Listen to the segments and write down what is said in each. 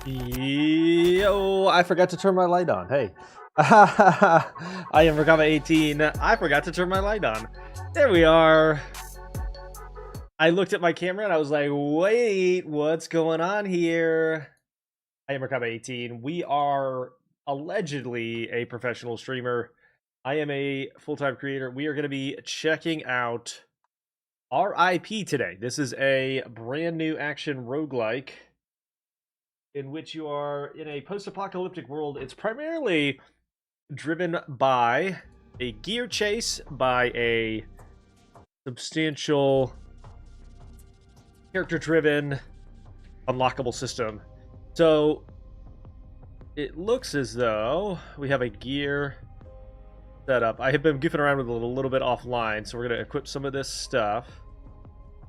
Yo, I forgot to turn my light on. Hey. I am Rakama18. I forgot to turn my light on. There we are. I looked at my camera and I was like, wait, what's going on here? I am Rakama18. We are allegedly a professional streamer. I am a full-time creator. We are going to be checking out R.I.P. today. This is a brand new action roguelike in which you are in a post-apocalyptic world. It's primarily driven by a gear chase, by a substantial character-driven unlockable system. So it looks as though we have a gear setup. I have been goofing around with it a little bit offline, so we're going to equip some of this stuff.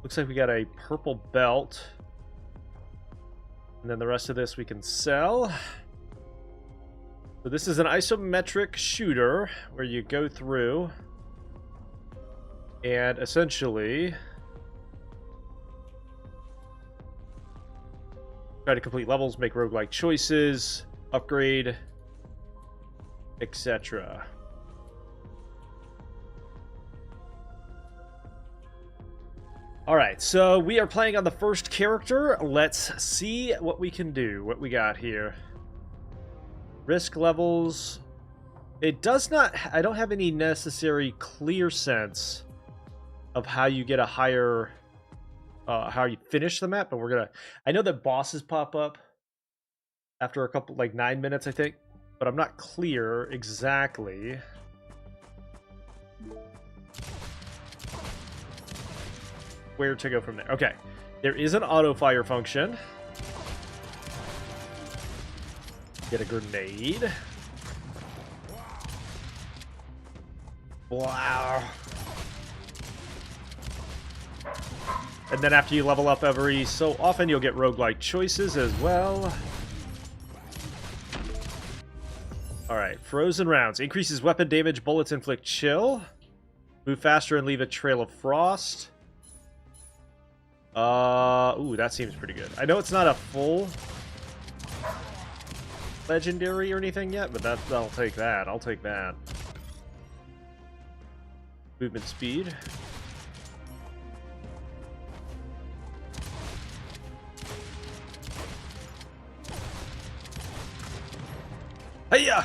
Looks like we got a purple belt. And then the rest of this we can sell. So this is an isometric shooter where you go through and essentially try to complete levels, make roguelike choices, upgrade, etc. Alright, so we are playing on the first character. Let's see what we can do, what we got here. Risk levels. It does not... I don't have any necessary clear sense of how you get a higher... how you finish the map, but we're gonna... I know that bosses pop up after a couple, like 9 minutes, I think. But I'm not clear exactly... where to go from there. Okay, there is an auto fire function. Get a grenade. Wow. And then after you level up every so often, you'll get roguelike choices as well. Alright, frozen rounds. Increases weapon damage, bullets inflict chill. Move faster and leave a trail of frost. Ooh, that seems pretty good. I know it's not a full legendary or anything yet, but I'll take that. I'll take that. Movement speed. Hey-ya!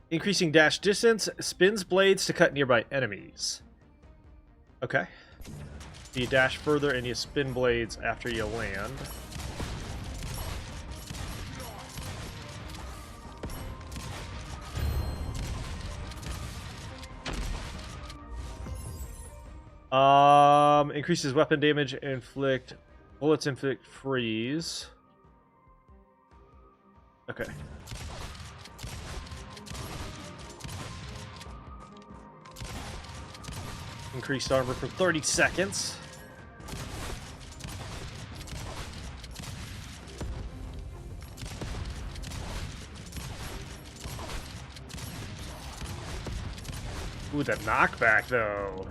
Increasing dash distance, spins blades to cut nearby enemies. Okay. You dash further and you spin blades after you land. Increases weapon damage, bullets inflict freeze. Okay. Increased armor for 30 seconds. Ooh, that knockback, though.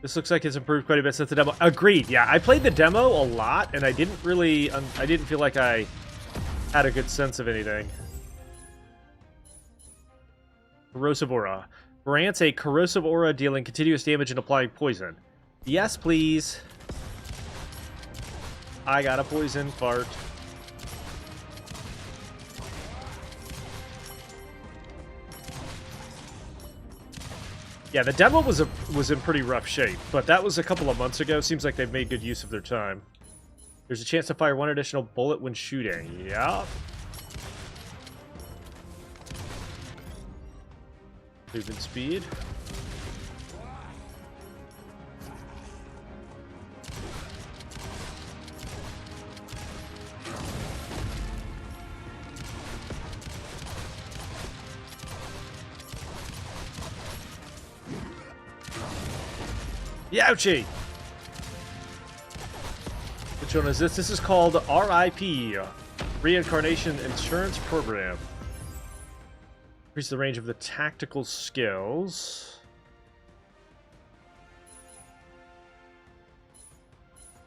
This looks like it's improved quite a bit since the demo. Agreed, yeah. I played the demo a lot, and I didn't really... I didn't feel like I had a good sense of anything. Corrosive Aura. Grants a corrosive aura, dealing continuous damage and applying poison. Yes, please. I got a poison fart. Yeah, the demo was in pretty rough shape, but that was a couple of months ago. Seems like they've made good use of their time. There's a chance to fire one additional bullet when shooting. Yeah. Movement speed. Youchie! Which one is this? This is called R.I.P. Reincarnation Insurance Program. Increase the range of the tactical skills.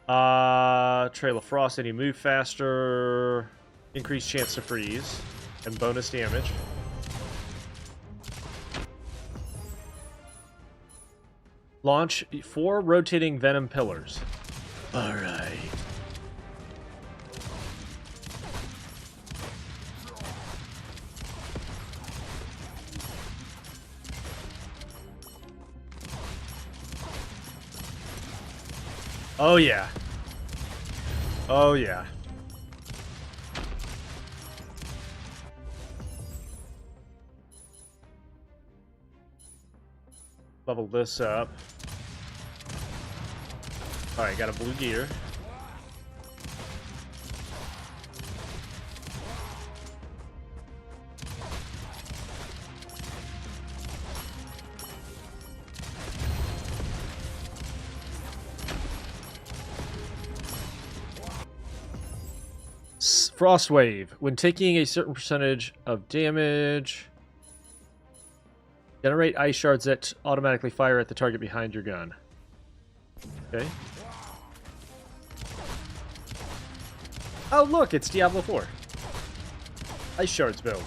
Trail of Frost, any move faster. Increased chance to freeze. And bonus damage. Launch 4 rotating venom pillars. Alright. Oh yeah. Oh yeah. Level this up. Alright, got a blue gear. Frost Wave. When taking a certain percentage of damage, generate ice shards that automatically fire at the target behind your gun. Okay. Oh, look, it's Diablo 4. Ice shards build.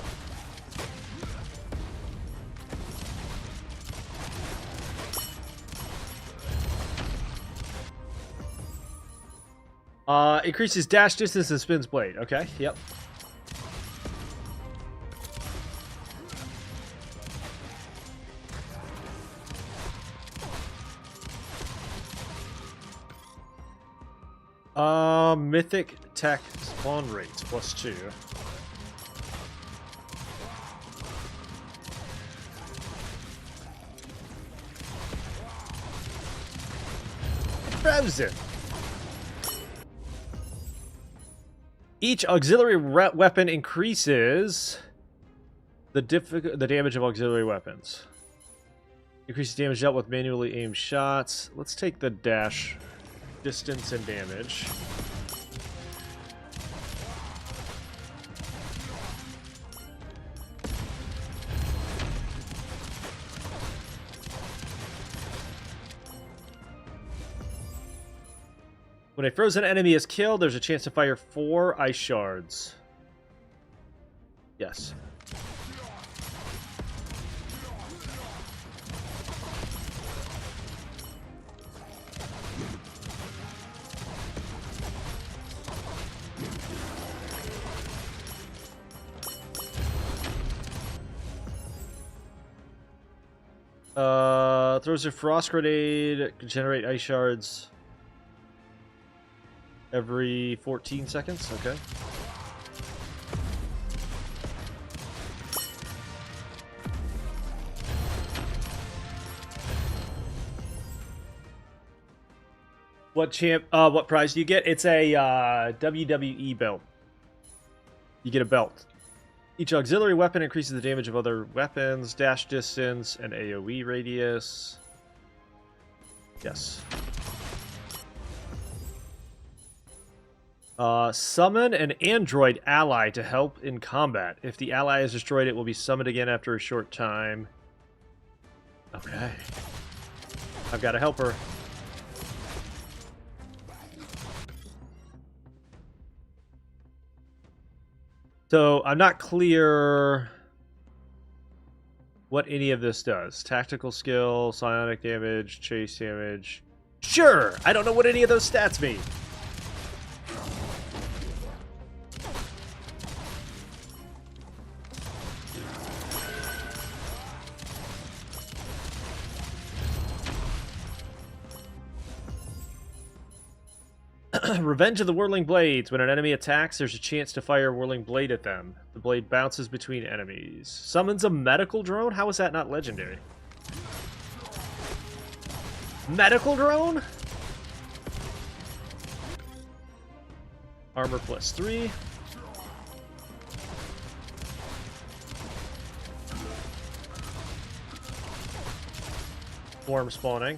Increases dash distance and spins blade. Okay, yep. Mythic tech spawn rates +2. Frozen. Each auxiliary weapon increases the damage of auxiliary weapons. Increases damage dealt with manually aimed shots. Let's take the dash distance and damage. When a frozen enemy is killed, there's a chance to fire 4 ice shards. Yes. Throws a frost grenade, can generate ice shards every 14 seconds. Okay. What prize do you get? It's a WWE belt. You get a belt. Each auxiliary weapon increases the damage of other weapons, dash distance, and AoE radius. Yes. Summon an android ally to help in combat. If the ally is destroyed, it will be summoned again after a short time. Okay. I've got a helper. So, I'm not clear what any of this does. Tactical skill, psionic damage, chase damage. Sure! I don't know what any of those stats mean. Revenge of the Whirling Blades. When an enemy attacks, there's a chance to fire a Whirling Blade at them. The blade bounces between enemies. Summons a medical drone? How is that not legendary? Medical drone? Armor +3. Swarm spawning.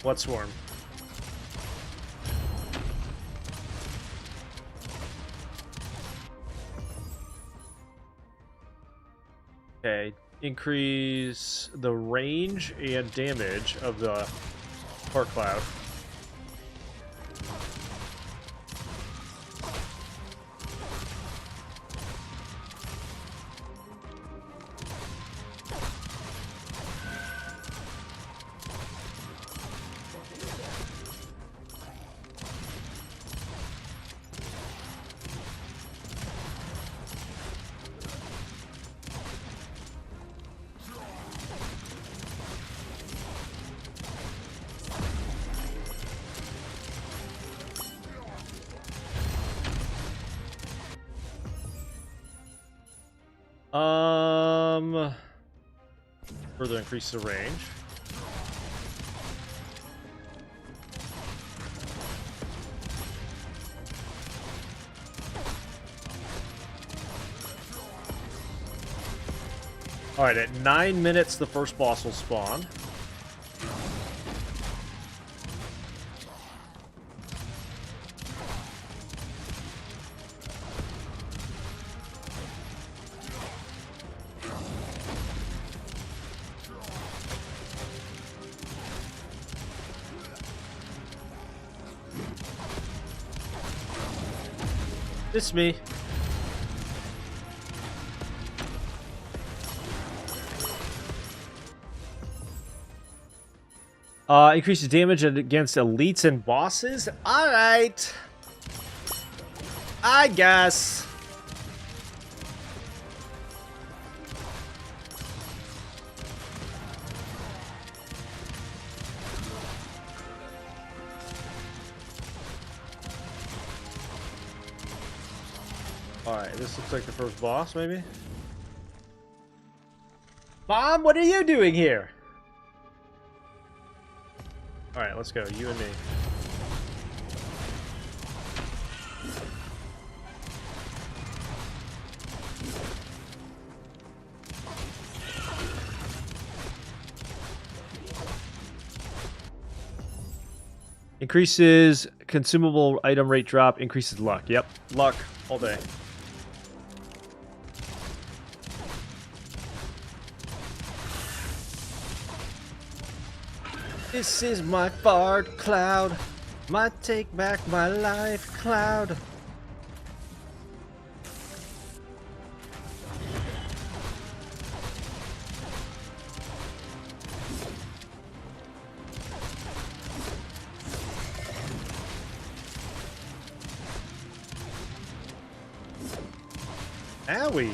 What swarm? Okay, increase the range and damage of the Spark Cloud. Further increase the range. Alright, at 9 minutes, the first boss will spawn. It's me. Increases damage against elites and bosses? Alright. I guess. Alright, this looks like the first boss, maybe? Mom, what are you doing here? Alright, let's go. You and me. Increases consumable item rate drop, increases luck. Yep, luck all day. This is my fart cloud. Might take back my life cloud. Owie.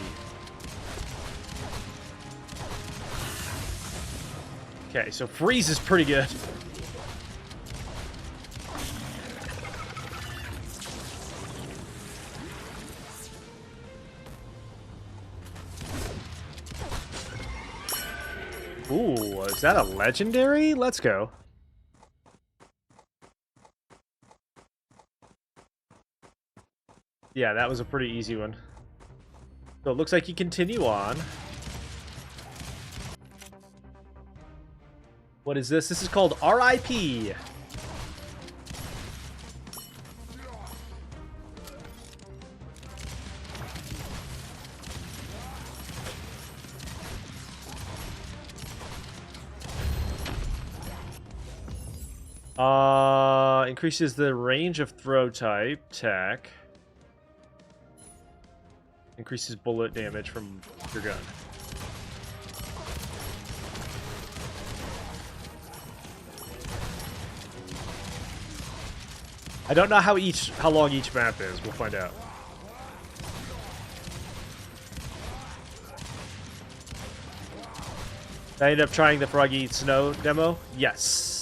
Okay, so freeze is pretty good. Ooh, is that a legendary? Let's go. Yeah, that was a pretty easy one. So it looks like you continue on. What is this? This is called R.I.P. Increases the range of throw type, tech. Increases bullet damage from your gun. I don't know how long each map is. We'll find out. Did I end up trying the Froggy Eat Snow demo? Yes.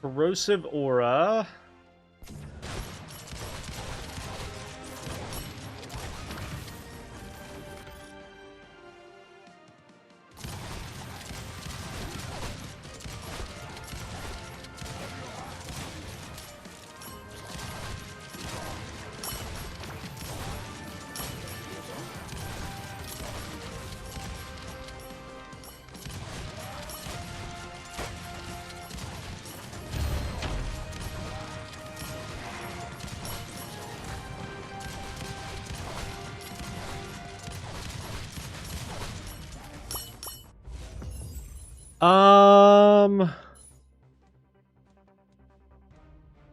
Corrosive Aura.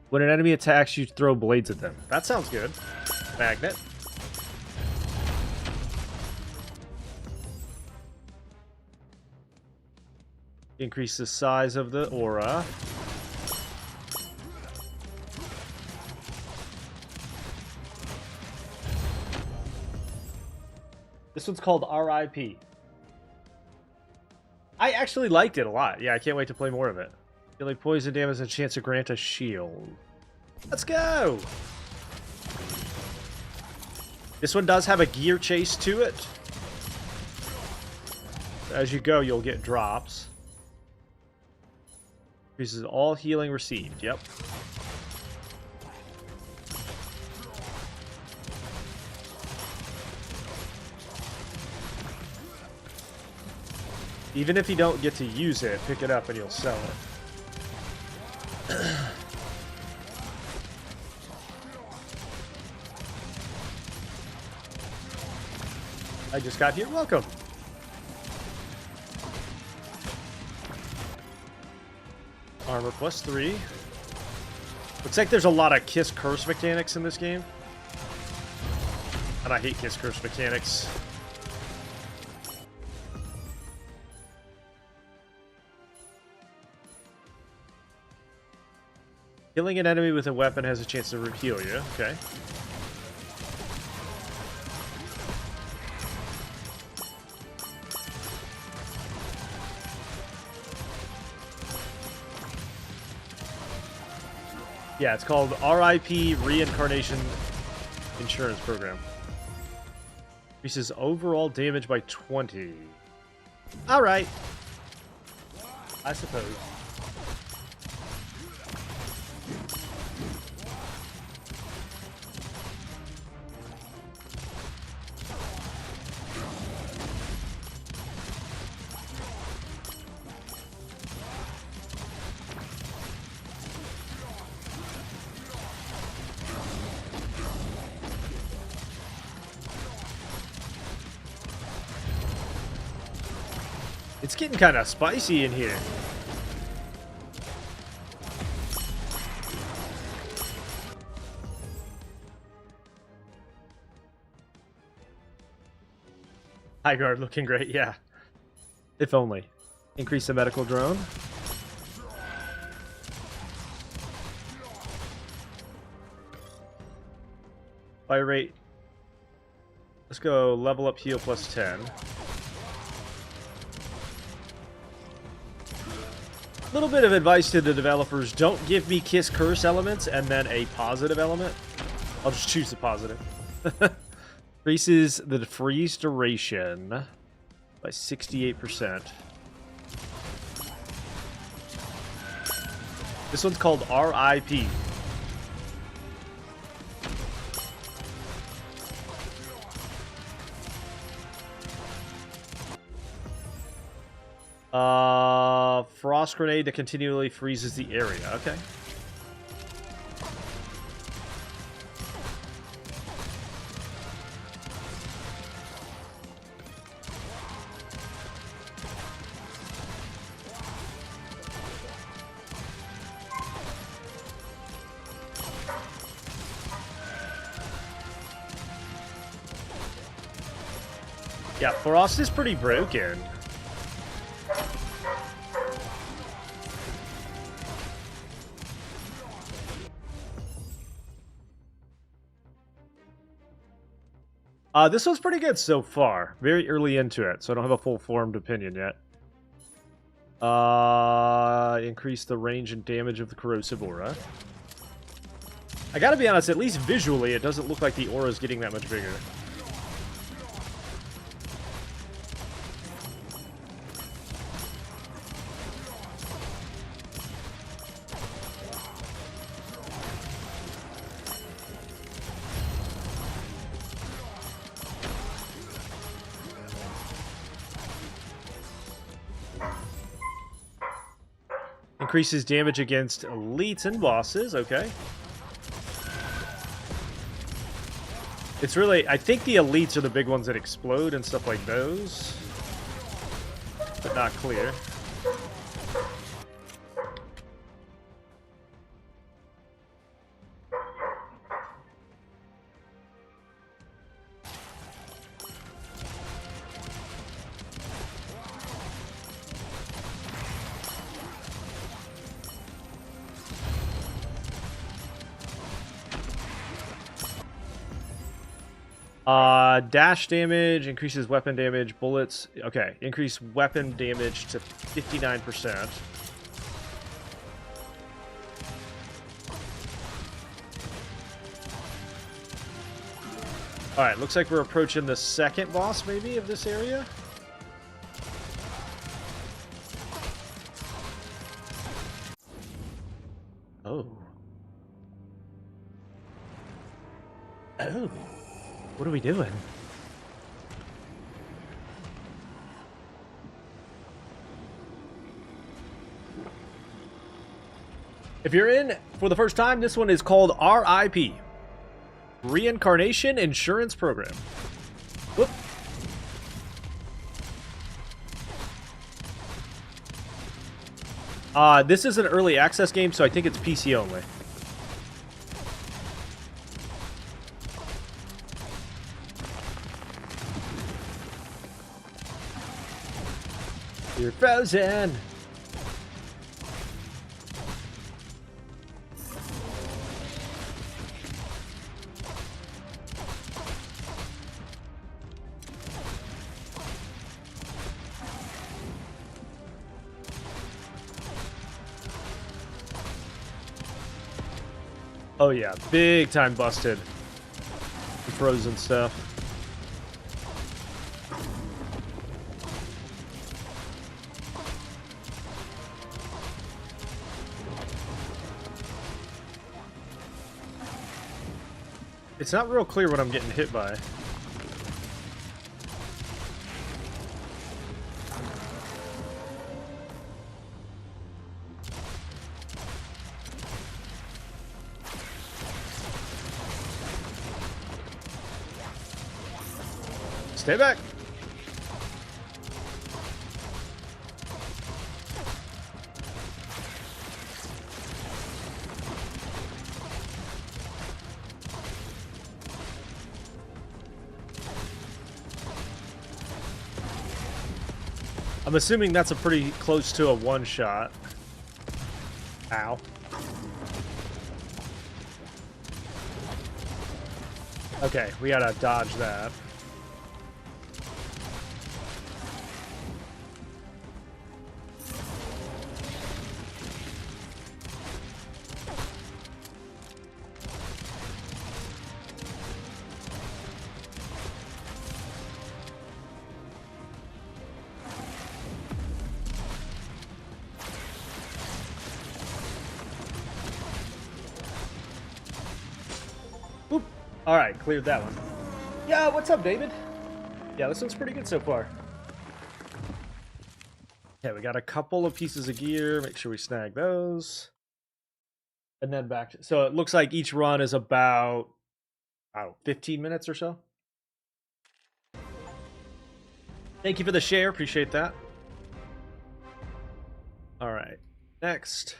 When an enemy attacks, you throw blades at them. That sounds good. Magnet. Increase the size of the aura. This one's called R.I.P. I actually liked it a lot. Yeah, I can't wait to play more of it. Dealing poison damage and a chance to grant a shield. Let's go! This one does have a gear chase to it. As you go, you'll get drops. Increases all healing received. Yep. Even if you don't get to use it, pick it up and you'll sell it. I just got here. Welcome. Armor +3. Looks like there's a lot of kiss curse mechanics in this game. And I hate kiss curse mechanics. Killing an enemy with a weapon has a chance to heal you. Okay. Yeah, it's called R.I.P. Reincarnation Insurance Program. Increases overall damage by 20. Alright. I suppose. It's getting kind of spicy in here. High guard looking great, yeah. If only. Increase the medical drone. Fire rate. Let's go level up heal +10. Little bit of advice to the developers: don't give me kiss curse elements and then a positive element. I'll just choose the positive. Increases the freeze duration by 68%. This one's called R.I.P. Frost grenade that continually freezes the area. Okay. Yeah, Frost is pretty broken. This one's pretty good so far. Very early into it, so I don't have a full formed opinion yet. Increase the range and damage of the corrosive aura. I gotta be honest, at least visually, it doesn't look like the aura is getting that much bigger. Increases damage against elites and bosses. Okay. It's really... I think the elites are the big ones that explode and stuff like those. But not clear. Dash damage increases weapon damage, bullets. Okay, increase weapon damage to 59%. All right, looks like we're approaching the second boss, maybe, of this area. Oh. Oh. What are we doing? If you're in for the first time, this one is called R.I.P. Reincarnation Insurance Program. Whoop. This is an early access game, so I think it's PC only. You're frozen. Oh yeah, big time busted. The frozen stuff. It's not real clear what I'm getting hit by. Stay back. I'm assuming that's a pretty close to a one-shot. Ow. Okay, we gotta dodge that. Oop. All right, cleared that one. Yeah, what's up, David? Yeah, this one's pretty good so far. Okay, we got a couple of pieces of gear. Make sure we snag those. And then back to... So it looks like each run is about, 15 minutes or so. Thank you for the share. Appreciate that. All right. Next.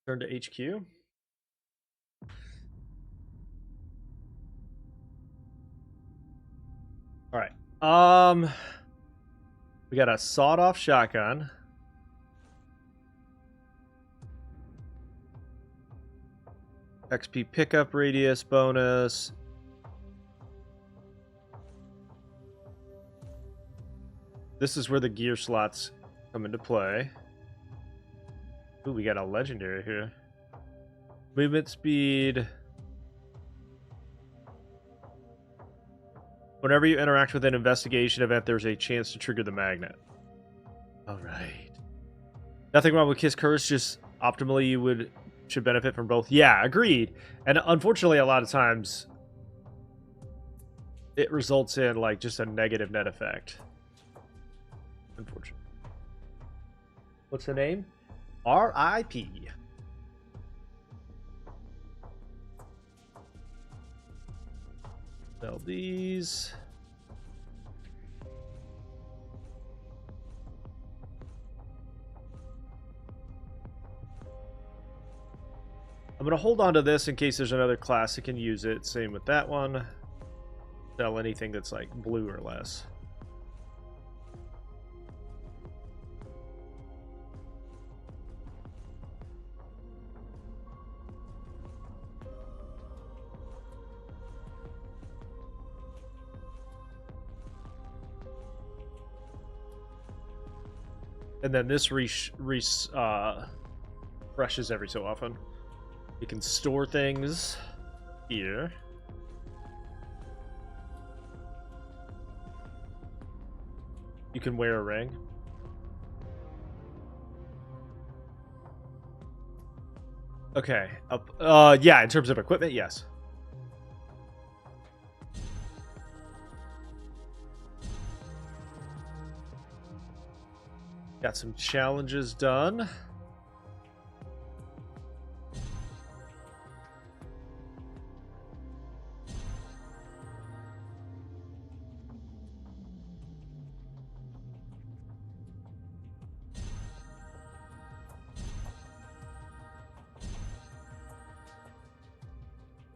Turn to HQ. All right. We got a sawed-off shotgun. XP pickup radius bonus. This is where the gear slots come into play. Ooh, we got a legendary here. Movement speed. Whenever you interact with an investigation event, there's a chance to trigger the magnet. All right. Nothing wrong with Kiss Curse, just optimally you should benefit from both. Yeah, agreed. And unfortunately, a lot of times it results in like just a negative net effect. Unfortunately. What's the name? R.I.P. Sell these. I'm going to hold on to this in case there's another class that can use it. Same with that one. Sell anything that's like blue or less. And then this refreshes every so often. You can store things here. You can wear a ring. Okay. Yeah, in terms of equipment, yes. Got some challenges done.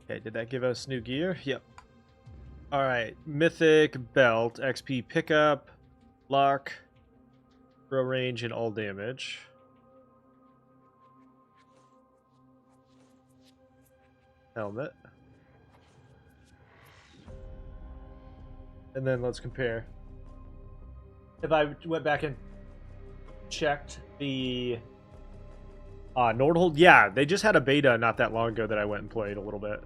Okay, did that give us new gear? Yep. Alright, Mythic Belt, XP Pickup, Lock, Throw Range, and all damage. Helmet. And then let's compare. If I went back and checked the Nordhold, yeah, they just had a beta not that long ago that I went and played a little bit.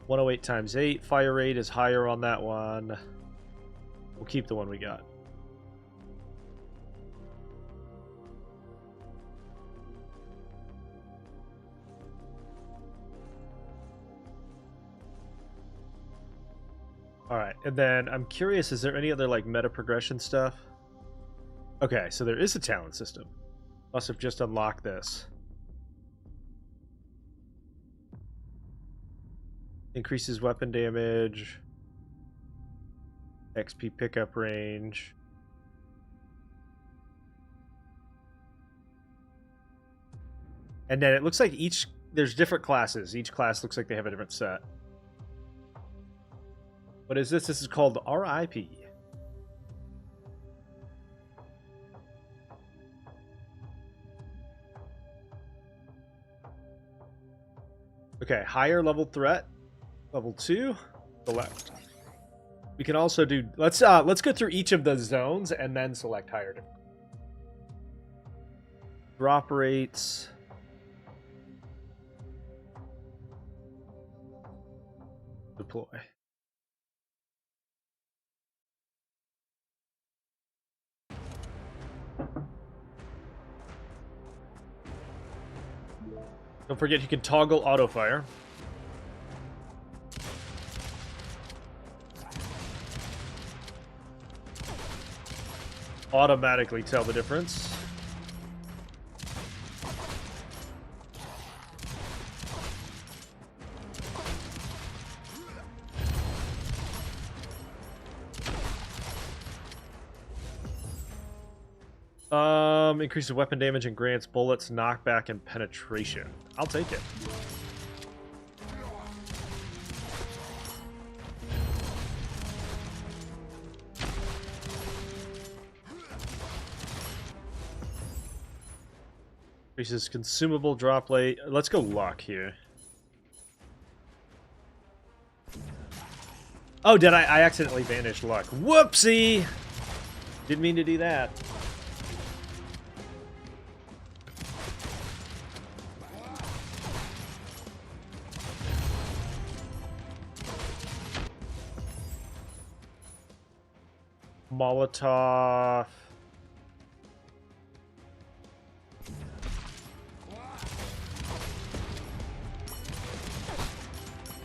108 times 8. Fire rate is higher on that one. We'll keep the one we got. Alright, and then I'm curious, is there any other like meta progression stuff? Okay, so there is a talent system. Must have just unlocked this. Increases weapon damage. XP pickup range. And then it looks like there's different classes. Each class looks like they have a different set. What is this? This is called R.I.P. Okay, higher level threat. Level 2. Select. We can also do... Let's go through each of the zones and then select higher. Drop rates. Deploy. Don't forget you can toggle auto fire. Automatically tell the difference. Increases weapon damage and grants bullets, knockback, and penetration. I'll take it. Increases consumable drop rate. Let's go luck here. Oh, did I accidentally banished luck. Whoopsie! Didn't mean to do that. Molotov.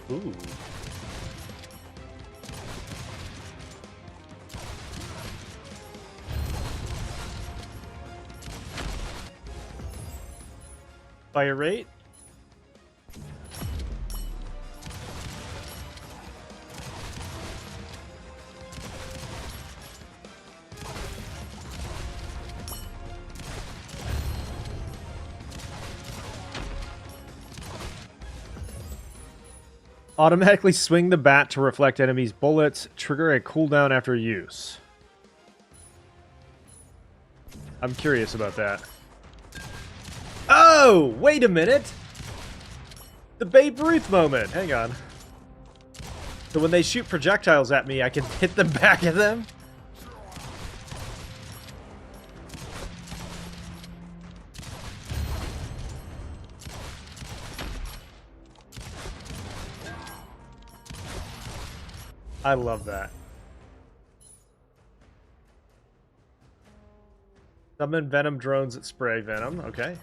Ooh. Fire rate. Automatically swing the bat to reflect enemies' bullets. Trigger a cooldown after use. I'm curious about that. Oh, wait a minute! The Babe Ruth moment. Hang on. So when they shoot projectiles at me, I can hit the back of them? I love that. Summon venom drones that spray venom. Okay.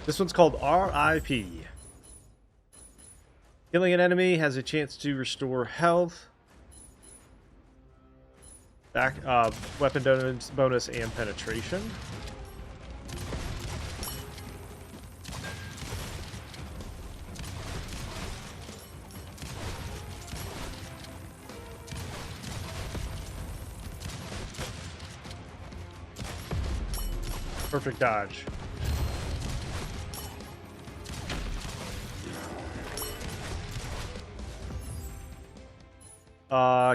This one's called R.I.P. Killing an enemy has a chance to restore health. Back, weapon bonus and penetration. Perfect dodge.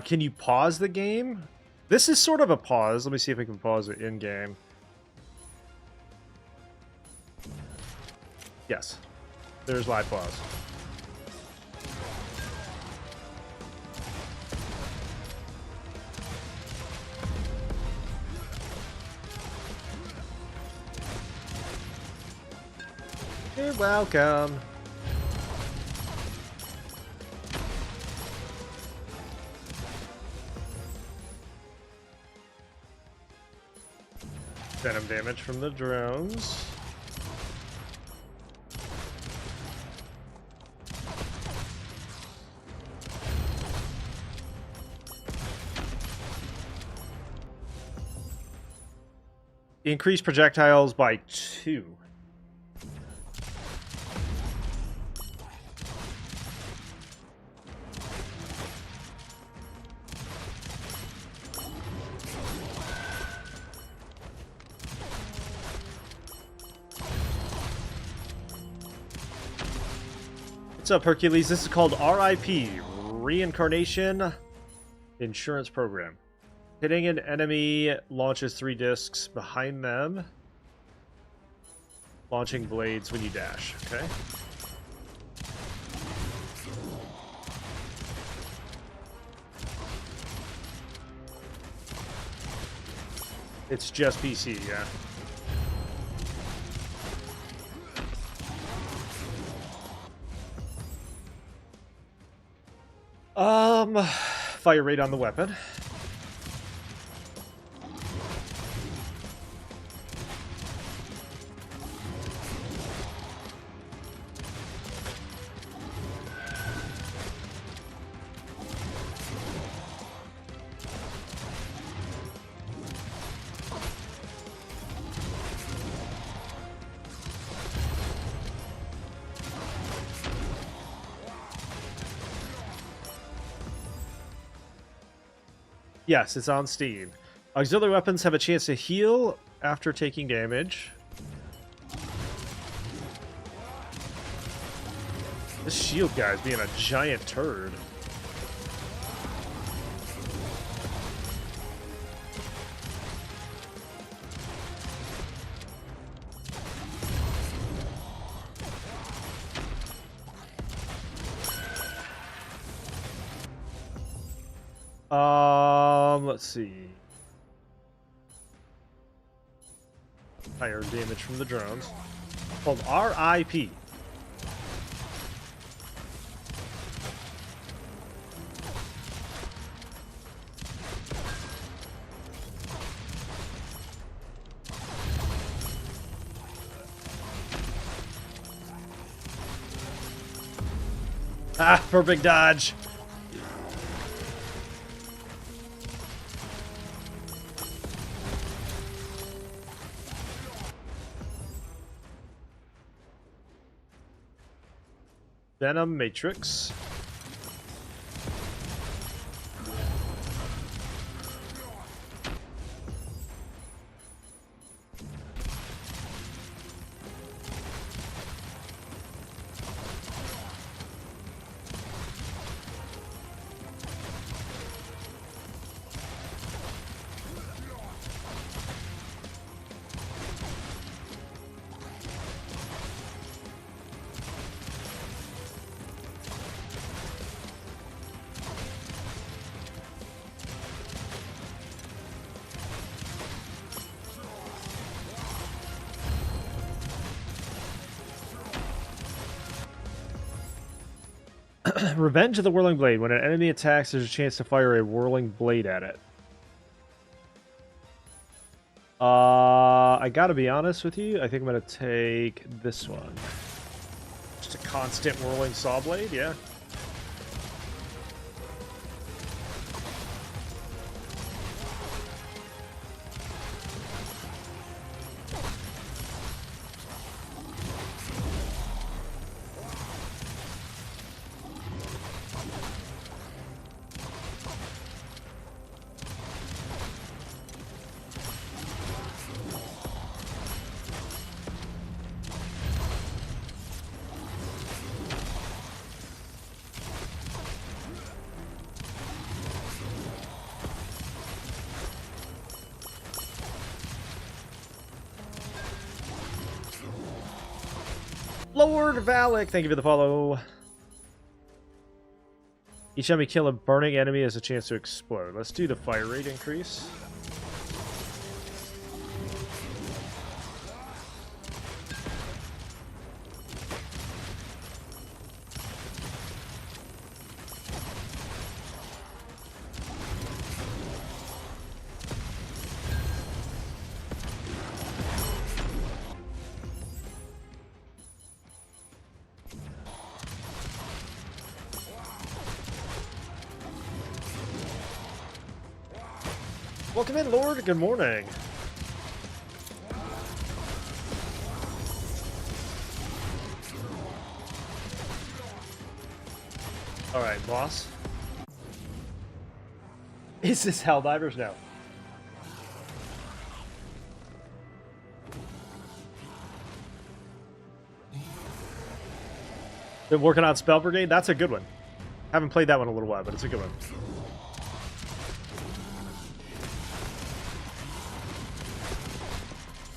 Can you pause the game? This is sort of a pause. Let me see if I can pause it in-game. Yes. There's live pause. You're welcome. Venom damage from the drones. Increase projectiles by 2. What's up, Hercules? This is called R.I.P. Reincarnation Insurance Program. Hitting an enemy launches 3 discs behind them. Launching blades when you dash. Okay. It's just PC, yeah. Fire rate on the weapon. Yes, it's on Steam. Auxiliary weapons have a chance to heal after taking damage. This shield guy's being a giant turd. Let's see. Higher damage from the drones. Called R.I.P. Ah, perfect dodge. Venom Matrix. Revenge of the Whirling Blade. When an enemy attacks, there's a chance to fire a whirling blade at it. I gotta be honest with you. I think I'm gonna take this one. Just a constant whirling saw blade, yeah. Lord Valak, thank you for the follow. Each time we kill a burning enemy has a chance to explode. Let's do the fire rate increase. Welcome in, Lord. Good morning. All right, boss. Is this Helldivers? No. Been working on Spell Brigade? That's a good one. Haven't played that one in a little while, but it's a good one.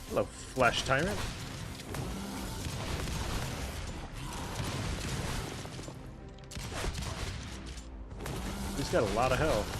Hello, Flesh Tyrant. He's got a lot of health.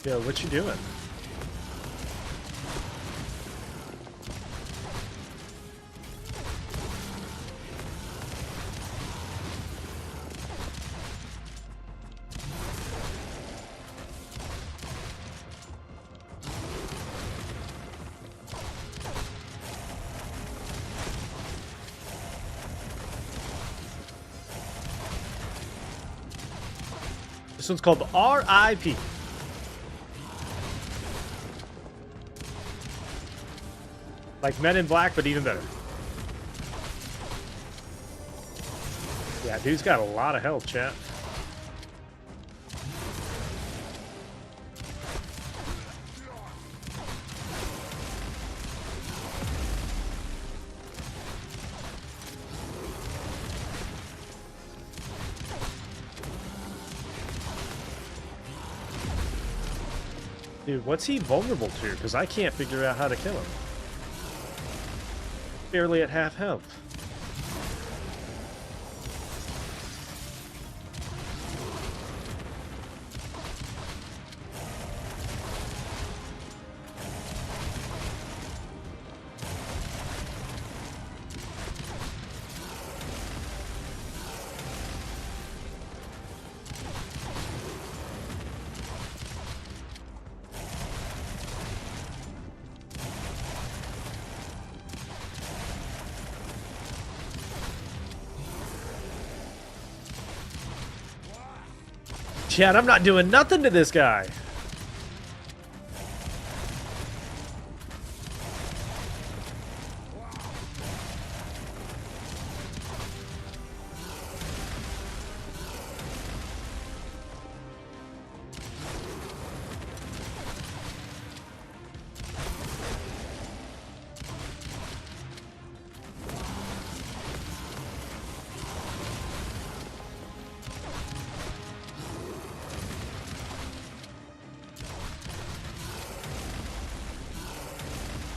Yo, what you doing? This one's called R.I.P. Like Men in Black, but even better. Yeah, dude's got a lot of health, chat. Dude, what's he vulnerable to? Because I can't figure out how to kill him. Barely at half health. Chad, I'm not doing nothing to this guy.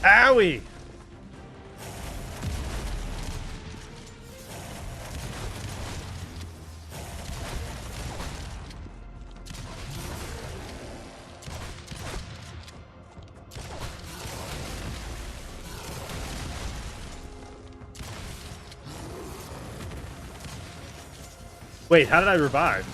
Owie! Wait, how did I revive?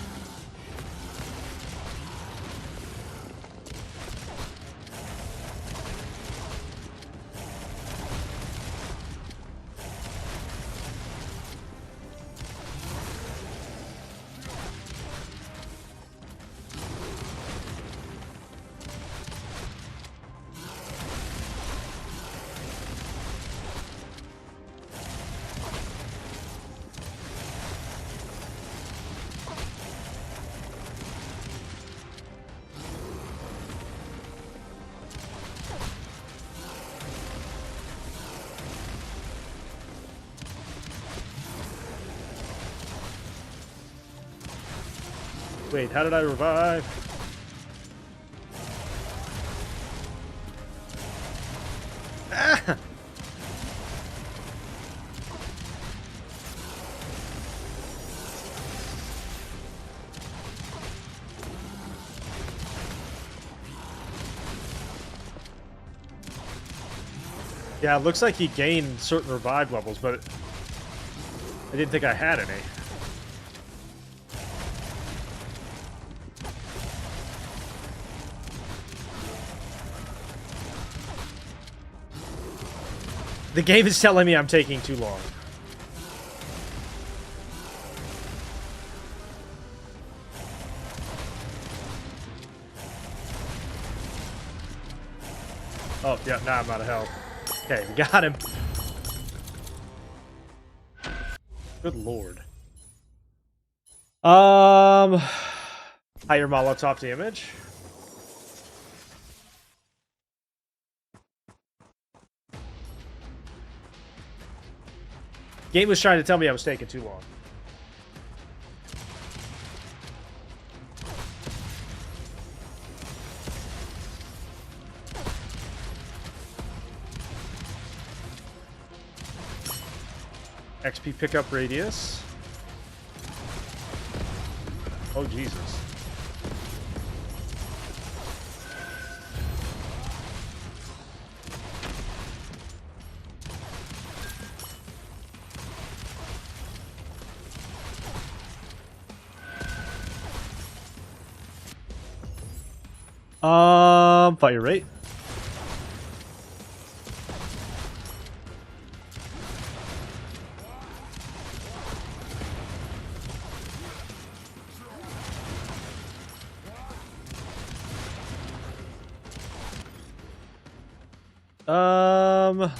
Wait, how did I revive? Ah! Yeah, it looks like he gained certain revive levels, but I didn't think I had any. The game is telling me I'm taking too long. Oh, yeah, now I'm out of health. Okay, we got him. Good lord. Higher Molotov damage. Game was trying to tell me I was taking too long. XP pickup radius. Oh, Jesus. Fire rate.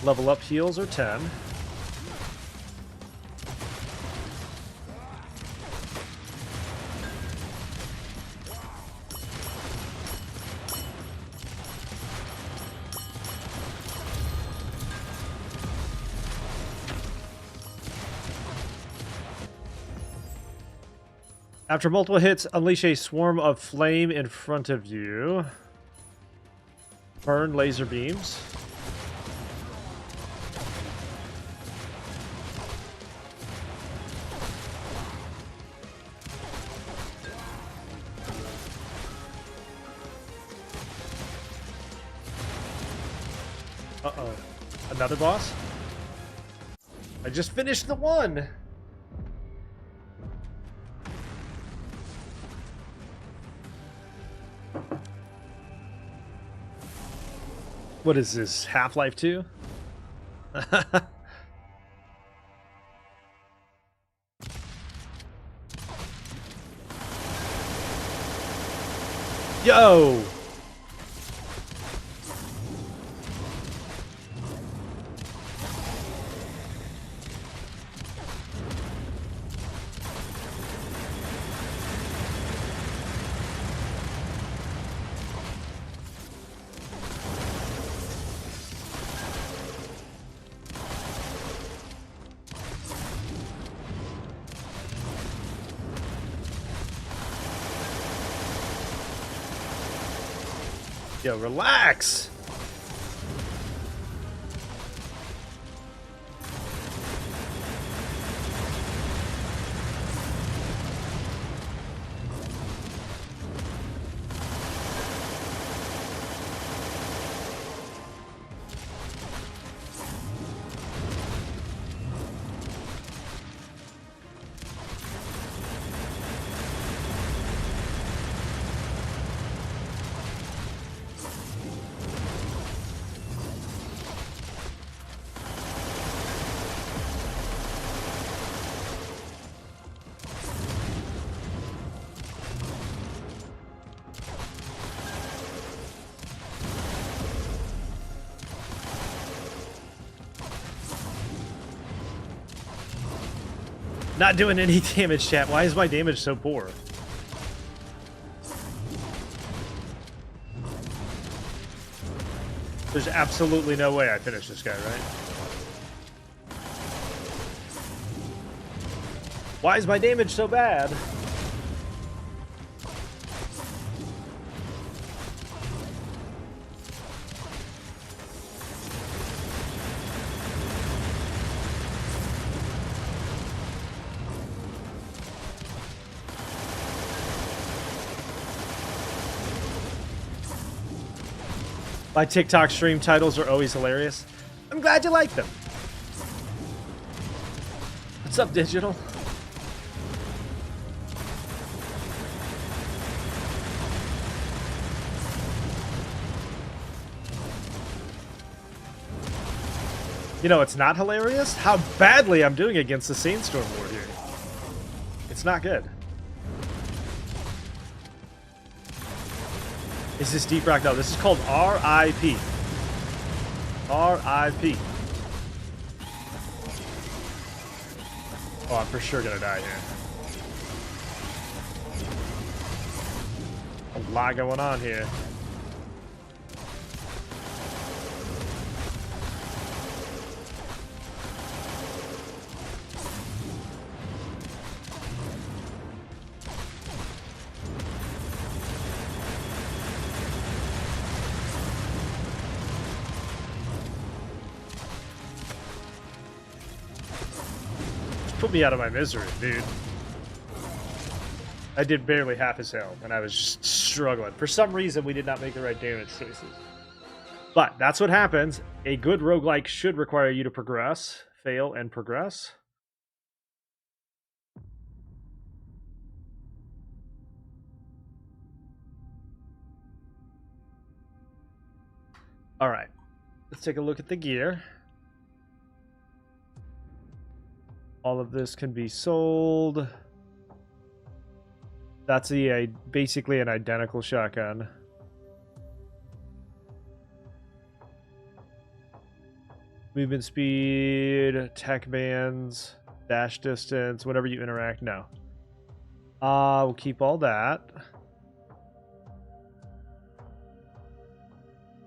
Level up heals are 10. After multiple hits, unleash a swarm of flame in front of you. Burn laser beams. Uh-oh. Another boss? I just finished the one! What is this, Half-Life 2? Yo! Yo, relax! Not doing any damage, chat. Why is my damage so poor? There's absolutely no way I finish this guy, right? Why is my damage so bad? My TikTok stream titles are always hilarious. I'm glad you like them. What's up, Digital? You know, it's not hilarious how badly I'm doing against the Sandstorm Lord here. It's not good. Is this Deep Rock? No, this is called R.I.P. R.I.P. Oh, I'm for sure gonna die here. A lot going on here. Put me out of my misery, dude. I did barely half his health, and I was just struggling. For some reason, we did not make the right damage choices. But that's what happens. A good roguelike should require you to progress, fail, and progress. All right. Let's take a look at the gear. All of this can be sold. That's basically an identical shotgun. Movement speed, attack bands, dash distance, whenever you interact. No. We'll keep all that.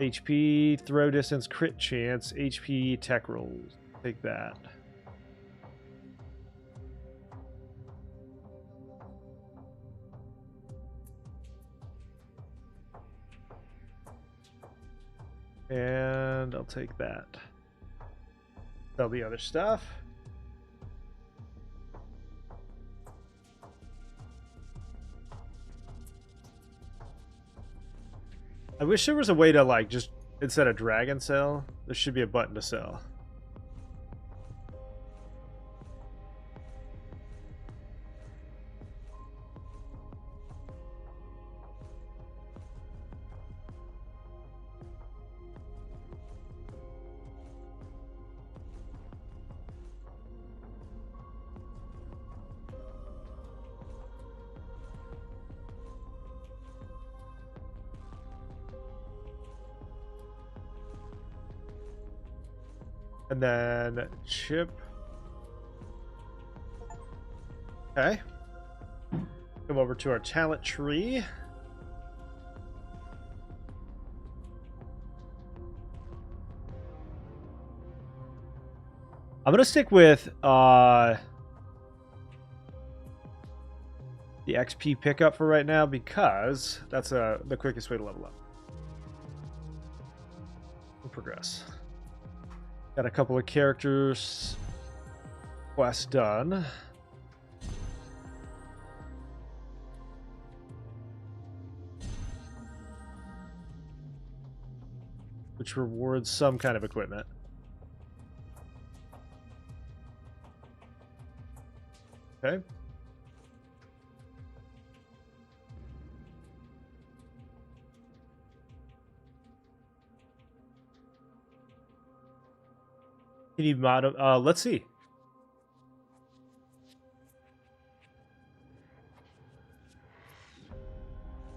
HP, throw distance, crit chance, HP, tech rolls. Take that. And I'll take that. Sell the other stuff. I wish there was a way to, like, just instead of drag and sell, there should be a button to sell. And then chip. Okay. Come over to our talent tree. I'm gonna stick with the XP pickup for right now because that's the quickest way to level up. We'll progress. Got a couple of characters quests done. Which rewards some kind of equipment. Okay. Can you mod? Let's see.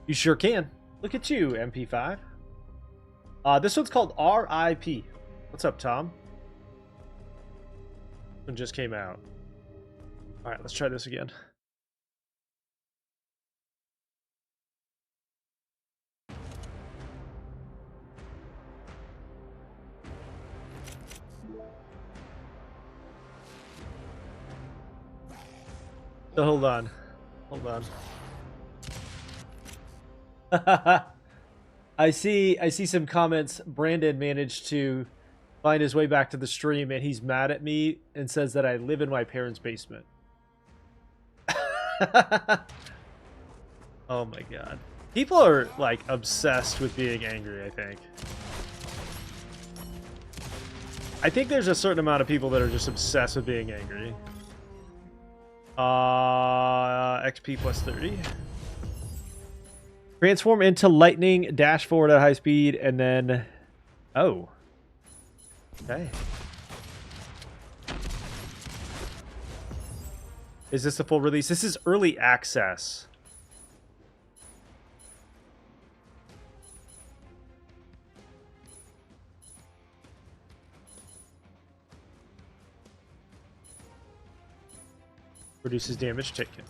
You sure can. Look at you, MP5. This one's called R.I.P. What's up, Tom? This one just came out. All right, let's try this again. So hold on. Hold on. I see some comments. Brandon managed to find his way back to the stream, and he's mad at me and says that I live in my parents' basement. Oh my god. People are, like, obsessed with being angry, I think. I think there's a certain amount of people that are just obsessed with being angry. XP plus 30. Transform into lightning, dash forward at high speed, and then... Oh. Okay. Is this the full release? This is early access. Reduces damage taken.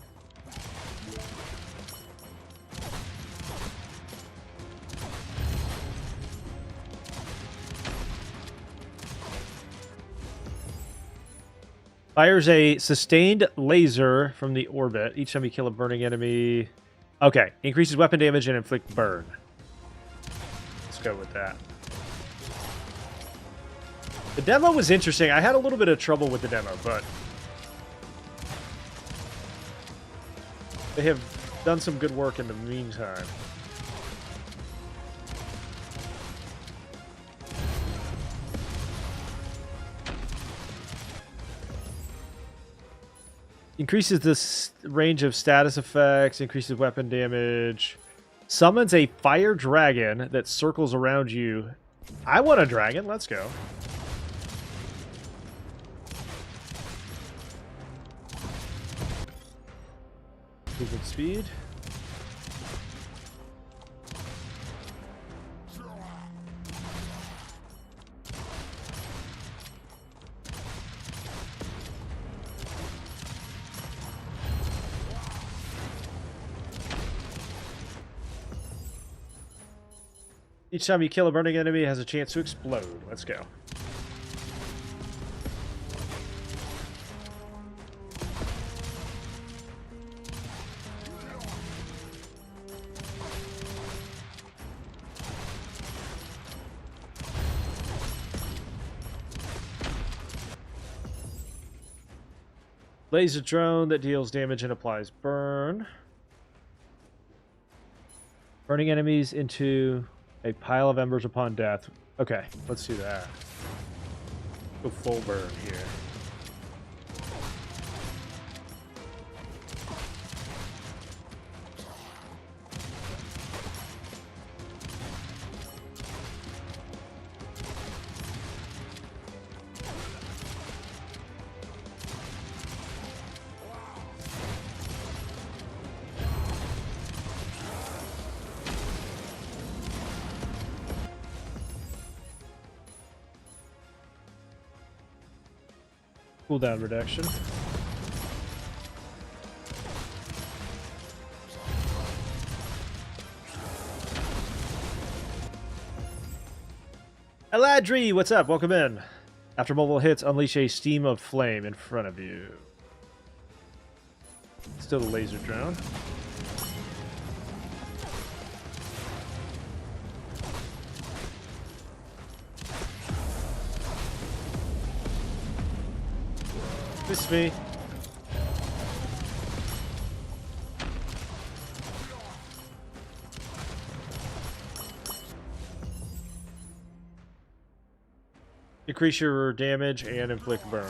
Fires a sustained laser from the orbit. Each time you kill a burning enemy... Okay. Increases weapon damage and inflict burn. Let's go with that. The demo was interesting. I had a little bit of trouble with the demo, but... they have done some good work in the meantime. Increases the range of status effects, increases weapon damage, summons a fire dragon that circles around you. I want a dragon, let's go. Movement speed. Each time you kill a burning enemy, it has a chance to explode. Let's go. Laser drone that deals damage and applies burn. Burning enemies into a pile of embers upon death. Okay, let's do that. Go full burn here. Cooldown reduction. Eladri, what's up? Welcome in. After multiple hits, unleash a steam of flame in front of you. Still the laser drone. Miss me. Increase your damage and inflict burn.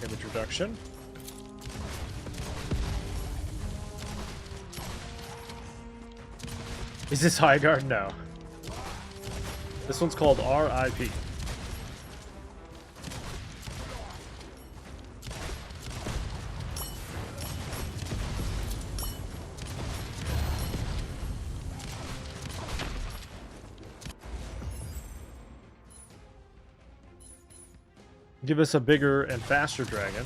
Damage reduction. Is this High Guard? No. This one's called R.I.P. Give us a bigger and faster dragon.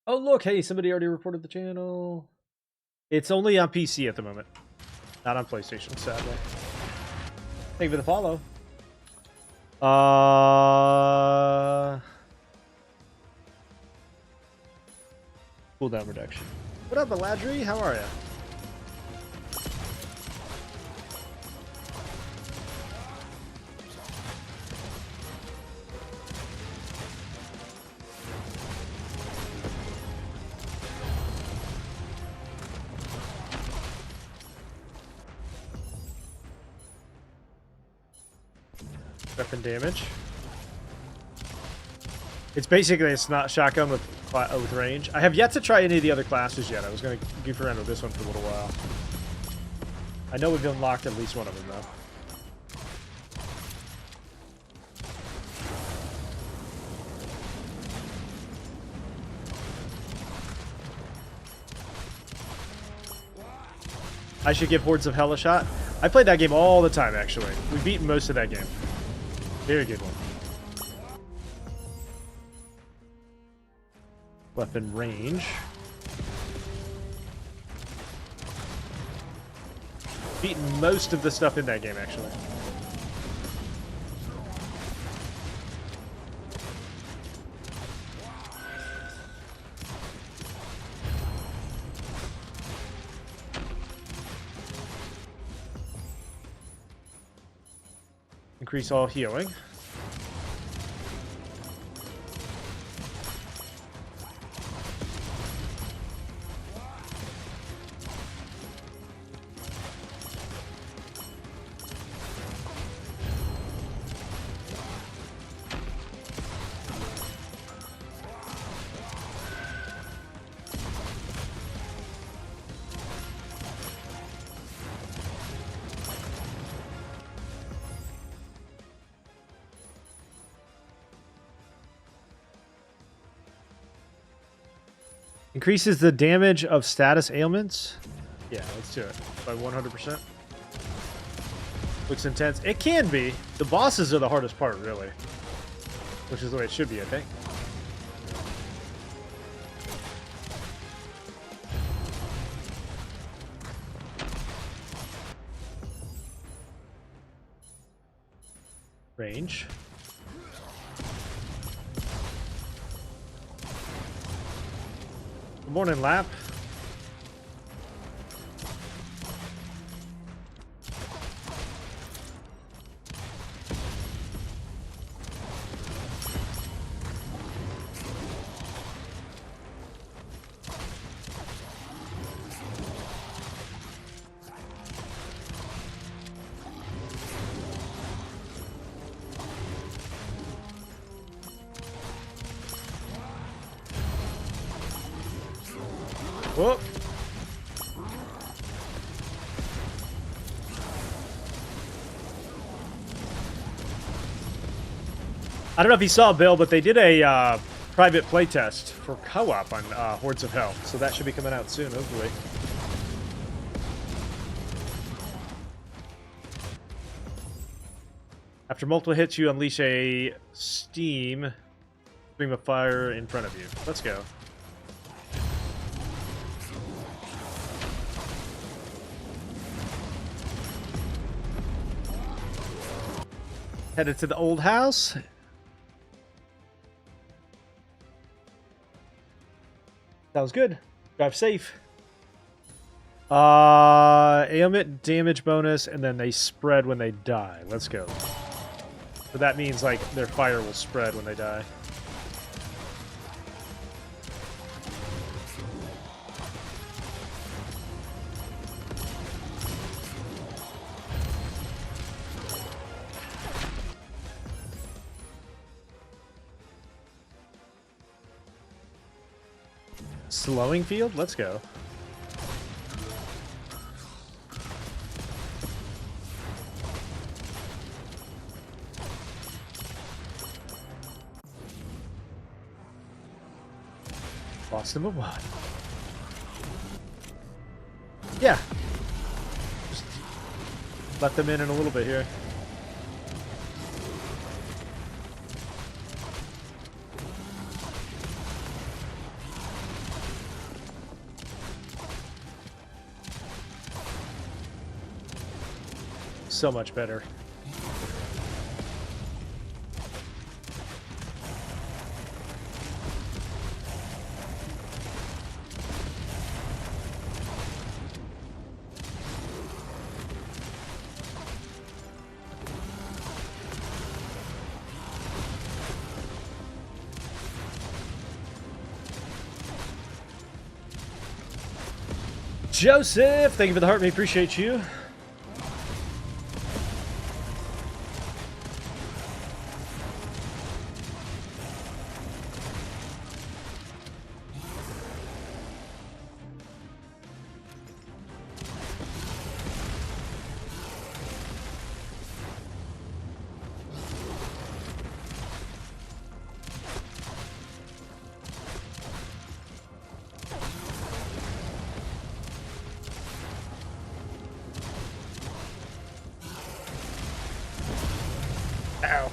Oh, look, hey, somebody already reported the channel. It's only on PC at the moment. Not on PlayStation, sadly. Thank you for the follow. Cooldown reduction. What up, Eladri? How are ya? Weapon damage. It's basically it's not shotgun with range. I have yet to try any of the other classes yet. I was going to goof around with this one for a little while. I know we've unlocked at least one of them, though. I should give Hordes of Hell a shot. I played that game all the time, actually. We've beaten most of that game. Very good one. Weapon range. Beaten most of the stuff in that game, actually. Increase all healing. Increases the damage of status ailments. Yeah, let's do it. By 100%. Looks intense. It can be. The bosses are the hardest part, really. Which is the way it should be, I think. Range. Good morning, Lap. Whoop. I don't know if you saw, Bill, but they did a private playtest for co-op on Hordes of Hell, so that should be coming out soon, hopefully. After multiple hits, you unleash a stream of fire in front of you. Let's go. Headed to the old house. Sounds good. Drive safe. Ailment damage bonus, and then they spread when they die. Let's go. So that means, like, their fire will spread when they die. Slowing field? Let's go. Boss number 1. Yeah. Just let them in a little bit here. So much better. Joseph, thank you for the heart, me appreciate you. Ow.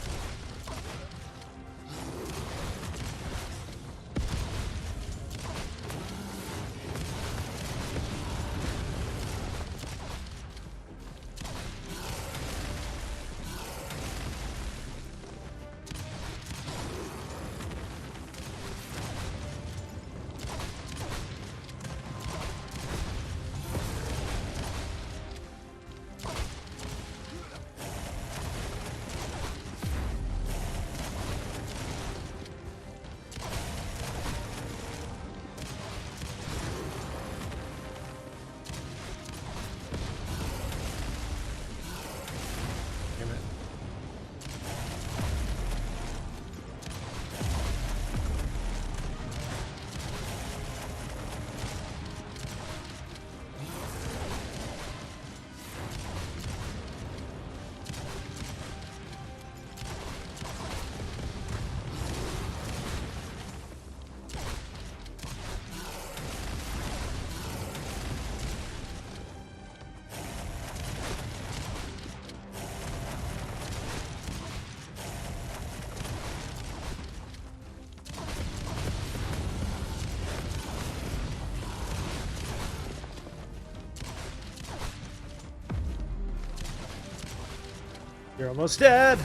You're almost dead.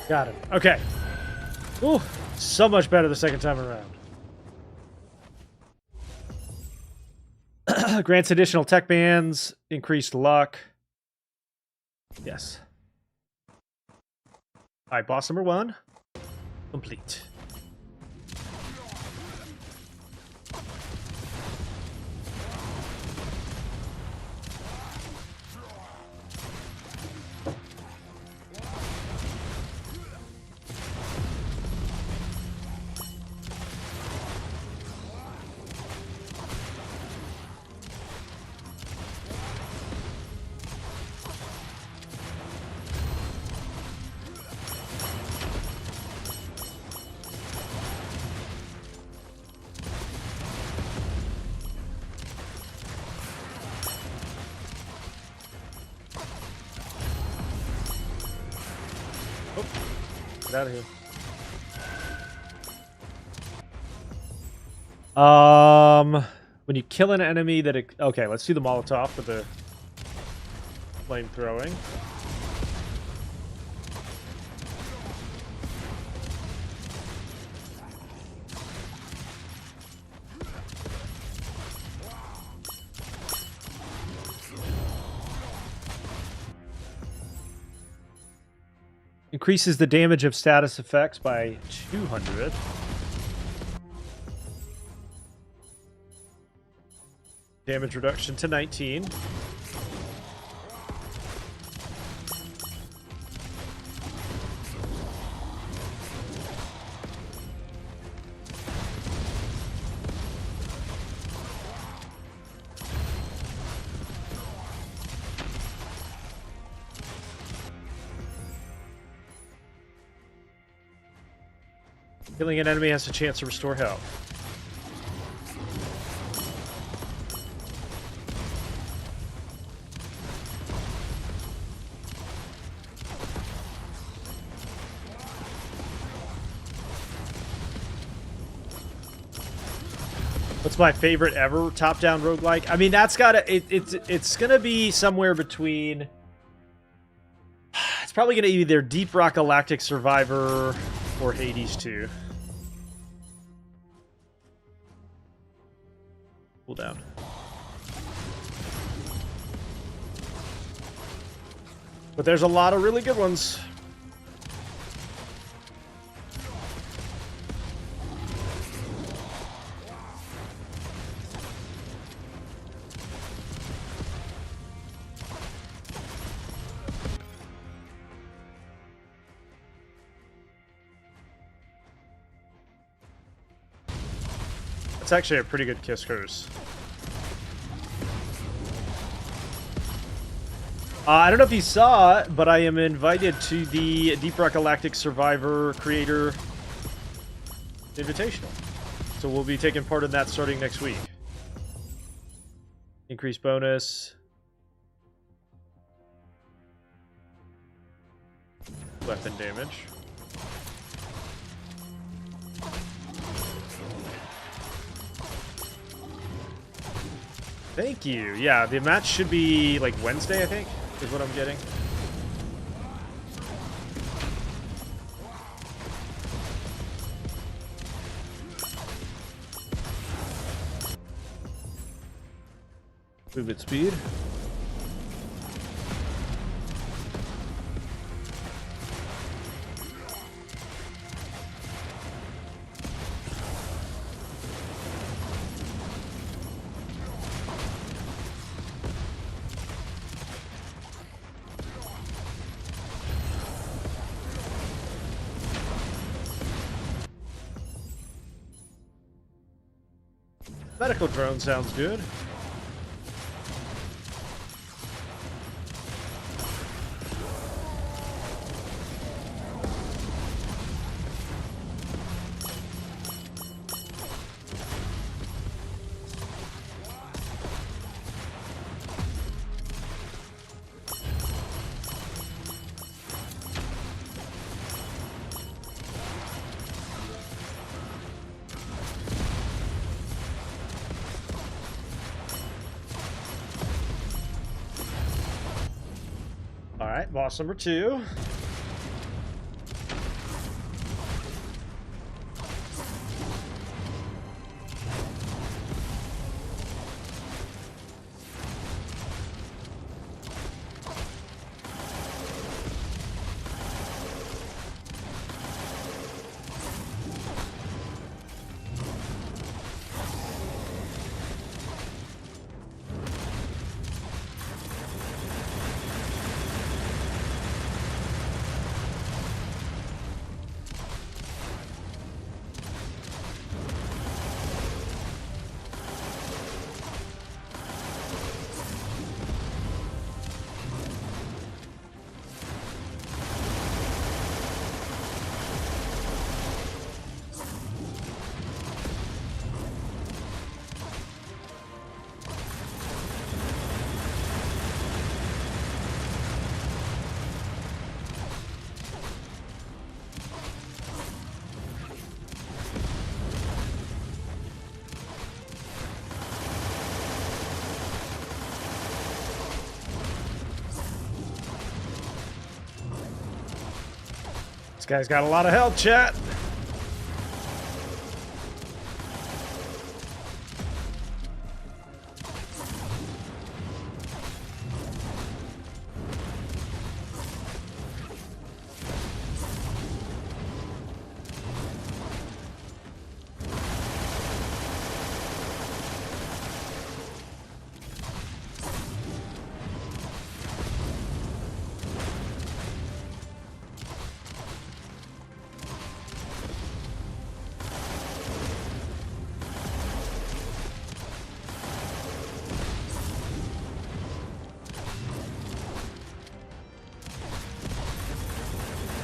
Got it. Okay. Ooh, so much better the second time around. Grants additional tech bands, increased luck. Yes. All right, boss number 1. Complete. Get out of here. When you kill an enemy that okay, let's do the Molotov with the flame throwing. Increases the damage of status effects by 200. Damage reduction to 19. Killing an enemy has a chance to restore health. What's my favorite ever top-down roguelike? I mean, that's gotta... It's gonna be somewhere between... It's probably gonna be either Deep Rock Galactic Survivor or Hades 2. Cool down. But there's a lot of really good ones. It's actually a pretty good kiss curse. I don't know if you saw it, but I am invited to the Deep Rock Galactic Survivor Creator Invitational. So we'll be taking part in that starting next week. Increased bonus. Weapon damage. Thank you. Yeah, the match should be like Wednesday, I think, is what I'm getting. Movement speed. Medical drone sounds good. Alright, boss number 2. This guy's got a lot of health, chat.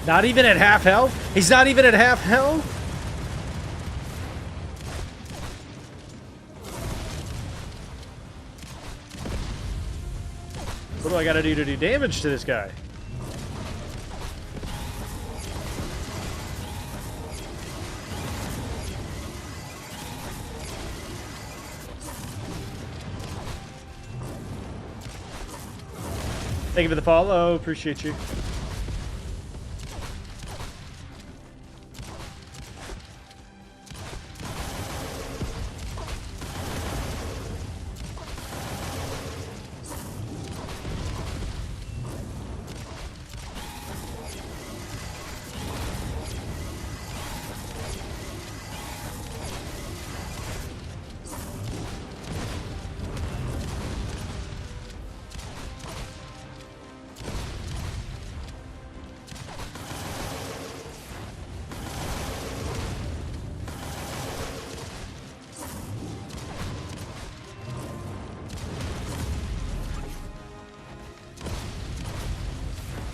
Not even at half health? He's not even at half health? What do I gotta do to do damage to this guy? Thank you for the follow. Appreciate you.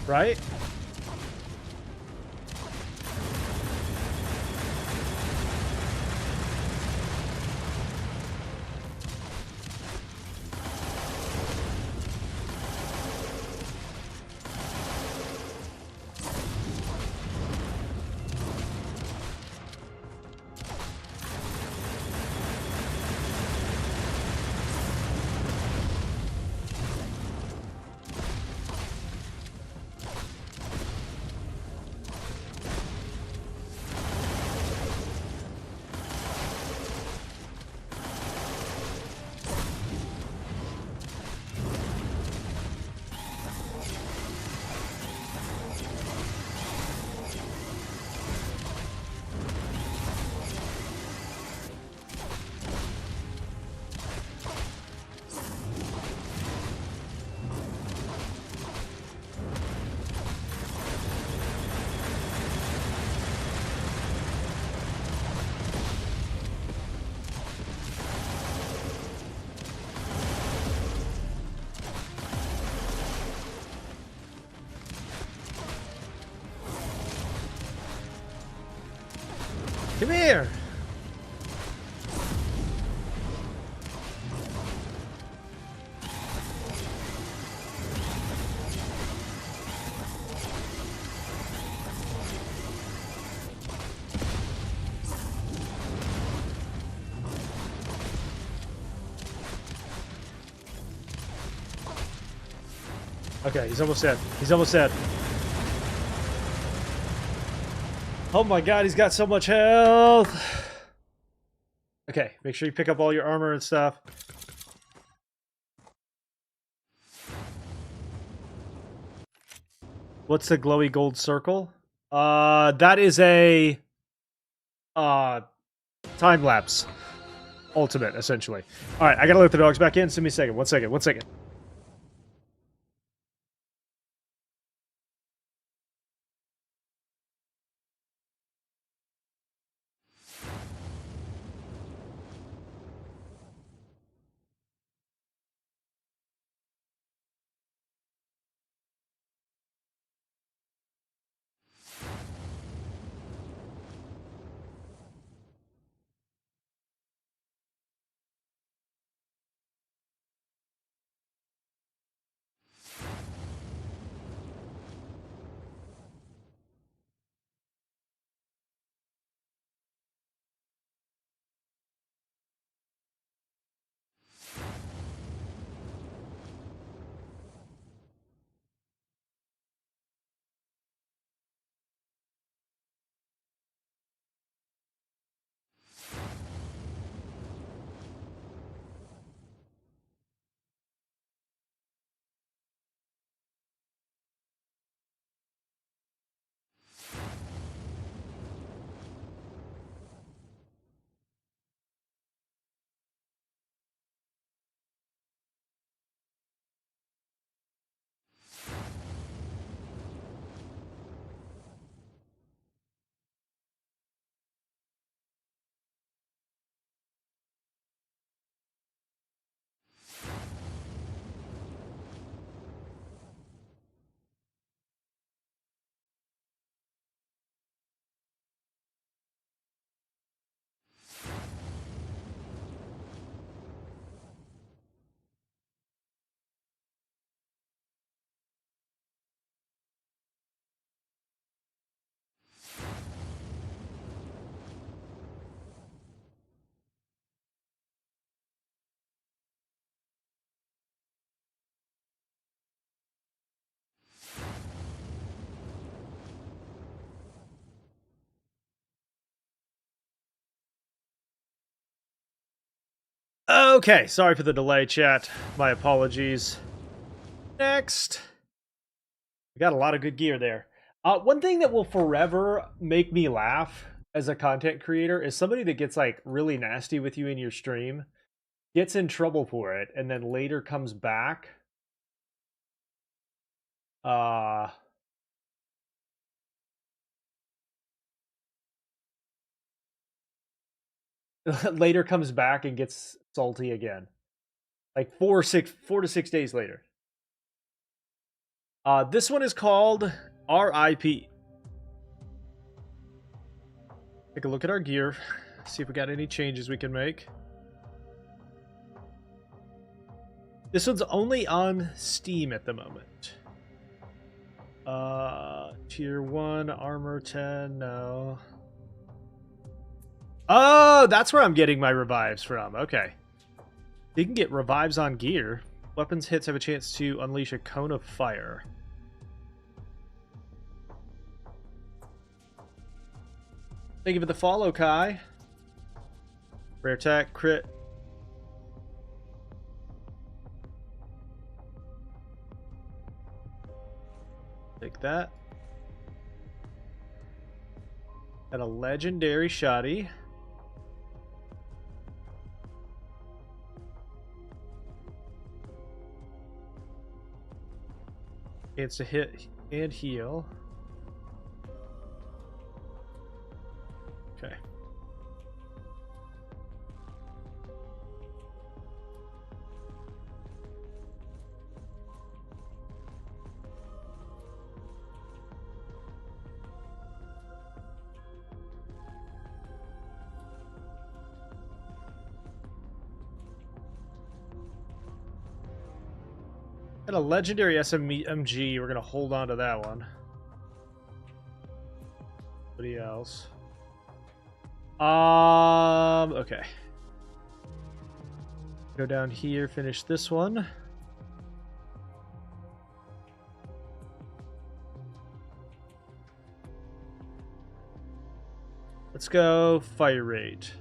Right? Come here. Okay, he's almost dead. He's almost dead. Oh my god, he's got so much health. Okay, make sure you pick up all your armor and stuff. What's the glowy gold circle? That is a time lapse ultimate, essentially. All right, I gotta let the dogs back in. Send me a second. 1 second. 1 second. Okay, sorry for the delay, chat. My apologies. Next. We got a lot of good gear there. One thing that will forever make me laugh as a content creator is somebody that gets like really nasty with you in your stream, gets in trouble for it, and then later comes back. Later comes back and gets salty again. Like 4 to 6 days later. This one is called R.I.P. Take a look at our gear. See if we got any changes we can make. This one's only on Steam at the moment. Tier 1, armor 10, no. Oh, that's where I'm getting my revives from. Okay. You can get revives on gear. Weapons hits have a chance to unleash a cone of fire. Thank you for the follow, Kai. Rare attack, crit. Take that. Got a legendary shoddy. It's a hit and heal. Okay. Got a legendary SMG. We're gonna hold on to that one. Anybody else? Okay. Go down here, finish this one. Let's go fire rate.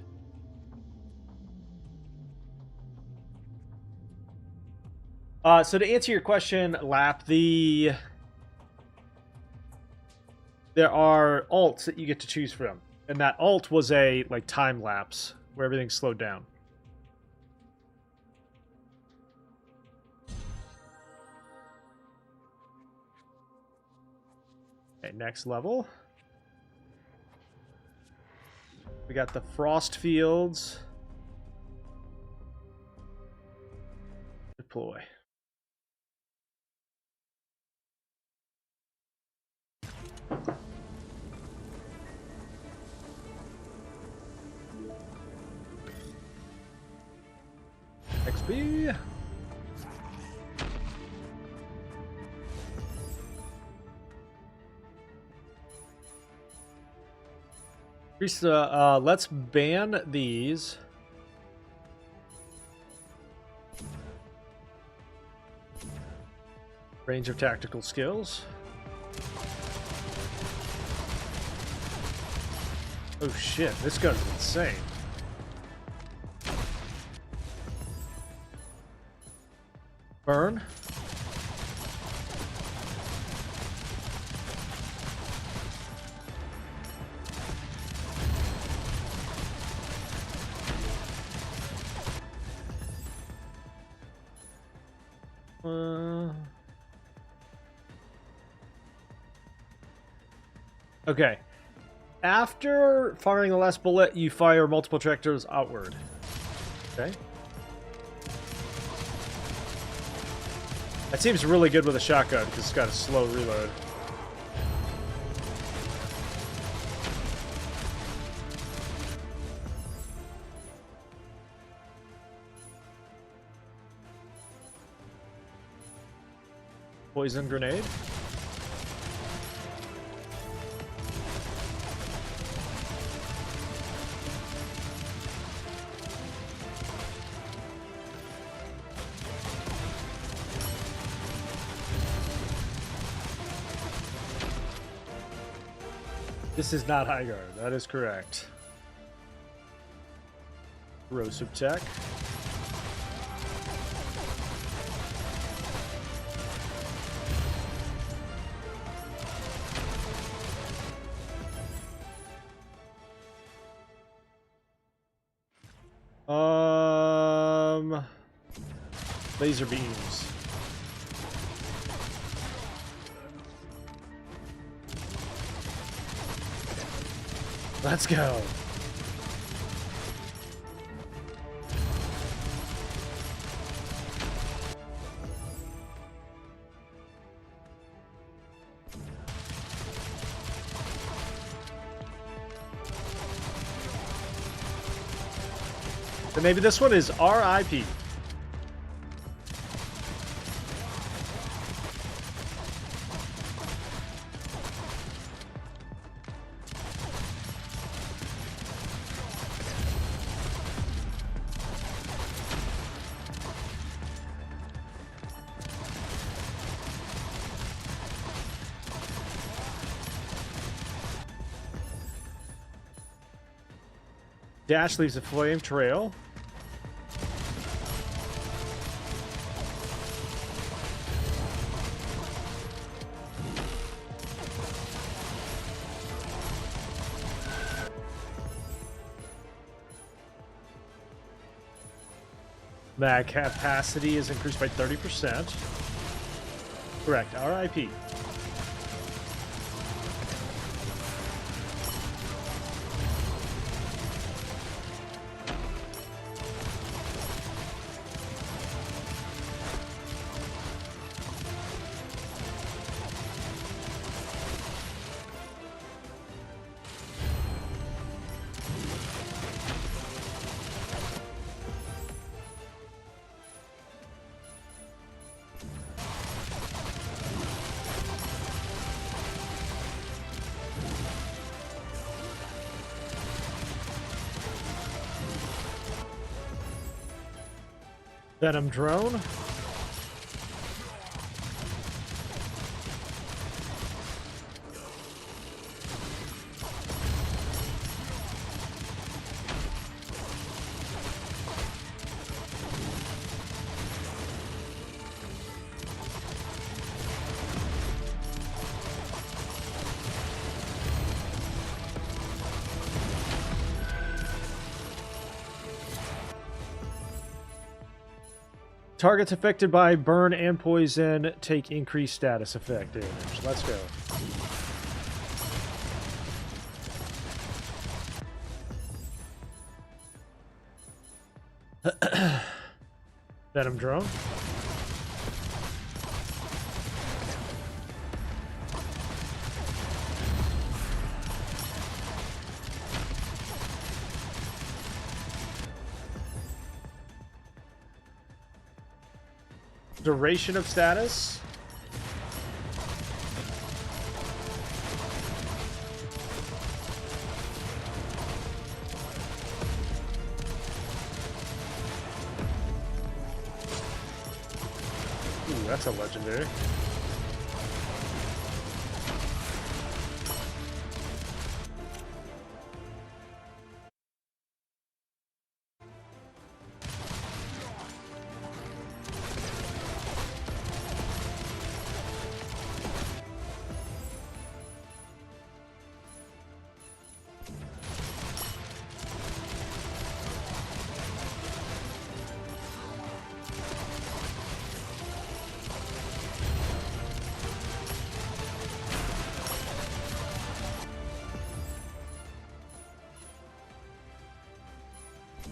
So to answer your question, Lap, there are alts that you get to choose from. And that alt was a like time lapse where everything slowed down. Okay, next level. We got the frost fields. Deploy. XP. Let's ban these. Range of tactical skills. Oh shit, this gun's insane. Burn. Okay. After firing the last bullet, you fire multiple trajectories outward. Okay. That seems really good with a shotgun because it's got a slow reload. Poison grenade. This is not high guard. That is correct. Corrosive tech. Laser beams. Let's go. The name of this one is R.I.P. Dash leaves a flame trail. Mag capacity is increased by 30%. Correct. R.I.P. Venom drone. Targets affected by burn and poison take increased status effect damage. Let's go. Venom drone. Duration of status. Ooh, that's a legendary.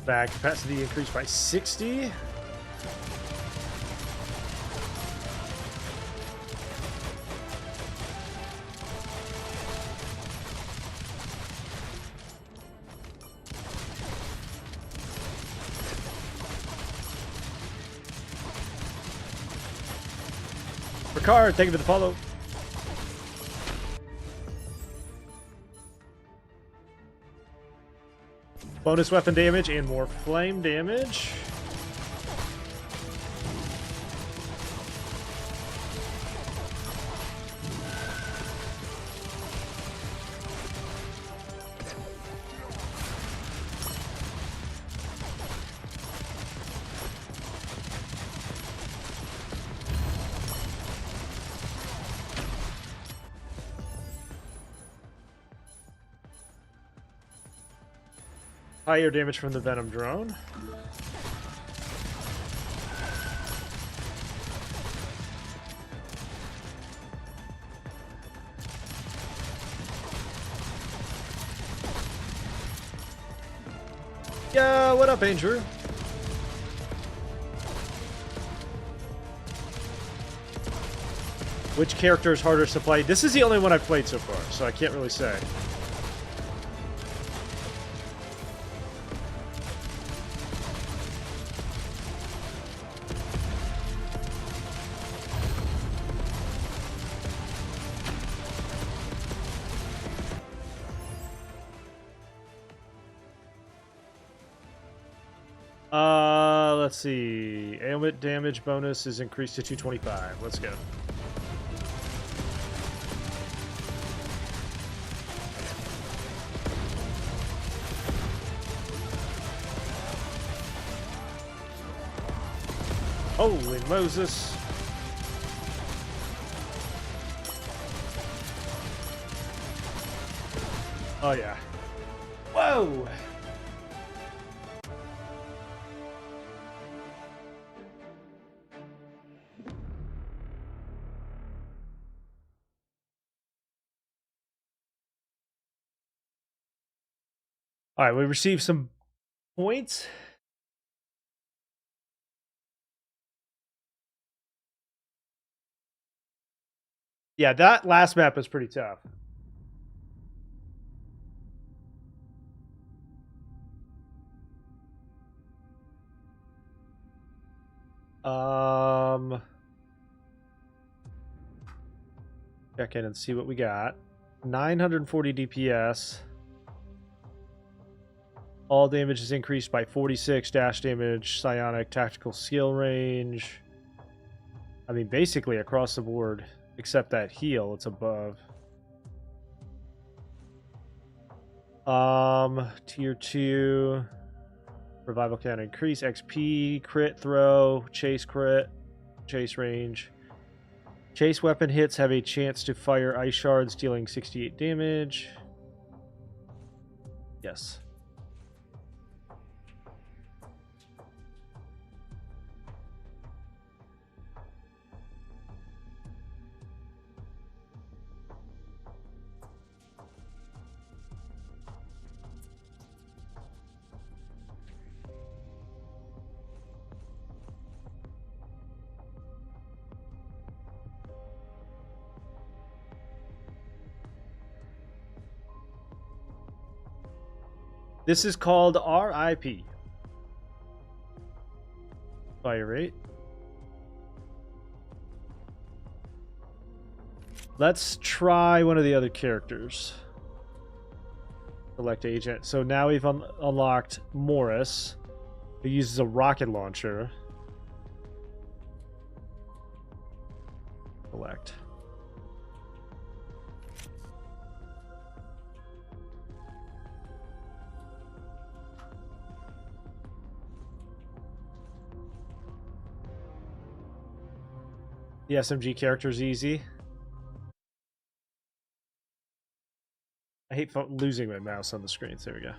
Bag capacity increased by 60. Ricard, thank you for the follow. Bonus weapon damage and more flame damage. Higher damage from the Venom drone. Yeah, what up, Andrew? Which character is hardest to play? This is the only one I've played so far, so I can't really say. Let's see. Ailment damage bonus is increased to 225. Let's go. Holy Moses. Oh, yeah. Whoa! All right, we received some points. Yeah, that last map was pretty tough. Check in and see what we got. 940 DPS. All damage is increased by 46. Dash damage, psionic, tactical skill range. I mean, basically across the board, except that heal, it's above. Tier 2. Revival can increase. XP, crit throw, chase crit, chase range. Chase weapon hits have a chance to fire ice shards, dealing 68 damage. Yes. This is called R.I.P. Fire rate. Let's try one of the other characters. Select agent. So now we've unlocked Morris, who uses a rocket launcher. Select. The SMG character is easy. I hate losing my mouse on the screen. There we go.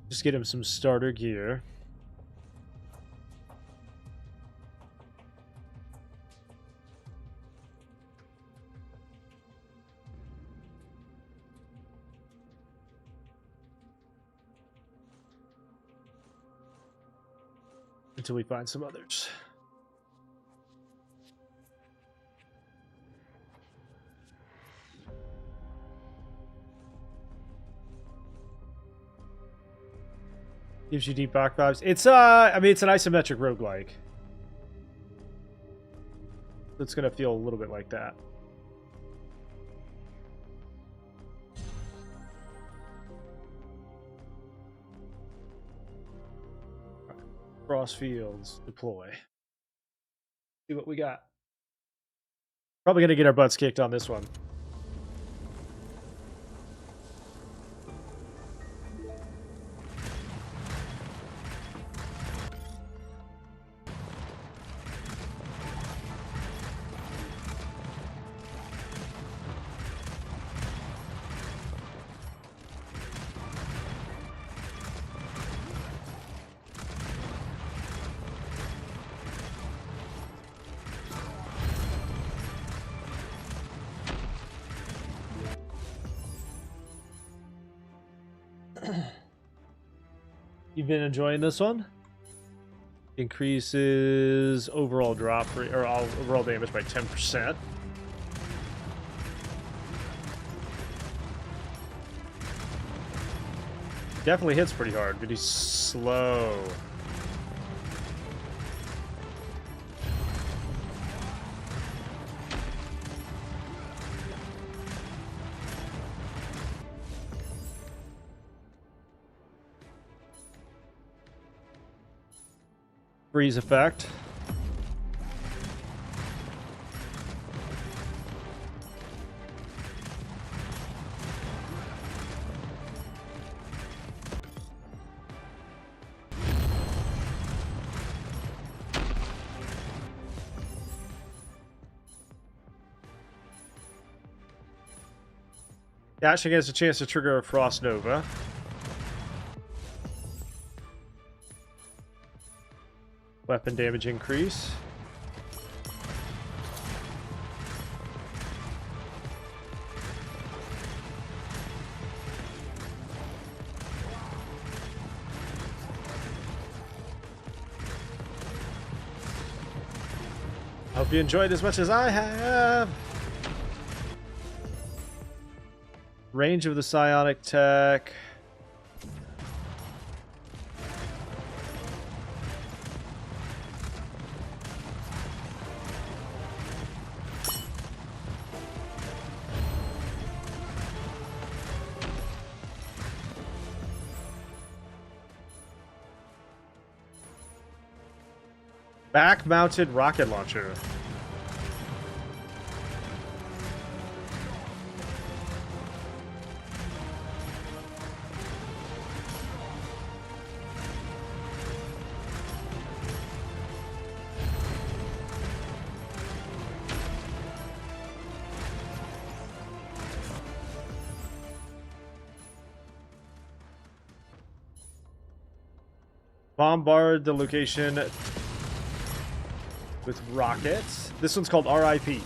Just get him some starter gear. Until we find some others. Gives you deep back vibes. It's I mean, it's an isometric roguelike. It's gonna feel a little bit like that. Cross fields, deploy. See what we got. Probably gonna get our butts kicked on this one. You've been enjoying this one? Increases overall drop rate or overall damage by 10%. Definitely hits pretty hard, but he's slow. Freeze effect. Dashing has a chance to trigger a Frost Nova. Weapon damage increase. Hope you enjoyed as much as I have. Range of the psionic tech. Back-mounted rocket launcher. Bombard the location with rockets. This one's called R.I.P.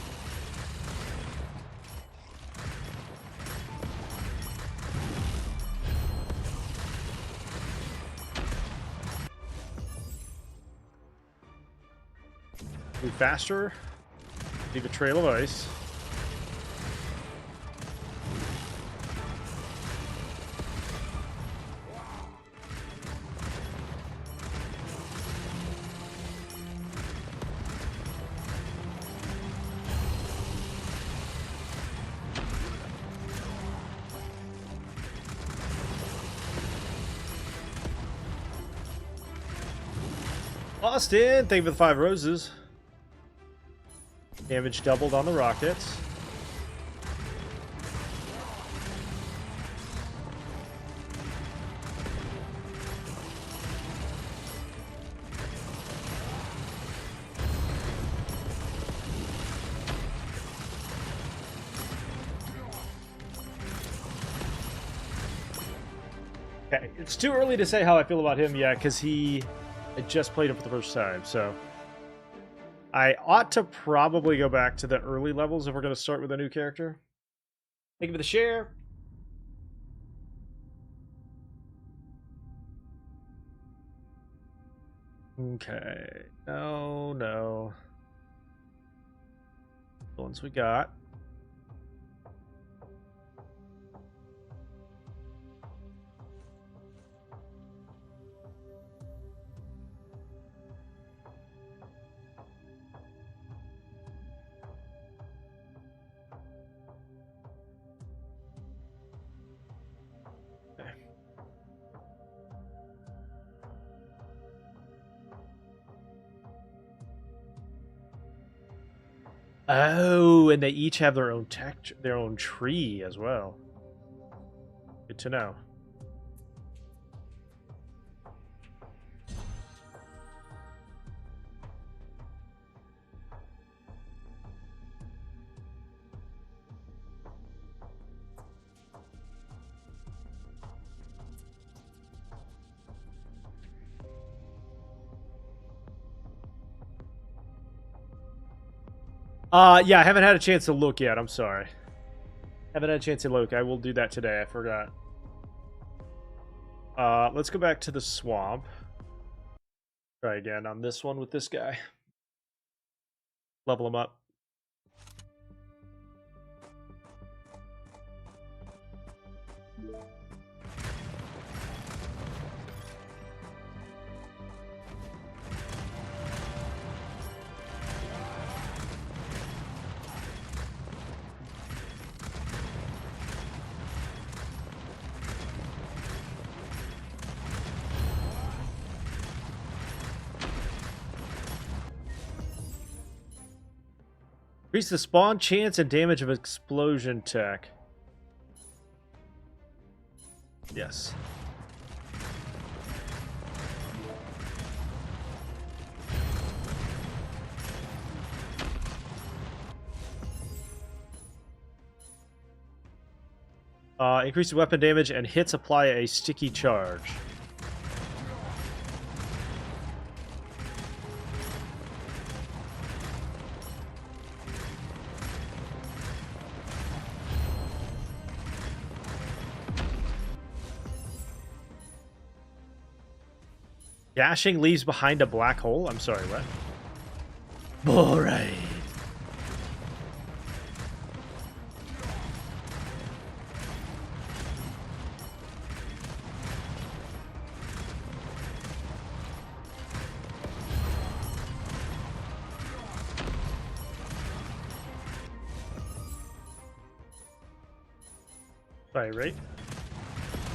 Move faster. Leave a trail of ice. Austin, thank you for the 5 roses. Damage doubled on the rockets. Okay, it's too early to say how I feel about him yet, because I just played him for the first time, so I ought to probably go back to the early levels if we're going to start with a new character. Thank you for the share. Okay. No. The ones we got. Oh, and they each have their own their own tree as well. Good to know. Yeah, I haven't had a chance to look yet. I'm sorry. Haven't had a chance to look. I will do that today. I forgot. Let's go back to the swamp. Try again on this one with this guy. Level him up. Increase the spawn chance and damage of explosion tech. Yes. Increase the weapon damage and hits apply a sticky charge. Dashing leaves behind a black hole? I'm sorry, what? Alright. Right?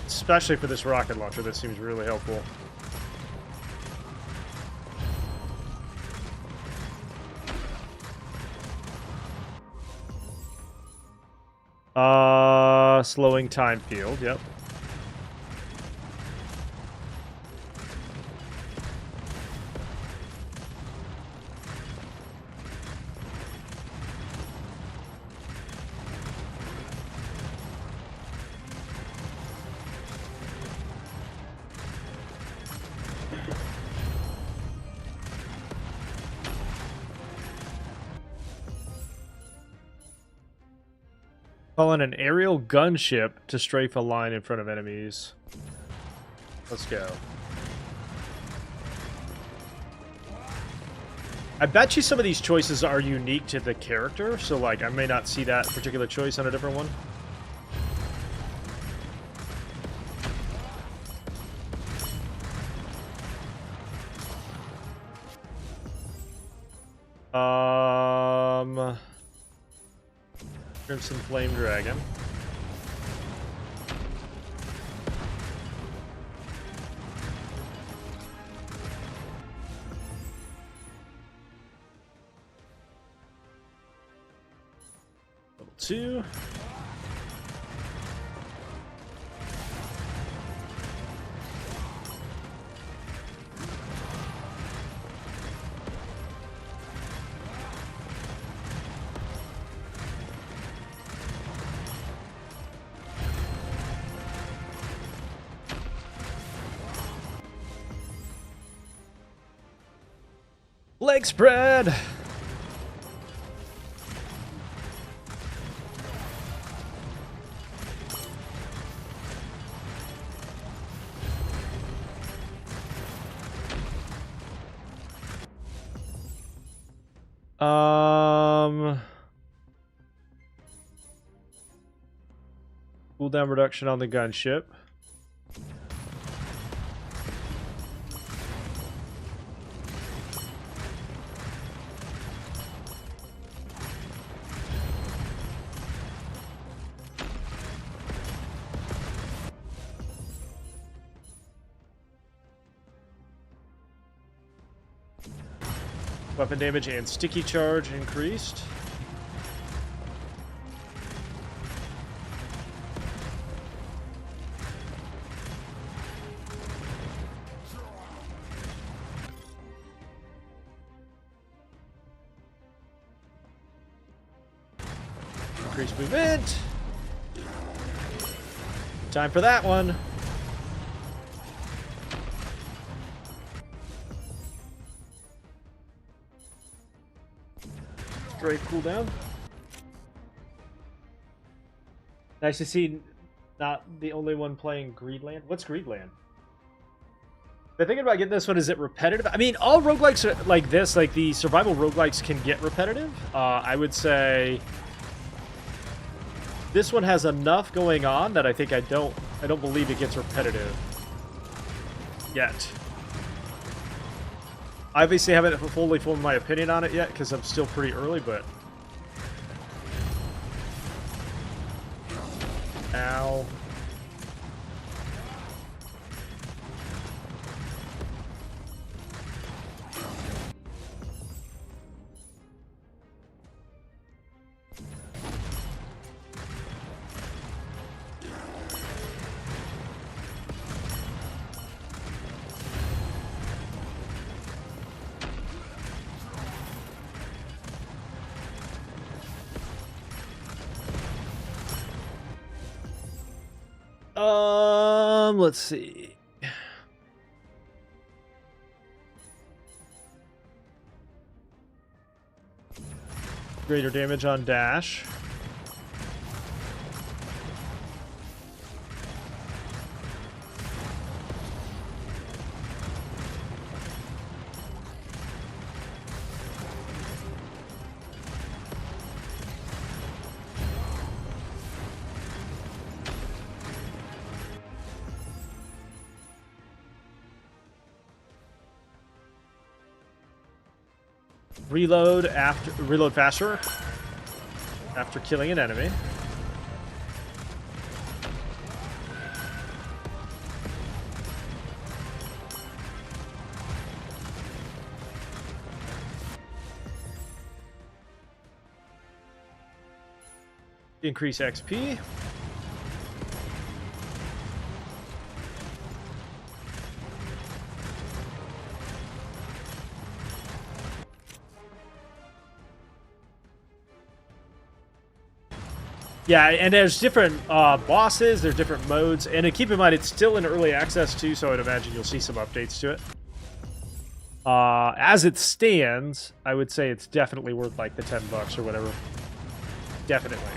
Especially for this rocket launcher, that seems really helpful. Slowing time field, yep. Call in an aerial gunship to strafe a line in front of enemies. Let's go. I bet you some of these choices are unique to the character, so like I may not see that particular choice on a different one. Crimson Flame Dragon. Level 2. Leg spread! Cooldown reduction on the gunship. Weapon damage and sticky charge increased. Increased movement. Time for that one. Straight cooldown. Nice to see not the only one playing Greedland. What's Greedland? The thing about getting this one, is it repetitive? I mean, all roguelikes are like this, like the survival roguelikes can get repetitive. I would say this one has enough going on that I think I don't believe it gets repetitive yet. I obviously haven't fully formed my opinion on it yet because I'm still pretty early, but ow. Let's see. Greater damage on dash. Reload faster after killing an enemy. Increase XP. Yeah, and there's different bosses, there's different modes, and keep in mind it's still in early access too, so I'd imagine you'll see some updates to it. As it stands, I would say it's definitely worth like the $10 or whatever. Definitely.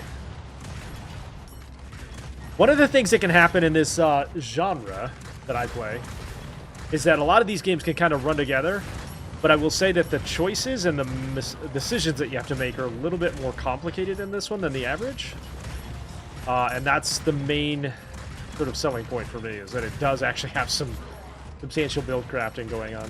One of the things that can happen in this genre that I play is that a lot of these games can kind of run together, but I will say that the choices and the decisions that you have to make are a little bit more complicated in this one than the average. And that's the main sort of selling point for me, is that it does actually have some substantial build crafting going on.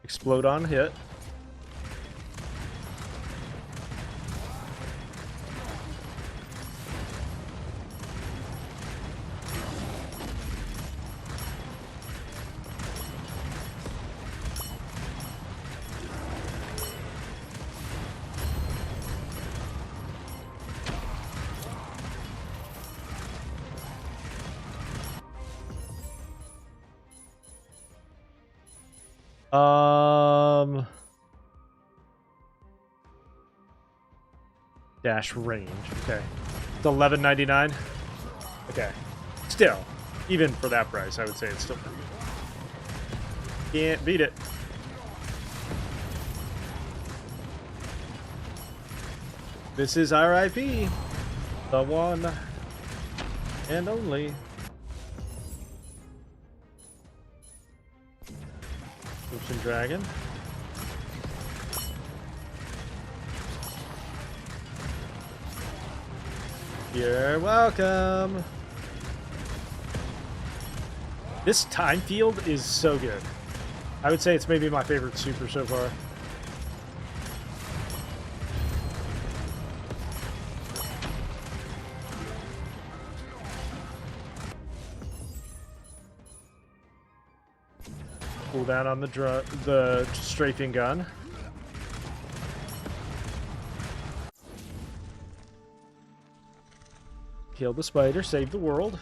Explode on hit. Dash range. Okay. It's $11.99. Okay. Still, even for that price, I would say it's still pretty good. Can't beat it. This is R.I.P. The one and only. Ocean Dragon. You're welcome. This time field is so good. I would say it's maybe my favorite super so far. Pull down on the strafing gun. Kill the spider, save the world.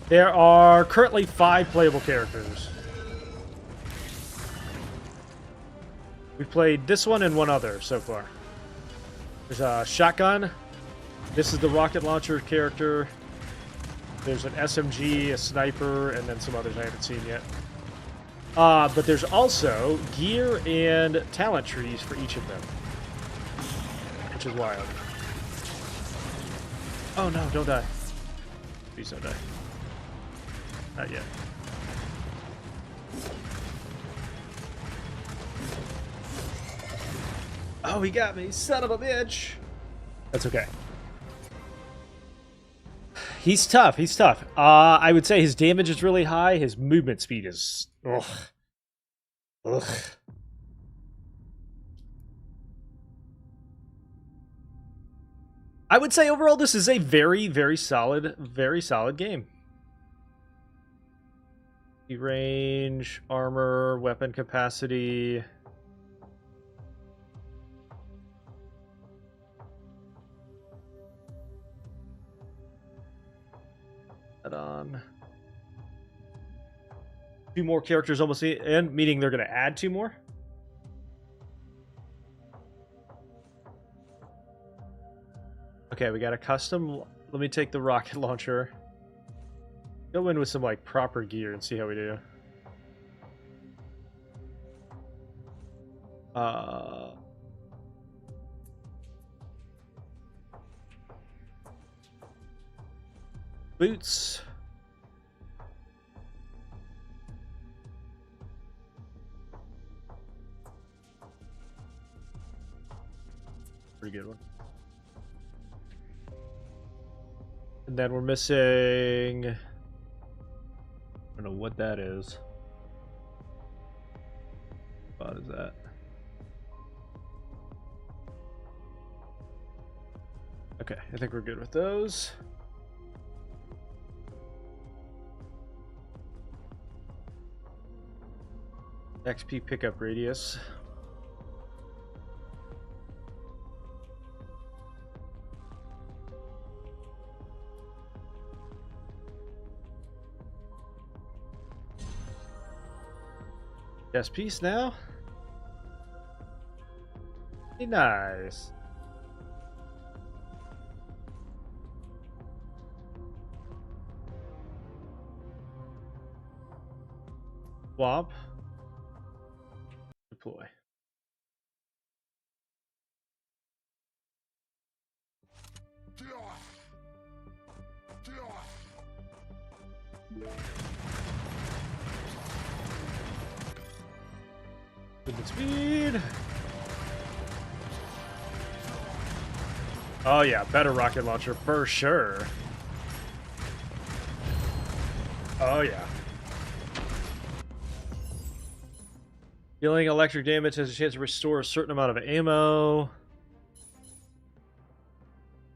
There are currently 5 playable characters. We've played this one and one other so far. There's a shotgun. This is the rocket launcher character. There's an SMG, a sniper, and then some others I haven't seen yet. But there's also gear and talent trees for each of them, which is wild. Oh no, don't die. Please don't die. Not yet. Oh, he got me, son of a bitch. That's okay. He's tough. He's tough. I would say his damage is really high. His movement speed is... Ugh. Ugh. I would say overall this is a very, very solid game. Range, armor, weapon capacity. On 2 more characters almost in, meaning they're going to add 2 more. Okay, we got a custom. Let me take the rocket launcher. Go in with some like proper gear and see how we do. Boots. Pretty good one. And then we're missing... I don't know what that is. What is that? Okay, I think we're good with those. XP pickup radius. Chess piece now. Be nice. Swap. Deploy. Movement speed. Oh yeah, better rocket launcher for sure. Oh yeah. Dealing electric damage has a chance to restore a certain amount of ammo.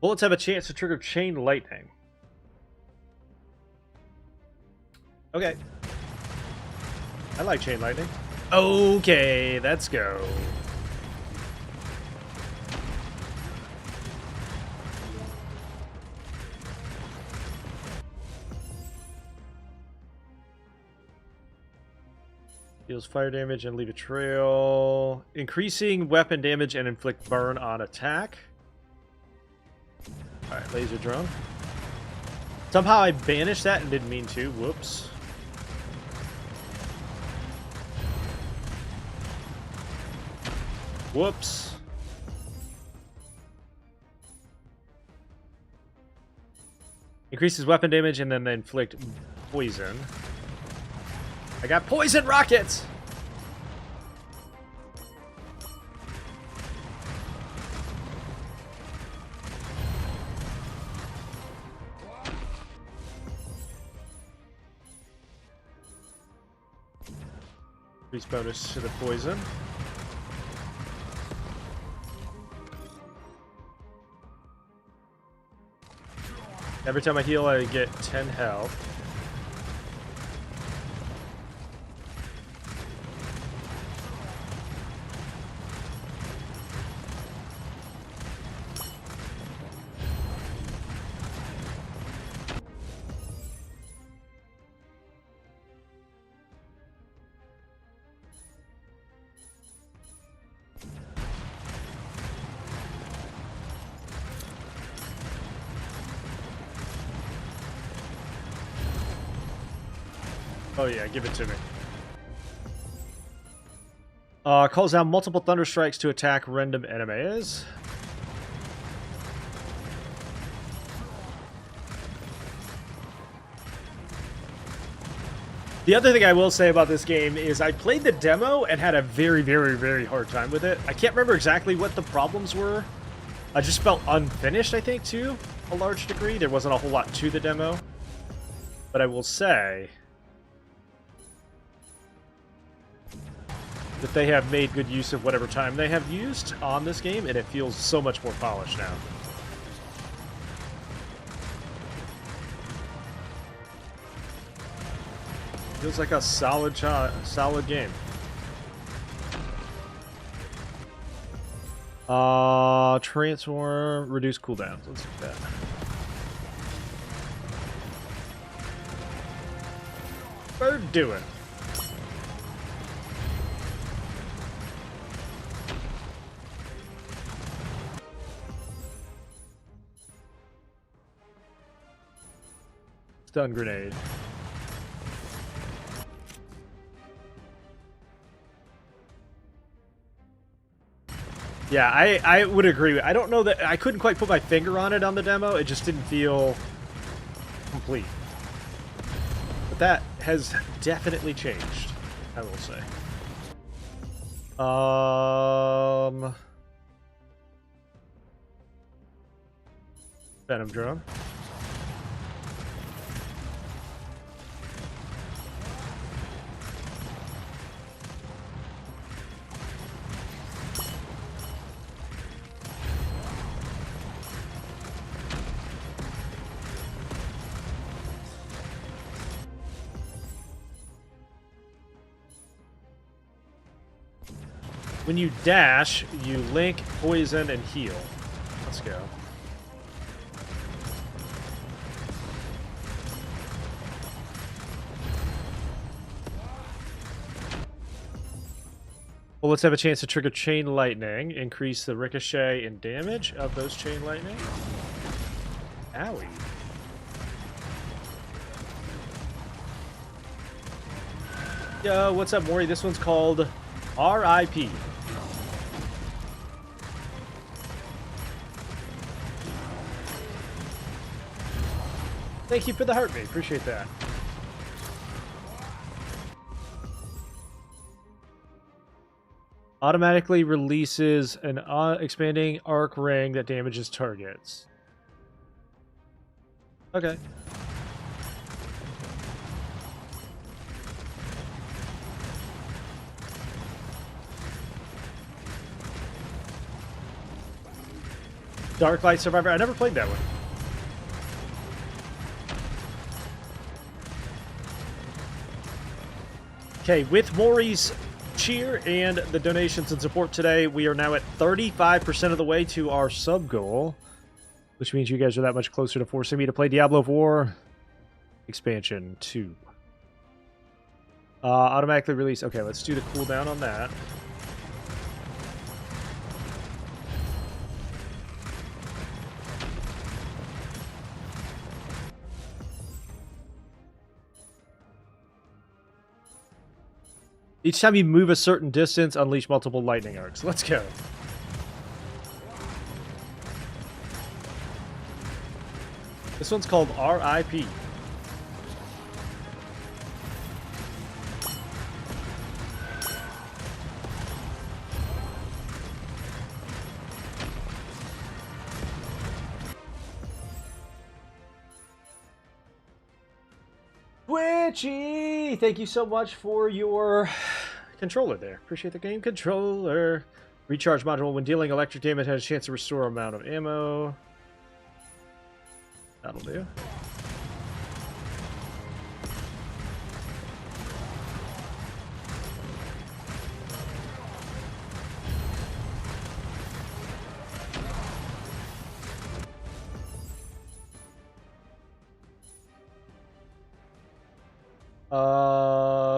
Bullets have a chance to trigger chain lightning. Okay. I like chain lightning. Okay, let's go. Deals fire damage and leave a trail. Increasing weapon damage and inflict burn on attack. Alright, laser drone. Somehow I banished that and didn't mean to. Whoops. Whoops. Increases weapon damage and then they inflict poison. I got poison rockets! Increase bonus to the poison. Every time I heal, I get 10 health. Oh yeah, give it to me. Calls down multiple thunder strikes to attack random enemies. The other thing I will say about this game is I played the demo and had a very, very, very hard time with it. I can't remember exactly what the problems were. I just felt unfinished, I think, to a large degree. There wasn't a whole lot to the demo. But I will say that they have made good use of whatever time they have used on this game, and it feels so much more polished now. Feels like a solid game. Transform, reduce cooldowns. Let's do that. Bird do it. Stun grenade. Yeah, I would agree. I don't know that I couldn't quite put my finger on it on the demo. It just didn't feel complete. But that has definitely changed, I will say. Venom drone. When you dash, you link, poison, and heal. Let's go. Bullets have a chance to trigger chain lightning, increase the ricochet and damage of those chain lightning. Owie. Yo, what's up, Maury? This one's called R.I.P. Thank you for the heartbeat. Appreciate that. Automatically releases an expanding arc ring that damages targets. Okay. Dark Light Survivor. I never played that one. Okay, with Maury's cheer and the donations and support today, we are now at 35% of the way to our sub goal, which means you guys are that much closer to forcing me to play Diablo 4 Expansion 2. Automatically release. Okay, let's do the cooldown on that. Each time you move a certain distance, unleash multiple lightning arcs. Let's go. This one's called R.I.P. Twitchy! Thank you so much for your controller there. Appreciate the game controller. Recharge module. When dealing electric damage, has a chance to restore amount of ammo. That'll do.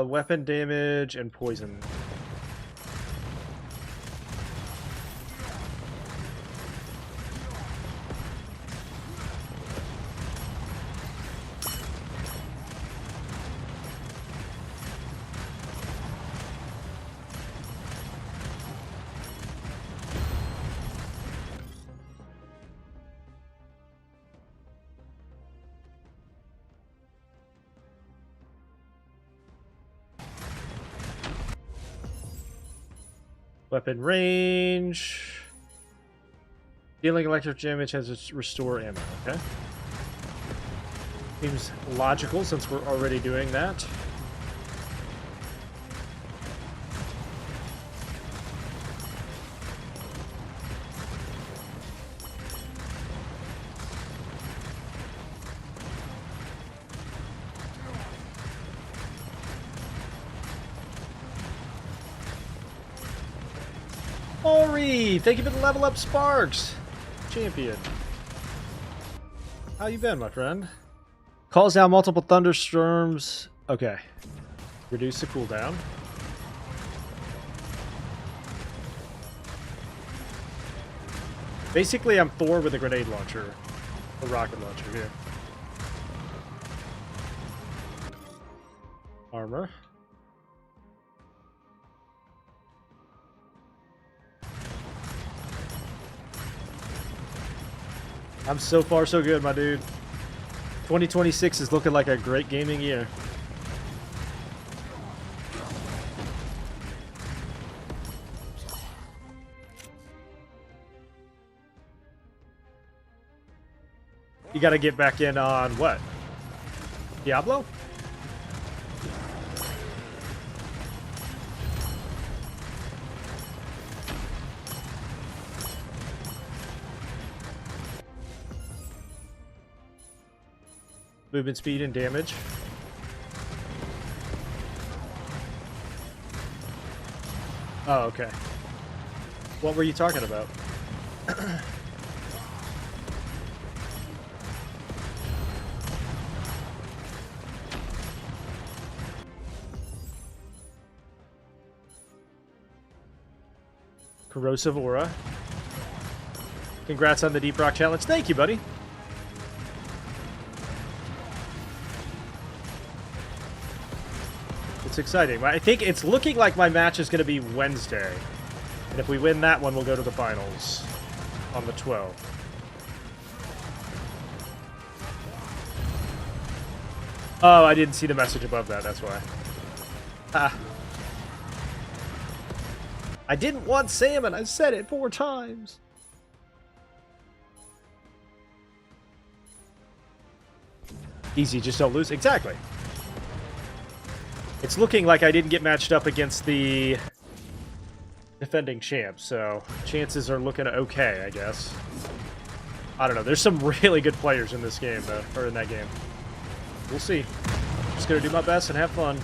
Weapon damage and poison. Weapon range. Dealing electric damage has its restore ammo. Okay. Seems logical since we're already doing that. Ori, thank you for the level up sparks. Champion. How you been, my friend? Calls down multiple thunderstorms. Okay. Reduce the cooldown. Basically, I'm Thor with a grenade launcher. A rocket launcher here. Armor. I'm so far so good, my dude. 2026 is looking like a great gaming year. You gotta get back in on what? Diablo? Movement speed and damage. Oh, okay. What were you talking about? Corrosive Aura. Congrats on the Deep Rock Challenge. Thank you, buddy. It's exciting. I think it's looking like my match is going to be Wednesday. And if we win that one, we'll go to the finals on the 12th. Oh, I didn't see the message above that. That's why. Ah. I didn't want salmon. I said it 4 times. Easy, just don't lose. Exactly. It's looking like I didn't get matched up against the defending champ, so chances are looking okay, I guess. I don't know. There's some really good players in this game, though, or in that game. We'll see. Just gonna do my best and have fun.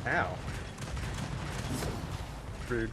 Ow. Rude.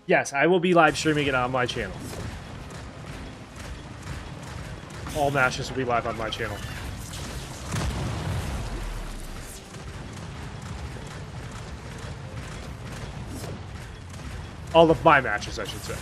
Yes, I will be live streaming it on my channel. All matches will be live on my channel. All of my matches, I should say.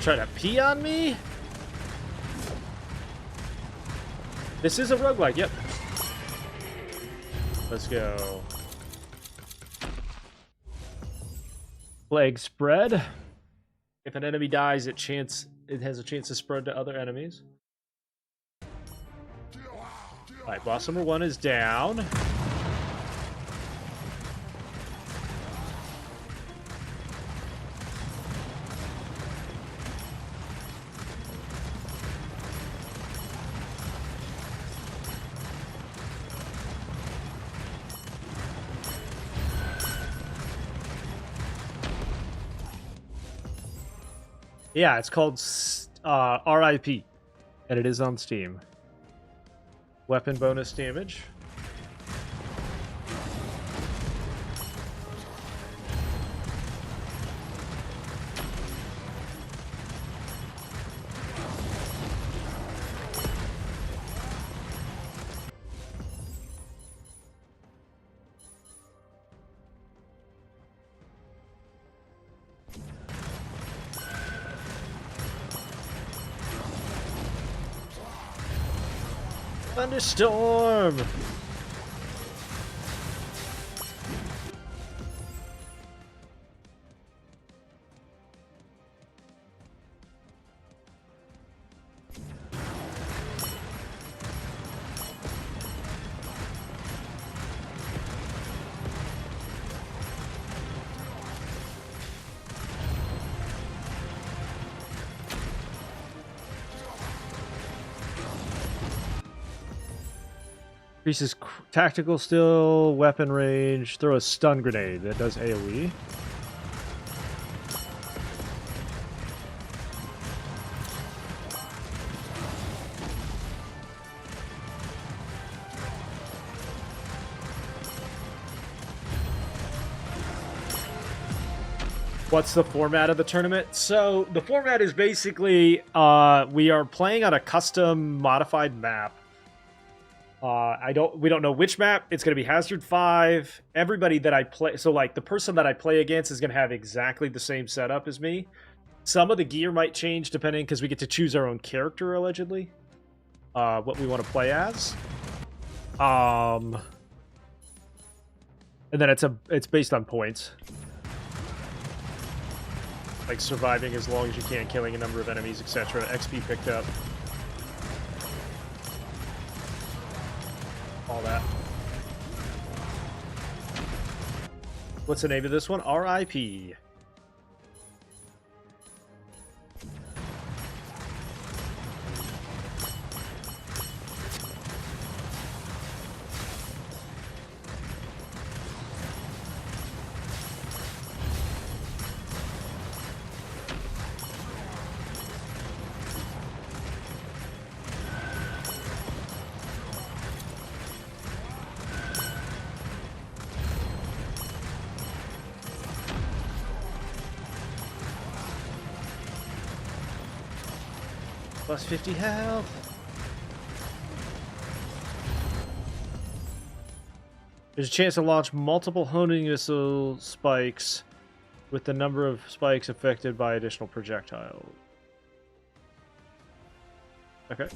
Try to pee on me? This is a roguelike, yep. Let's go. Plague spread. If an enemy dies, it has a chance to spread to other enemies. Alright, boss number 1 is down. Yeah, it's called R.I.P. And it is on Steam. Weapon bonus damage. Thunderstorm! Increases tactical skill, weapon range, throw a stun grenade that does AoE. What's the format of the tournament? So the format is basically we are playing on a custom modified map. We don't know which map. It's going to be Hazard 5. Everybody that I play, so like the person that I play against is going to have exactly the same setup as me. Some of the gear might change depending, because we get to choose our own character allegedly. What we want to play as. And then it's based on points. Like surviving as long as you can, killing a number of enemies, etc. XP picked up. All that. What's the name of this one? R.I.P. Plus 50 health. There's a chance to launch multiple homing missile spikes with the number of spikes affected by additional projectile. Okay.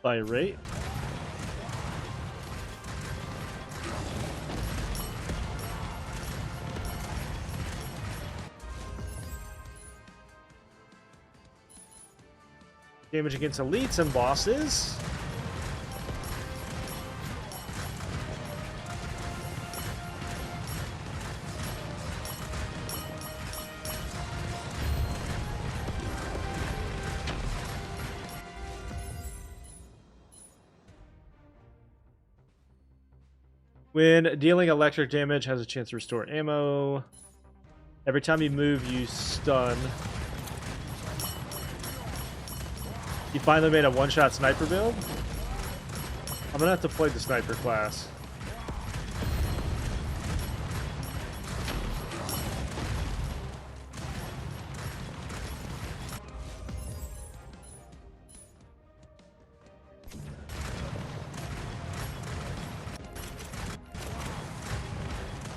By rate. Damage against elites and bosses. When dealing electric damage, has a chance to restore ammo. Every time you move, you stun. You finally made a one-shot sniper build? I'm gonna have to play the sniper class.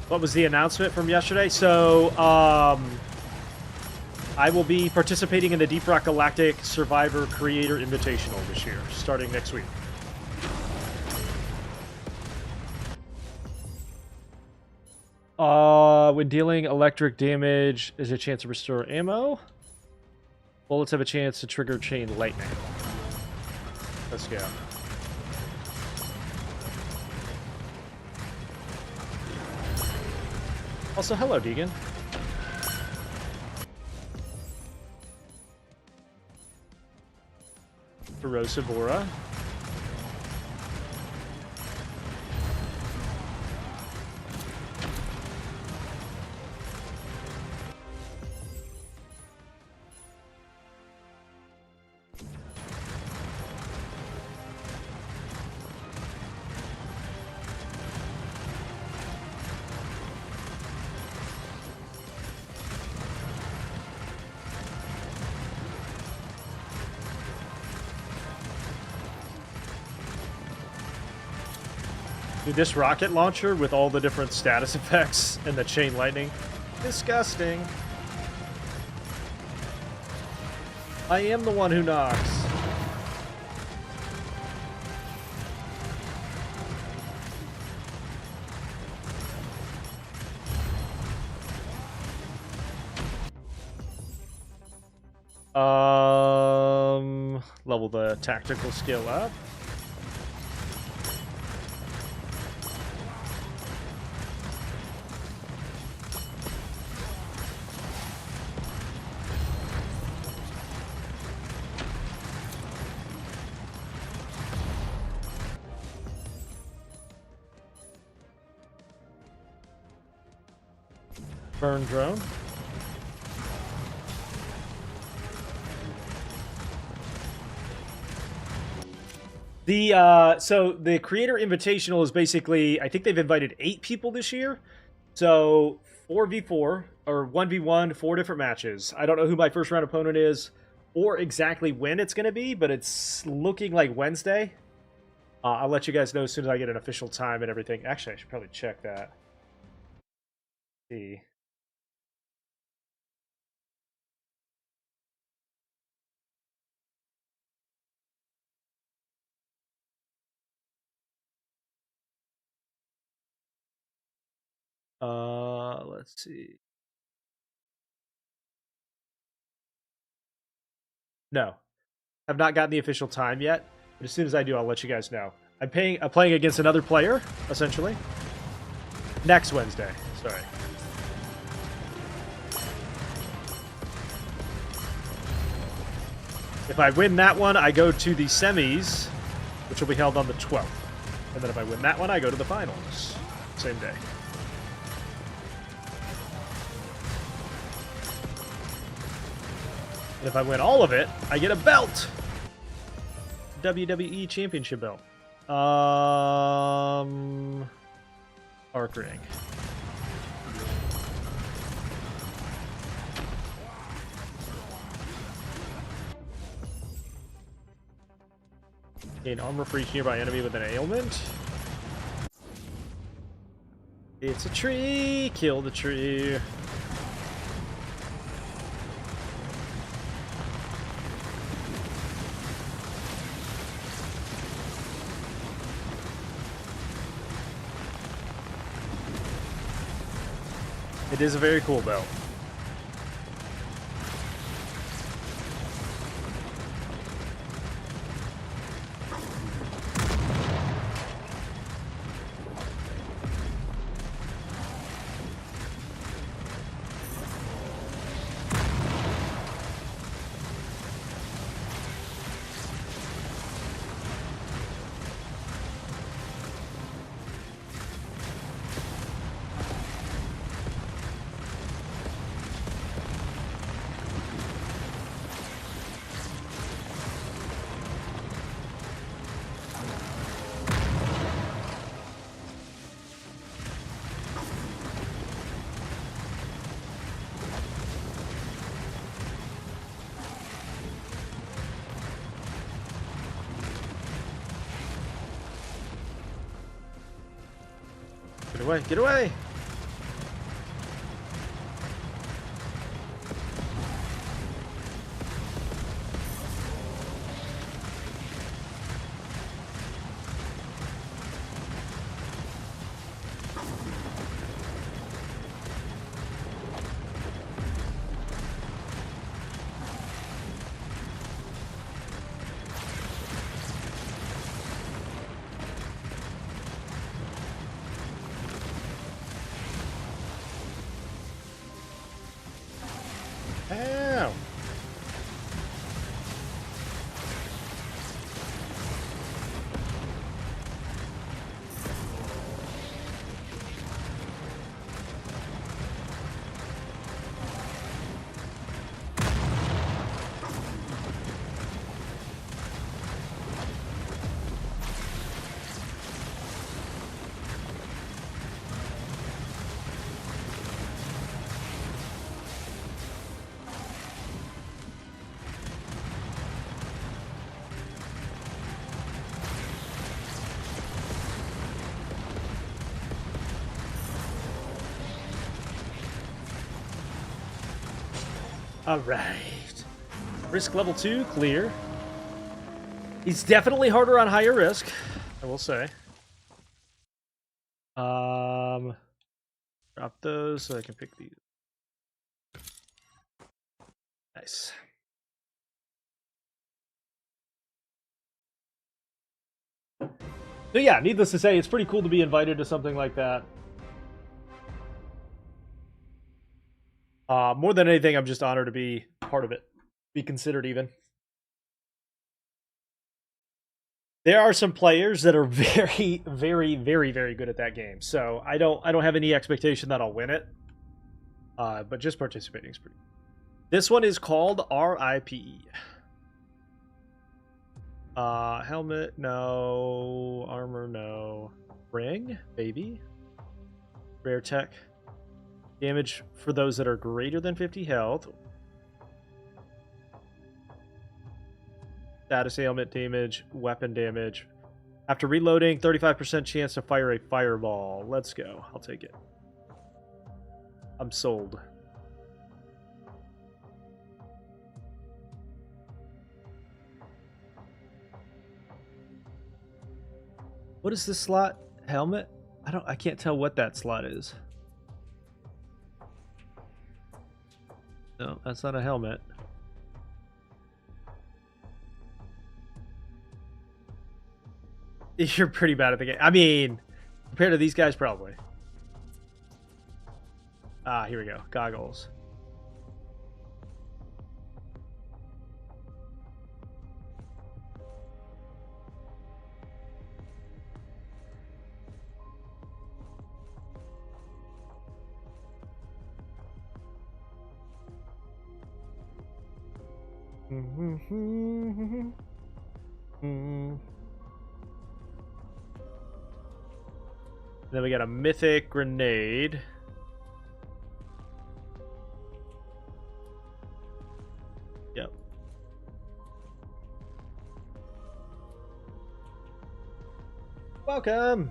What was the announcement from yesterday? So, I will be participating in the Deep Rock Galactic Survivor Creator Invitational this year, starting next week. When dealing electric damage, is a chance to restore ammo. Bullets have a chance to trigger chain lightning. Let's go. Also, hello, Deegan. Corrosive Aura. Dude, this rocket launcher with all the different status effects and the chain lightning. Disgusting. I am the one who knocks. Level the tactical skill up. Burn drone. So the Creator Invitational is basically, I think they've invited 8 people this year. So 4v4 or 1v1, 4 different matches. I don't know who my first round opponent is or exactly when it's going to be, but it's looking like Wednesday. I'll let you guys know as soon as I get an official time and everything. Actually, I should probably check that. See. Let's see. No, I've not gotten the official time yet. But as soon as I do, I'll let you guys know. I'm playing against another player, essentially. Next Wednesday. Sorry. If I win that one, I go to the semis, which will be held on the 12th. And then if I win that one, I go to the finals. Same day. And if I win all of it, I get a belt. WWE Championship belt. Arc ring. Gain armor for each nearby enemy with an ailment. It's a tree. Kill the tree. It is a very cool belt. Get away, get away! All right. Risk level 2, clear. He's definitely harder on higher risk, I will say. Drop those so I can pick these. Nice. So yeah, needless to say, it's pretty cool to be invited to something like that. More than anything, I'm just honored to be part of it. Be considered even. There are some players that are very, very, very, very good at that game. So I don't have any expectation that I'll win it. But just participating is pretty. This one is called R.I.P. Helmet, no. Armor, no. Ring, baby. Rare tech. Damage for those that are greater than 50 health. Status ailment damage, weapon damage. After reloading, 35% chance to fire a fireball. Let's go. I'll take it. I'm sold. What is this slot? Helmet? I can't tell what that slot is. No, that's not a helmet. You're pretty bad at the game. I mean, compared to these guys, probably. Ah, here we go. Goggles. Then we got a mythic grenade. Yep. Welcome.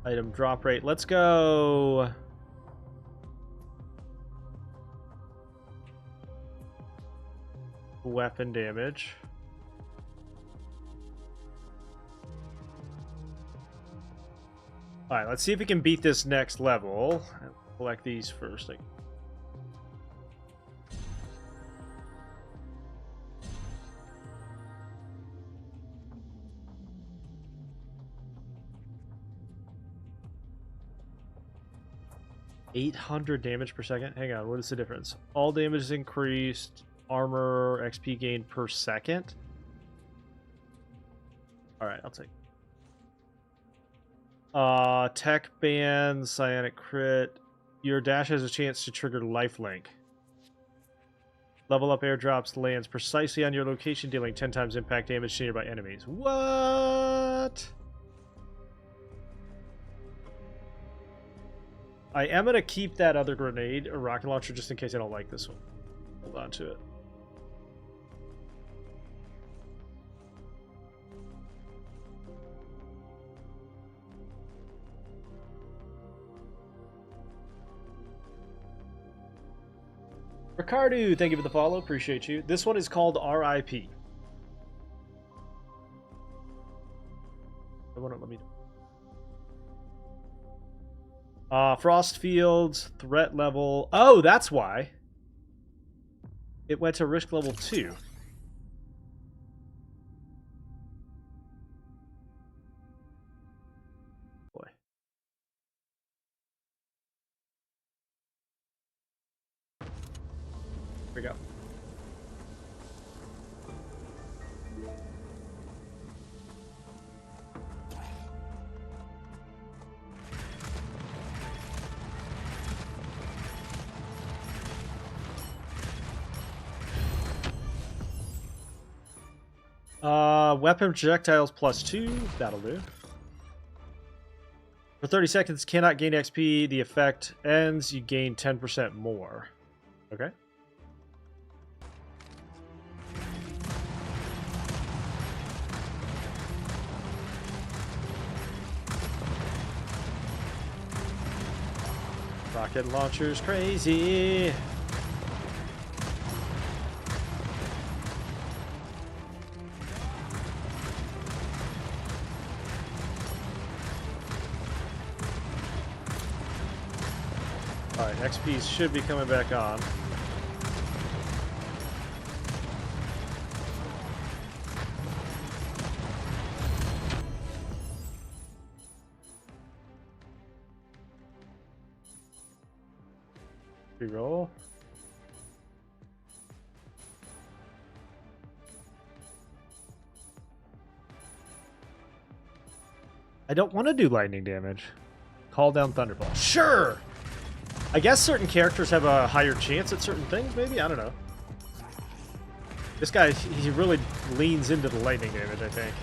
Item drop rate. Let's go. Weapon damage. All right, let's see if we can beat this next level. Collect these first. $800 damage per second. Hang on, what is the difference? All damage is increased. Armor XP gained per second. All right, I'll take. Tech band, psionic crit. Your dash has a chance to trigger lifelink. Level up airdrops lands precisely on your location, dealing 10 times impact damage to nearby enemies. What? I am gonna keep that other grenade or rocket launcher just in case I don't like this one. Hold on to it. Ricardo, thank you for the follow. Appreciate you. This one is called R.I.P. It won't let me. Frost fields, threat level. Oh, that's why. It went to risk level 2. Boy. Here we go. Weapon projectiles +2. That'll do. For 30 seconds, cannot gain XP. The effect ends. You gain 10% more. Okay. Rocket launcher's crazy. Alright, XPs should be coming back on. Reroll. I don't want to do lightning damage. Call down Thunderbolt. Sure! I guess certain characters have a higher chance at certain things, maybe? I don't know. This guy, he really leans into the lightning damage, I think.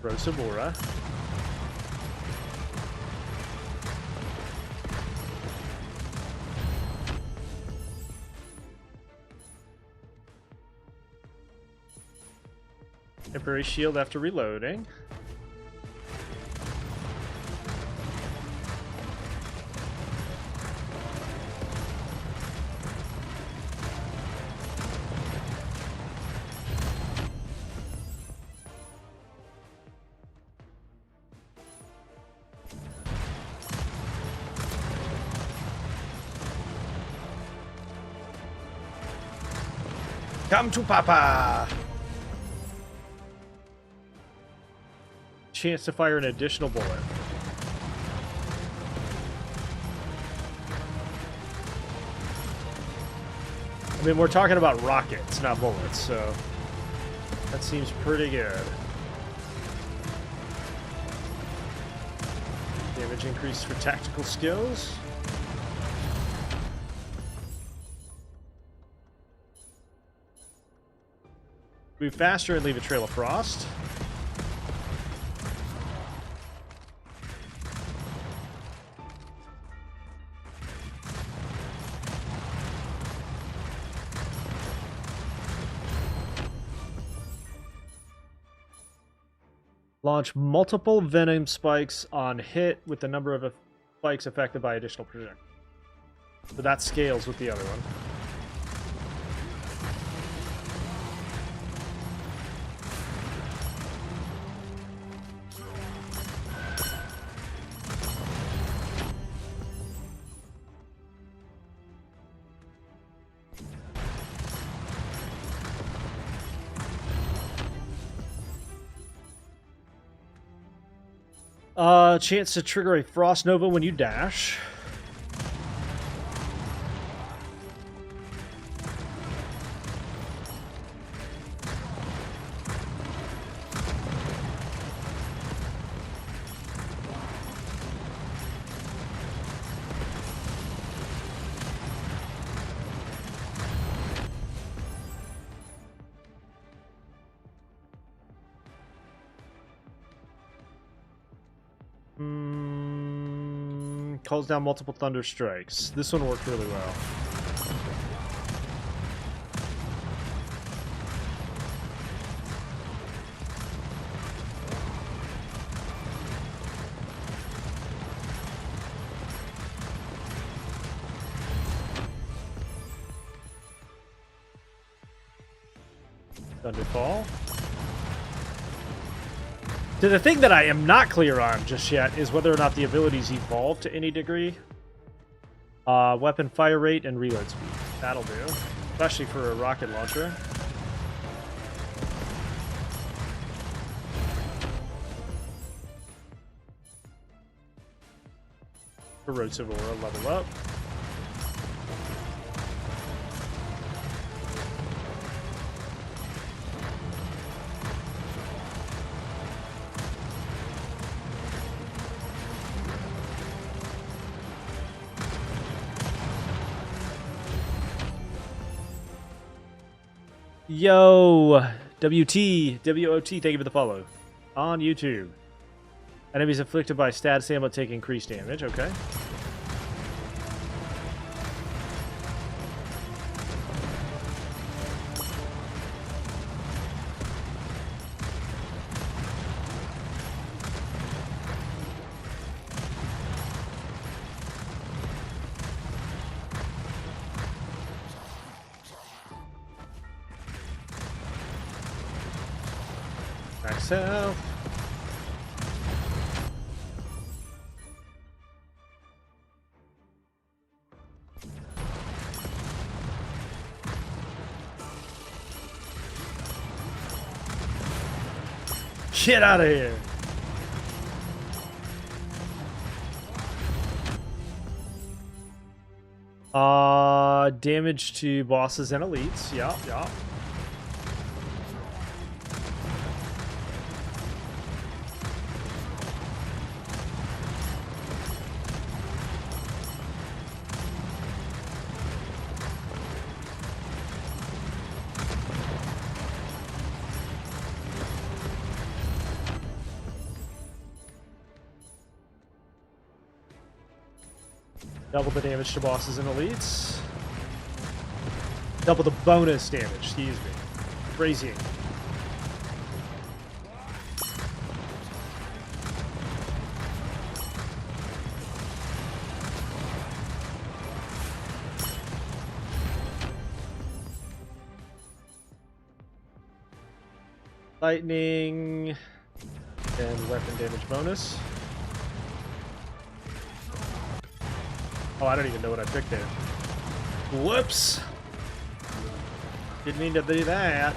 Rosamura. Temporary shield after reloading. Come to Papa! Chance to fire an additional bullet. I mean, we're talking about rockets, not bullets, so that seems pretty good. Damage increase for tactical skills. Move faster and leave a trail of frost. Launch multiple venom spikes on hit with the number of spikes affected by additional projectiles. So that scales with the other one. Chance to trigger a Frost Nova when you dash. Calls down multiple thunder strikes. This one worked really well. Thunderfall. So the thing that I am not clear on just yet is whether or not the abilities evolve to any degree. Weapon fire rate and reload speed. That'll do. Especially for a rocket launcher. Corrosive Aura, level up. Yo, WT, WOT, thank you for the follow. On YouTube. Enemies afflicted by status ammo take increased damage, okay. Max health. Get out of here. Damage to bosses and elites. Yup, yup. Double the damage to bosses and elites. Double the bonus damage, excuse me. Crazy. Lightning and weapon damage bonus. Oh, I don't even know what I picked there. Whoops! Didn't mean to do that.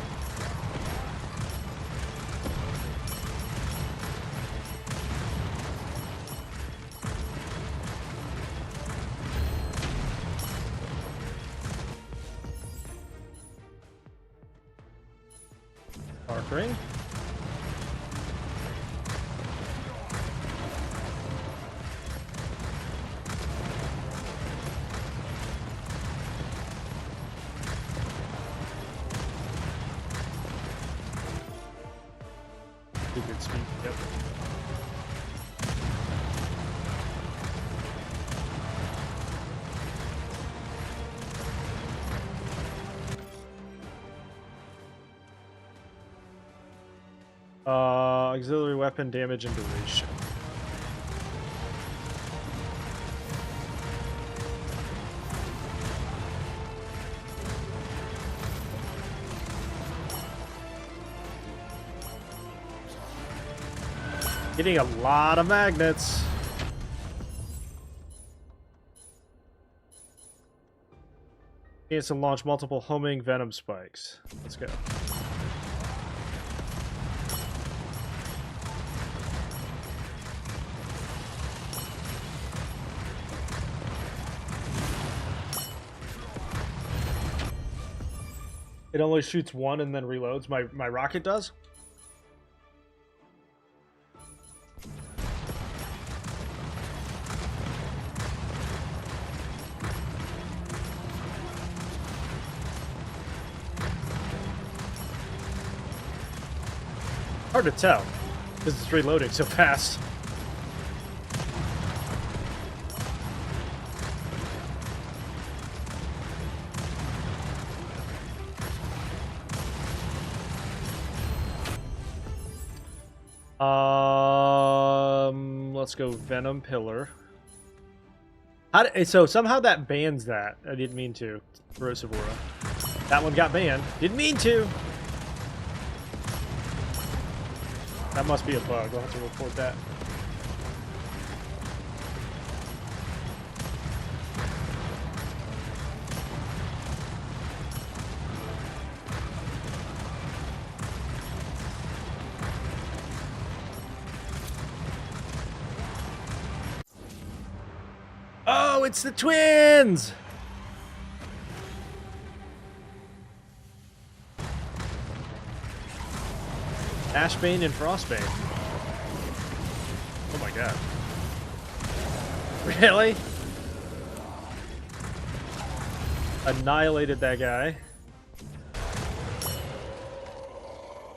Arc ring. Good speed, yep. Auxiliary weapon damage and duration. Getting a lot of magnets. Chance to launch multiple homing venom spikes. Let's go. It only shoots one and then reloads. My rocket does? Hard to tell, because it's reloading so fast. Let's go Venom Pillar. So somehow that bans that. I didn't mean to. Corrosive Aura. That one got banned. Didn't mean to. That must be a bug. I'll have to report that. Oh, it's the twins! Ashbane and Frostbane. Oh my god. Really? Annihilated that guy.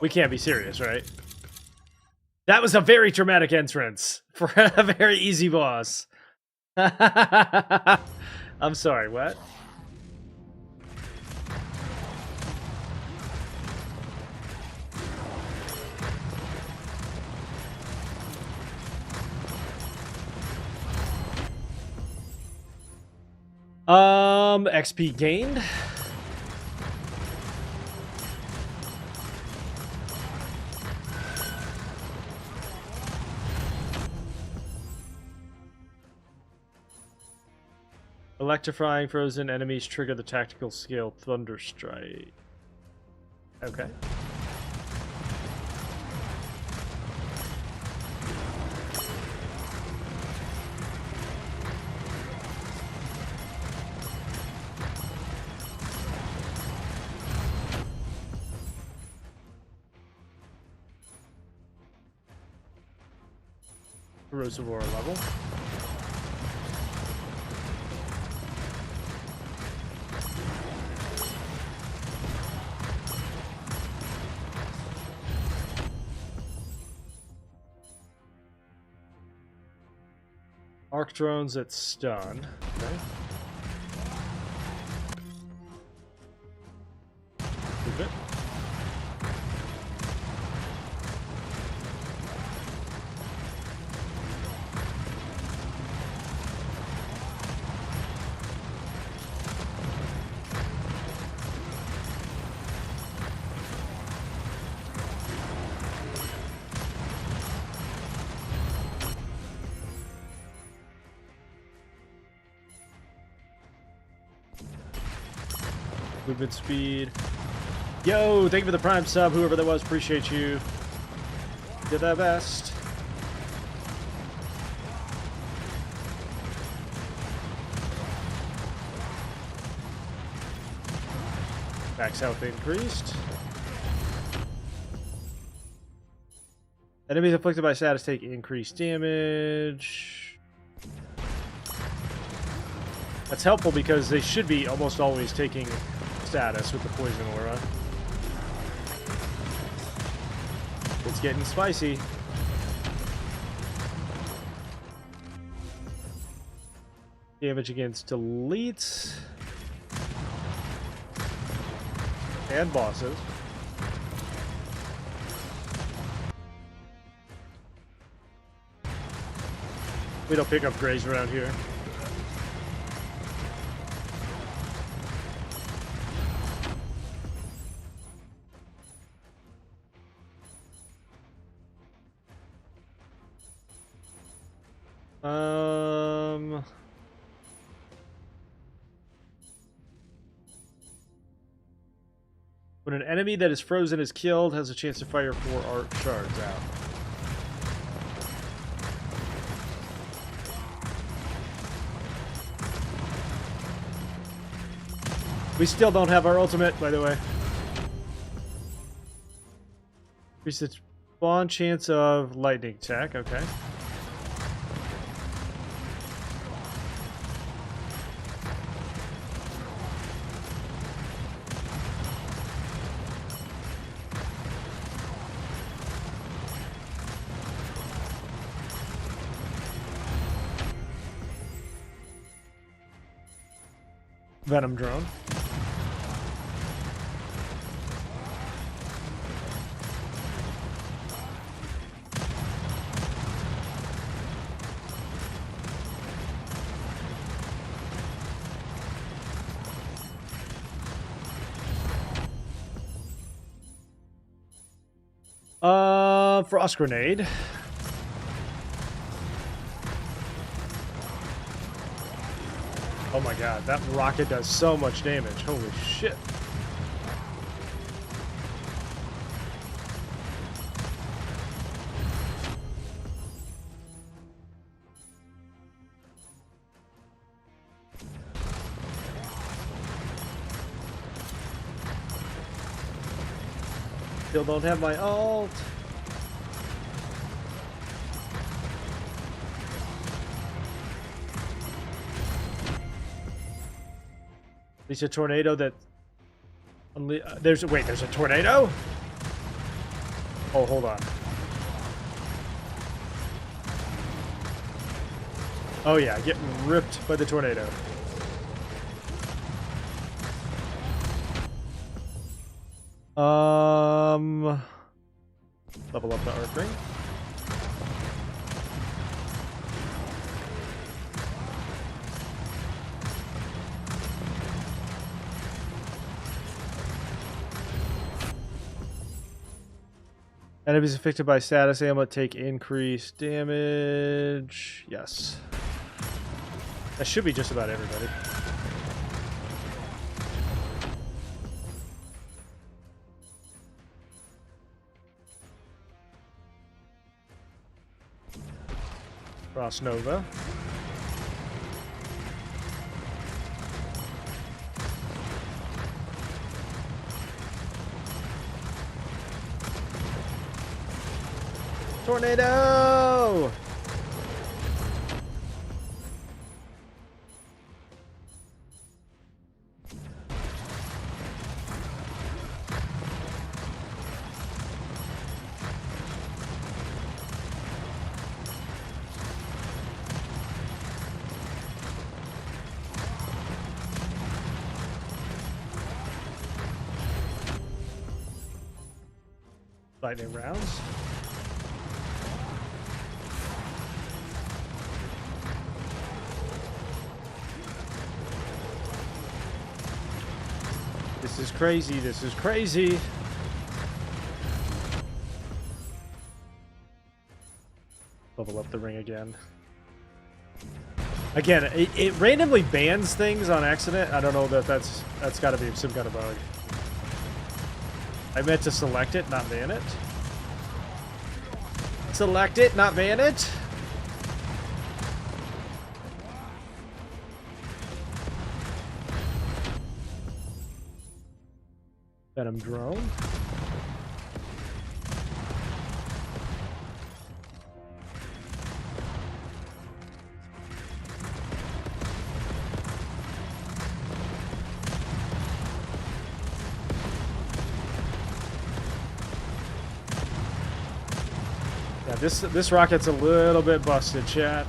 We can't be serious, right? That was a very dramatic entrance for a very easy boss. I'm sorry, what? XP gained. Electrifying frozen enemies trigger the tactical skill Thunder Strike. Okay. Reservoir level. Arc drones at stun. Okay. Move it. Movement speed. Yo, thank you for the prime sub, whoever that was. Appreciate you. Did that best. Max health increased. Enemies afflicted by status take increased damage. That's helpful because they should be almost always taking status with the poison aura. It's getting spicy. Damage against elites and bosses. We don't pick up grays around here. When an enemy that is frozen is killed, has a chance to fire 4 arc shards out. We still don't have our ultimate, by the way. Increase the spawn chance of lightning attack, okay. Venom drone. Frost grenade. Oh my god, that rocket does so much damage. Holy shit. Still don't have my ult. There's a tornado that... there's a tornado? Oh, hold on. Oh yeah, getting ripped by the tornado. Level up the arc ring. Enemies affected by status amulet take increased damage. Yes. That should be just about everybody. Frost Nova. Tornado! Lightning rounds. This is crazy. This is crazy. Level up the ring again. Again, it randomly bans things on accident. I don't know that that's got to be some kind of bug. I meant to select it, not ban it. Select it, not ban it. Venom drone. Yeah, this rocket's a little bit busted, chat.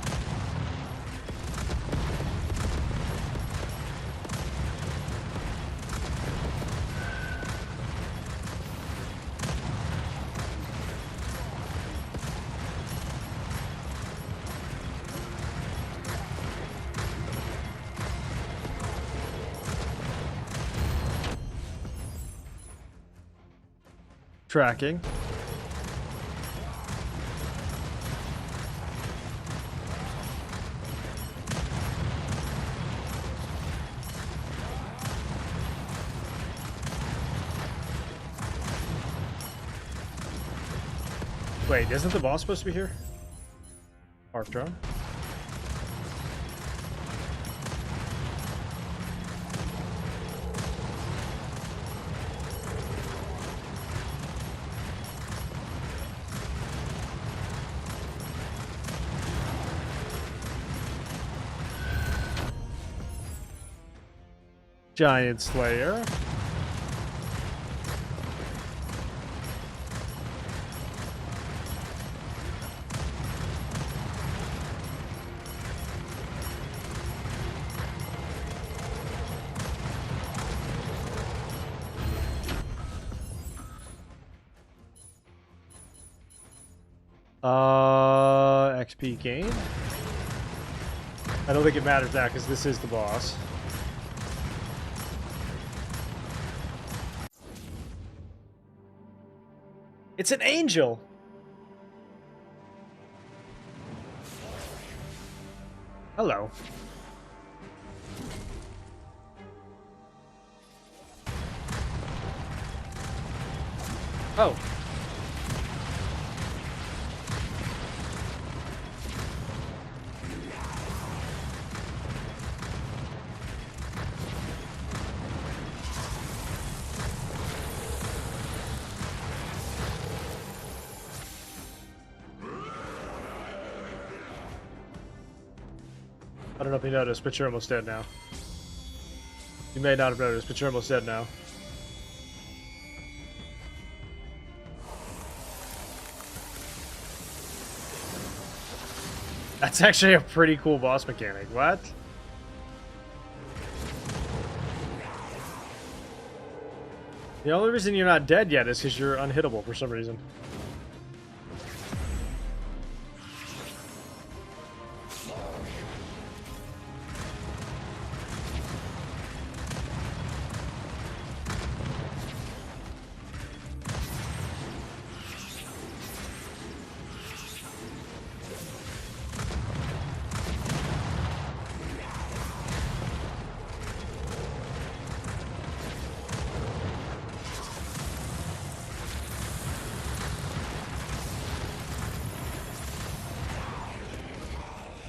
Tracking. Wait, isn't the boss supposed to be here? Arc drone. Giant Slayer. XP gain. I don't think it matters that because this is the boss. It's an angel. Hello. Oh. I don't know if you noticed, but you're almost dead now. You may not have noticed, but you're almost dead now. That's actually a pretty cool boss mechanic. What? The only reason you're not dead yet is because you're unhittable for some reason.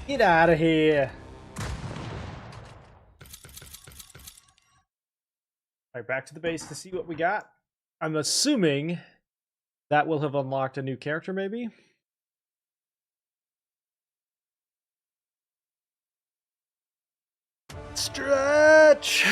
Get out of here. All right, back to the base to see what we got. I'm assuming that will have unlocked a new character, maybe? Stretch!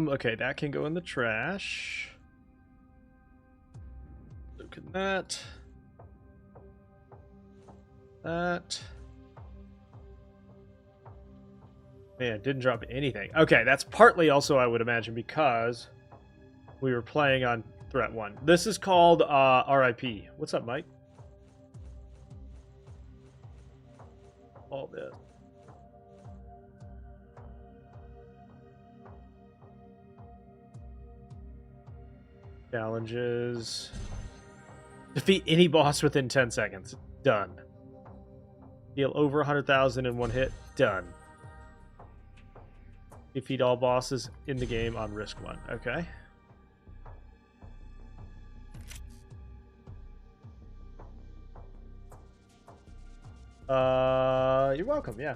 Okay, that can go in the trash. Look at that. That. Man, didn't drop anything. Okay, that's partly also, I would imagine, because we were playing on Threat 1. This is called R.I.P. What's up, Mike? All this. Challenges. Defeat any boss within 10 seconds. Done. Deal over 100,000 in one hit. Done. Defeat all bosses in the game on risk 1. Okay. You're welcome, yeah.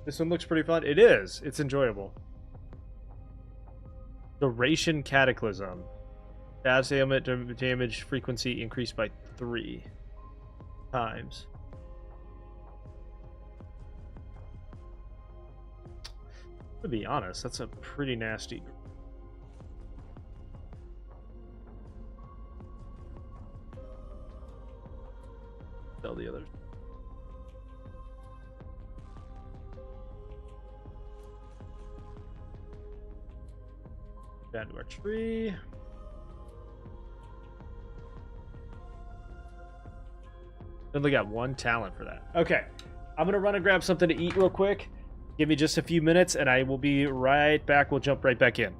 This one looks pretty fun. It is. It's enjoyable. Duration Cataclysm. Dash damage frequency increased by 3 times. To be honest, that's a pretty nasty. Tell the others. Down to our tree. Only got 1 talent for that. Okay, I'm gonna run and grab something to eat real quick. Give me just a few minutes, and I will be right back. We'll jump right back in.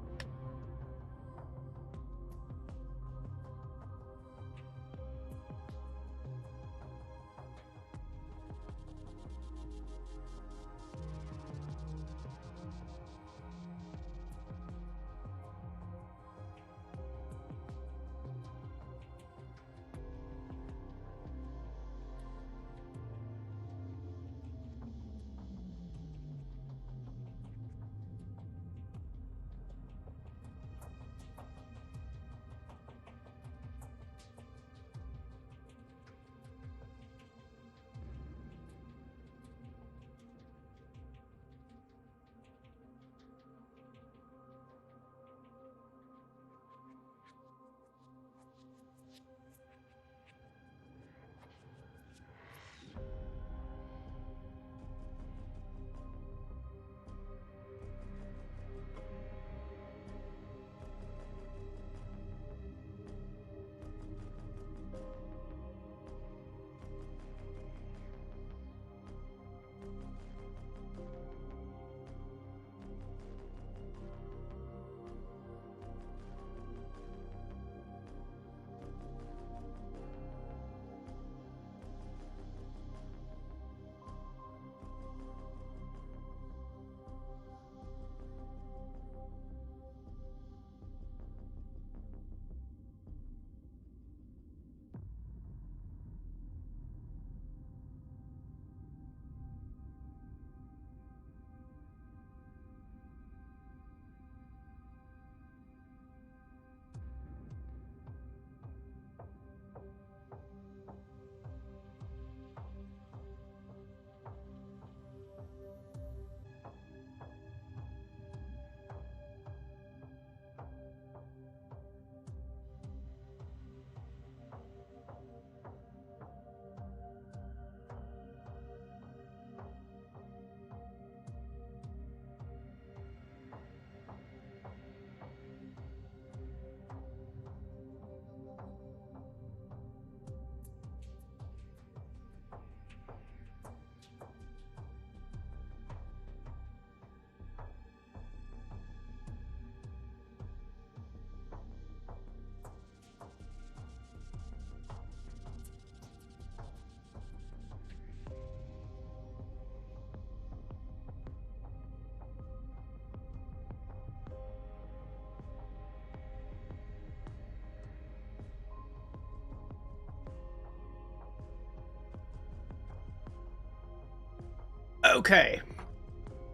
Okay.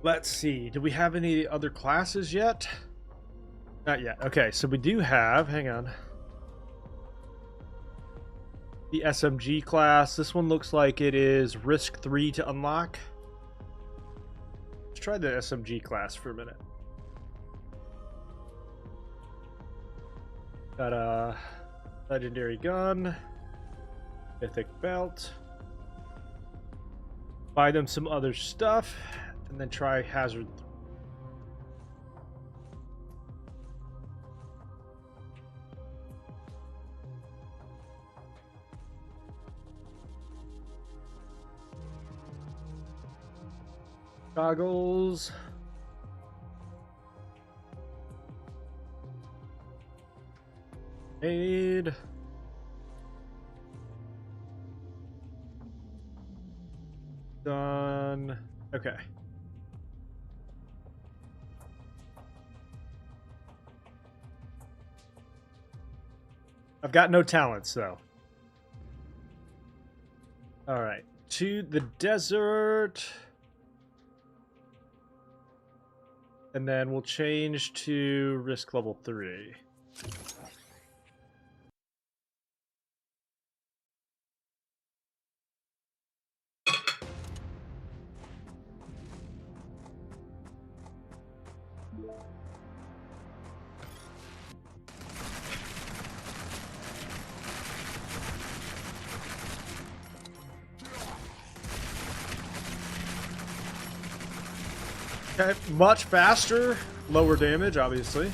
Let's see. Do we have any other classes yet? Not yet. Okay, so we do have... Hang on. The SMG class. This one looks like it is risk 3 to unlock. Let's try the SMG class for a minute. Got a legendary gun, mythic belt. Buy them some other stuff, and then try hazard. Goggles. Made. Done. Okay. I've got no talents though. All right. To the desert. And then we'll change to risk level 3. Okay, much faster, lower damage, obviously.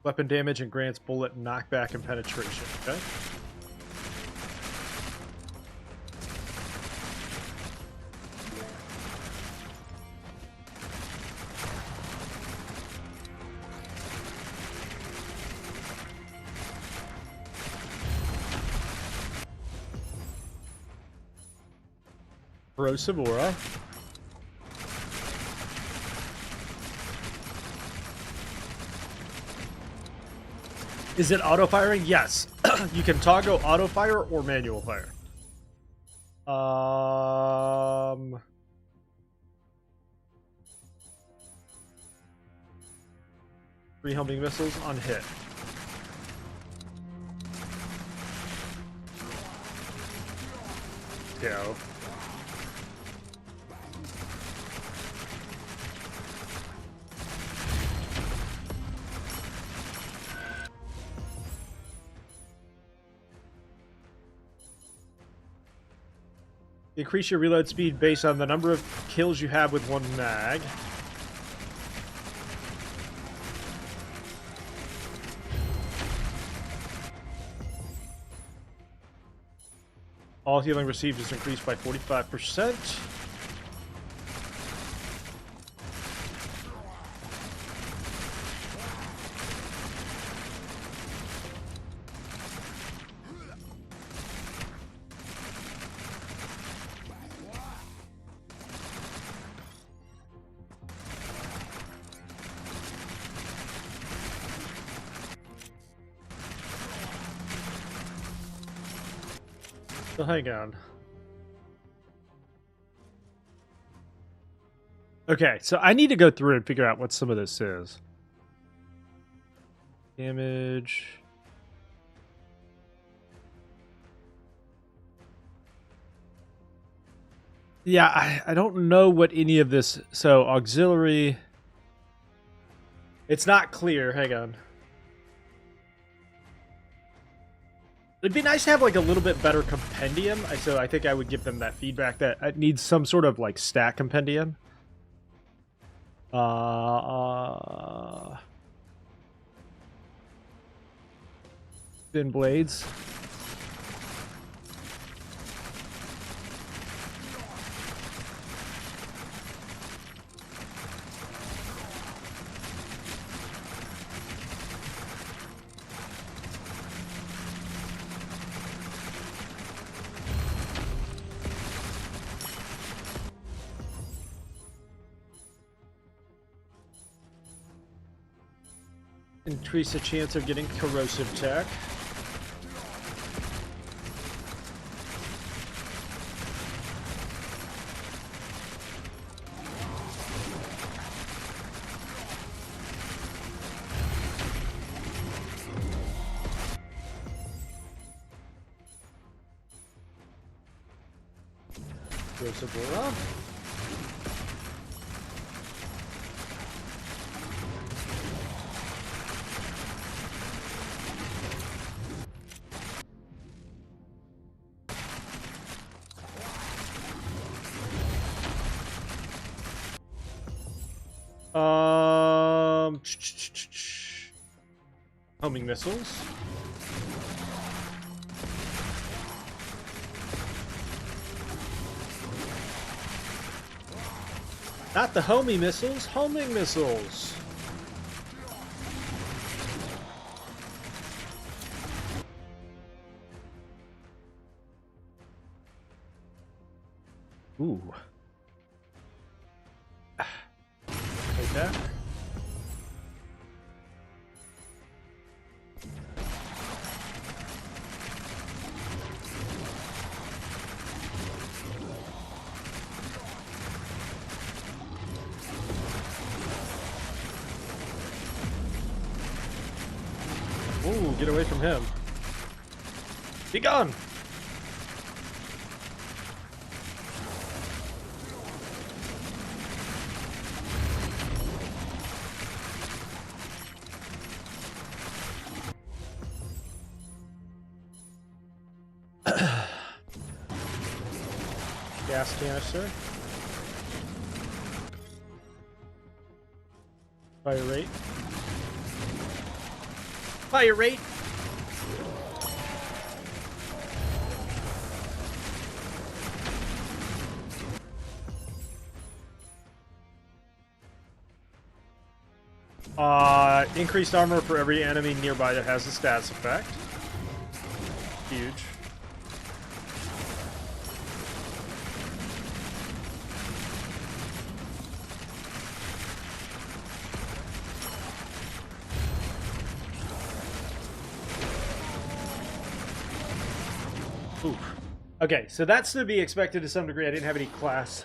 Weapon damage and grants bullet knockback and penetration. Okay. Corrosive aura. Is it auto firing? Yes. You can toggle auto fire or manual fire. 3 homing missiles on hit. Go. Increase your reload speed based on the number of kills you have with one mag. All healing received is increased by 45%. So hang on. Okay, so I need to go through and figure out what some of this is. Damage. Yeah, I don't know what any of this... So, auxiliary... It's not clear. Hang on. It'd be nice to have like a little bit better compendium. So I think I would give them that feedback that it needs some sort of like stat compendium. Thin blades. Increase the chance of getting corrosive tech. Sabora. Homing missiles. Not the homing missiles, homing missiles. Ooh. Take that. Ooh, get away from him. Be gone! Gas canister. Fire rate. Fire rate. Increased armor for every enemy nearby that has a status effect. Huge. Oof. Okay, so that's to be expected to some degree. I didn't have any class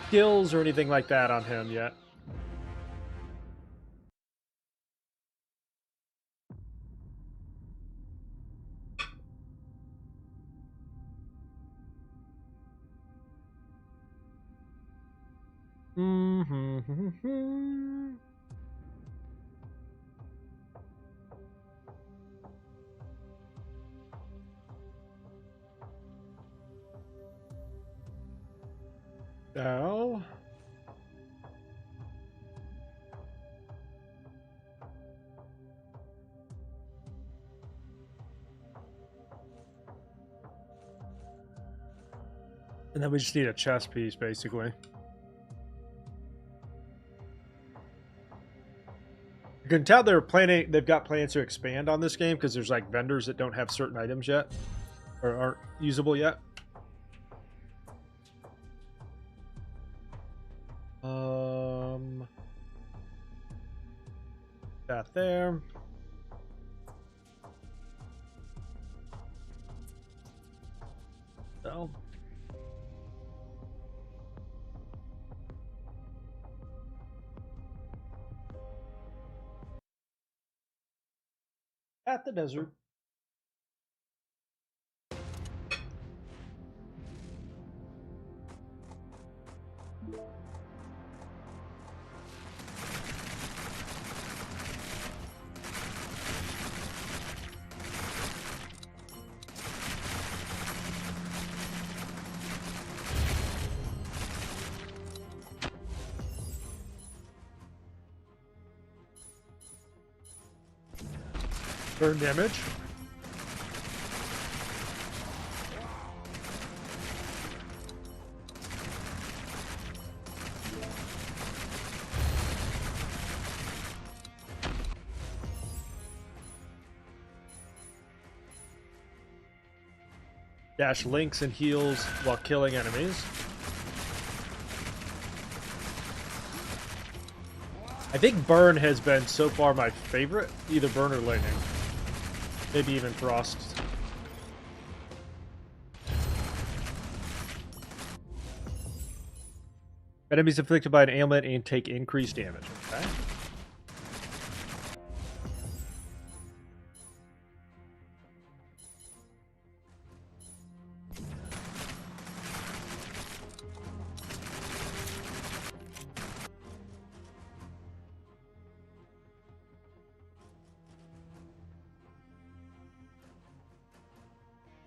skills or anything like that on him yet. Now, and then we just need a chest piece, basically. You can tell they've got plans to expand on this game because there's like vendors that don't have certain items yet or aren't usable yet. That there. So. At the desert. Burn damage. Dash links and heals while killing enemies. I think burn has been so far my favorite, either burn or lightning. Maybe even frost. Enemies afflicted by an ailment and take increased damage. Okay.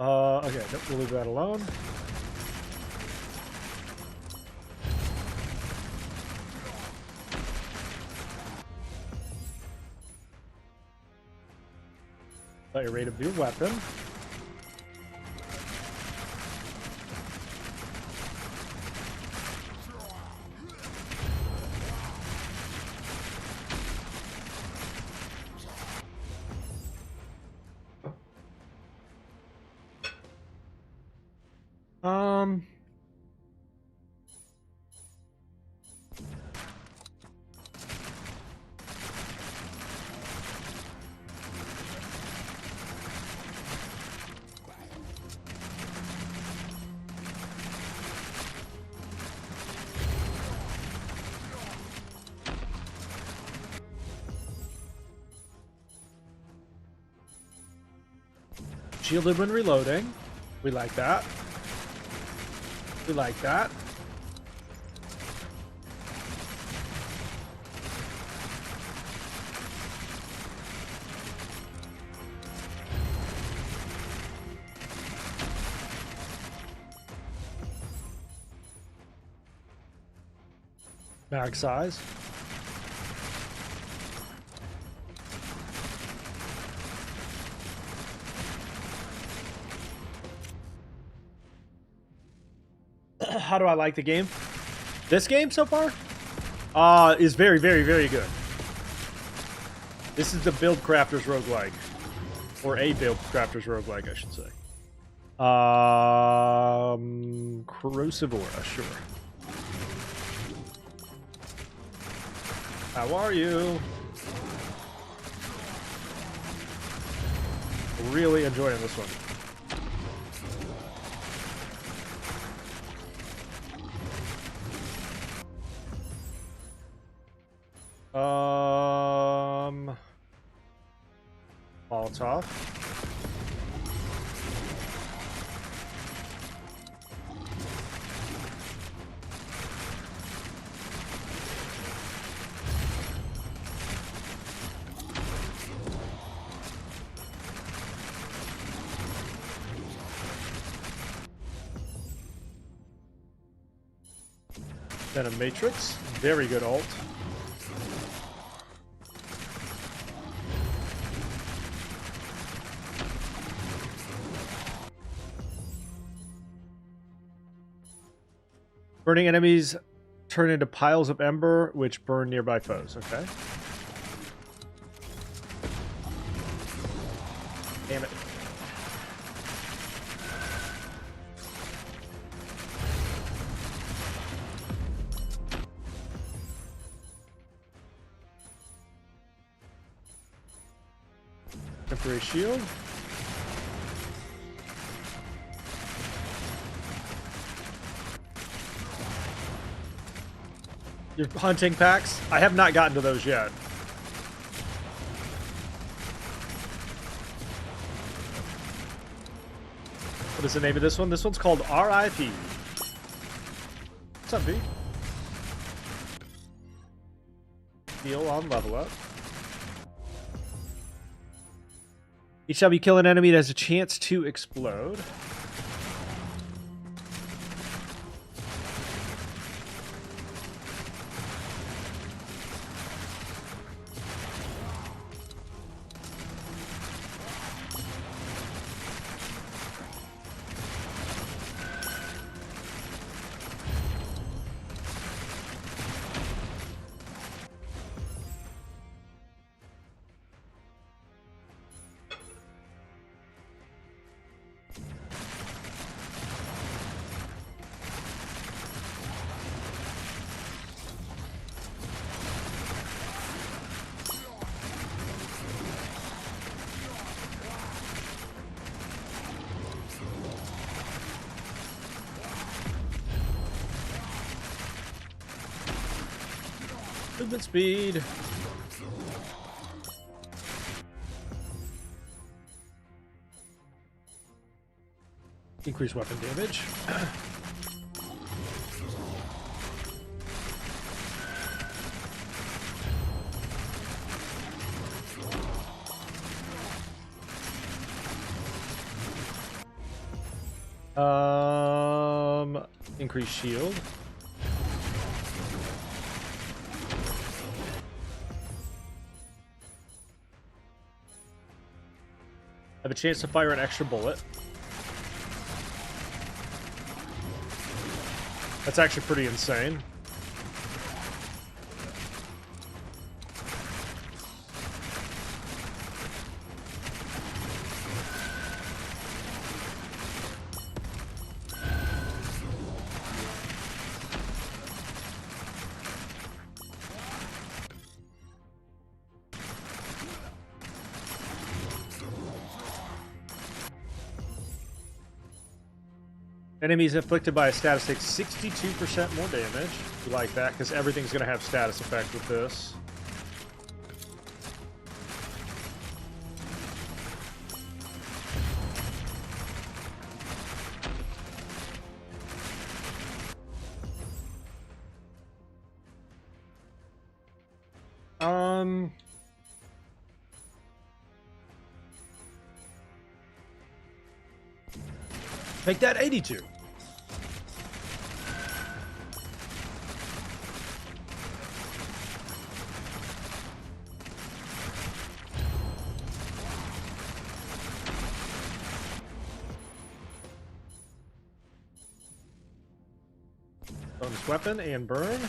Okay, nope, we'll leave that alone. Your rate of your weapon. Shielded when reloading. We like that. We like that. Mag size. How do I like the game? This game so far is very, very, very good. This is the Build Crafters roguelike, or a Build Crafters roguelike, I should say. Crucivora, sure. How are you? Really enjoying this one. Molotov. Then a Matrix. Very good ult. Burning enemies turn into piles of ember, which burn nearby foes. Okay. Damn it. Temporary shield. Your hunting packs? I have not gotten to those yet. What is the name of this one? This one's called R.I.P. What's up, B? Heal on level up. Each time you kill an enemy, it has a chance to explode. Movement speed. Increase weapon damage. Increase shield. Have a chance to fire an extra bullet. That's actually pretty insane. Enemies inflicted by a status take 62% more damage. We like that, because everything's going to have status effect with this. Make that 82. Bonus weapon and burn.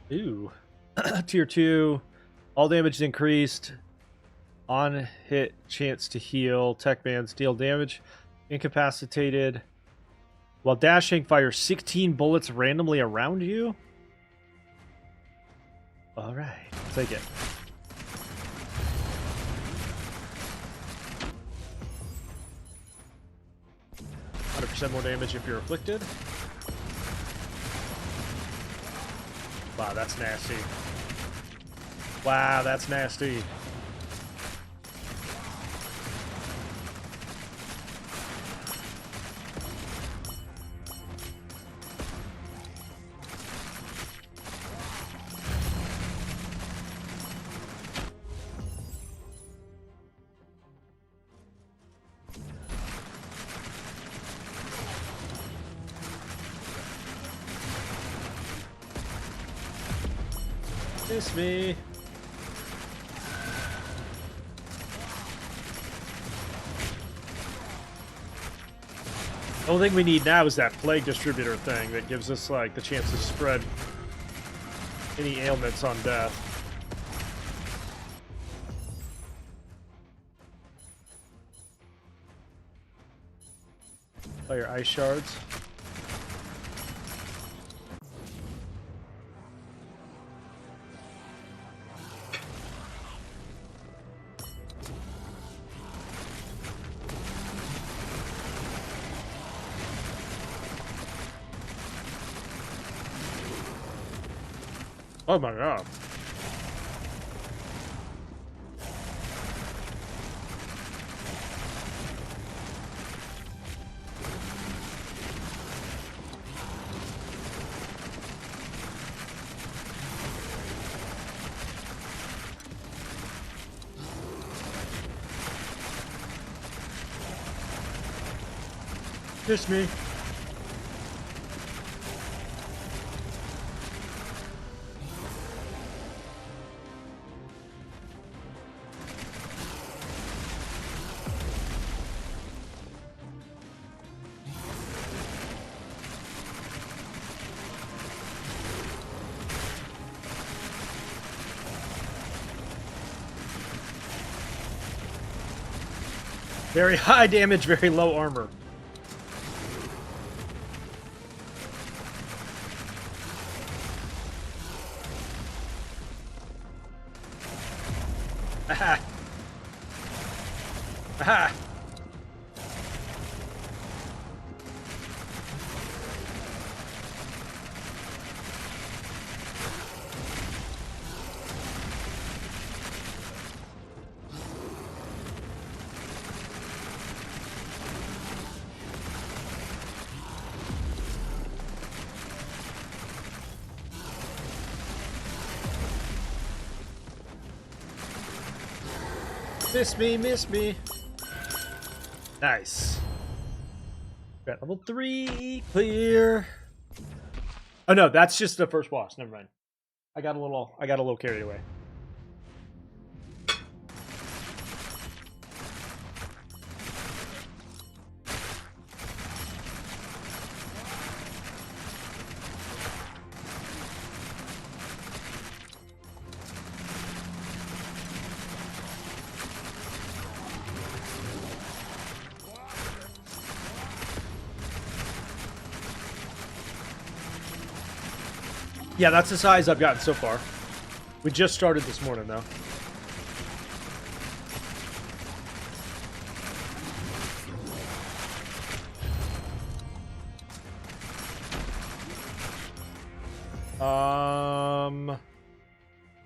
Ooh. Tier 2. All damage increased. On hit, chance to heal. Tech bands deal damage. Incapacitated. While dashing, fire 16 bullets randomly around you. Alright, take it. % more damage if you're afflicted. Wow, that's nasty. Wow, that's nasty. Miss me. The only thing we need now is that plague distributor thing that gives us like the chance to spread any ailments on death. Fire ice shards. Oh my god. Miss me. Very high damage, very low armor. Aha! Aha! Miss me, miss me. Nice. Got level 3 clear. Oh no, that's just the first boss. Never mind. I got a little carried away. Yeah, that's the size I've gotten so far. We just started this morning, though.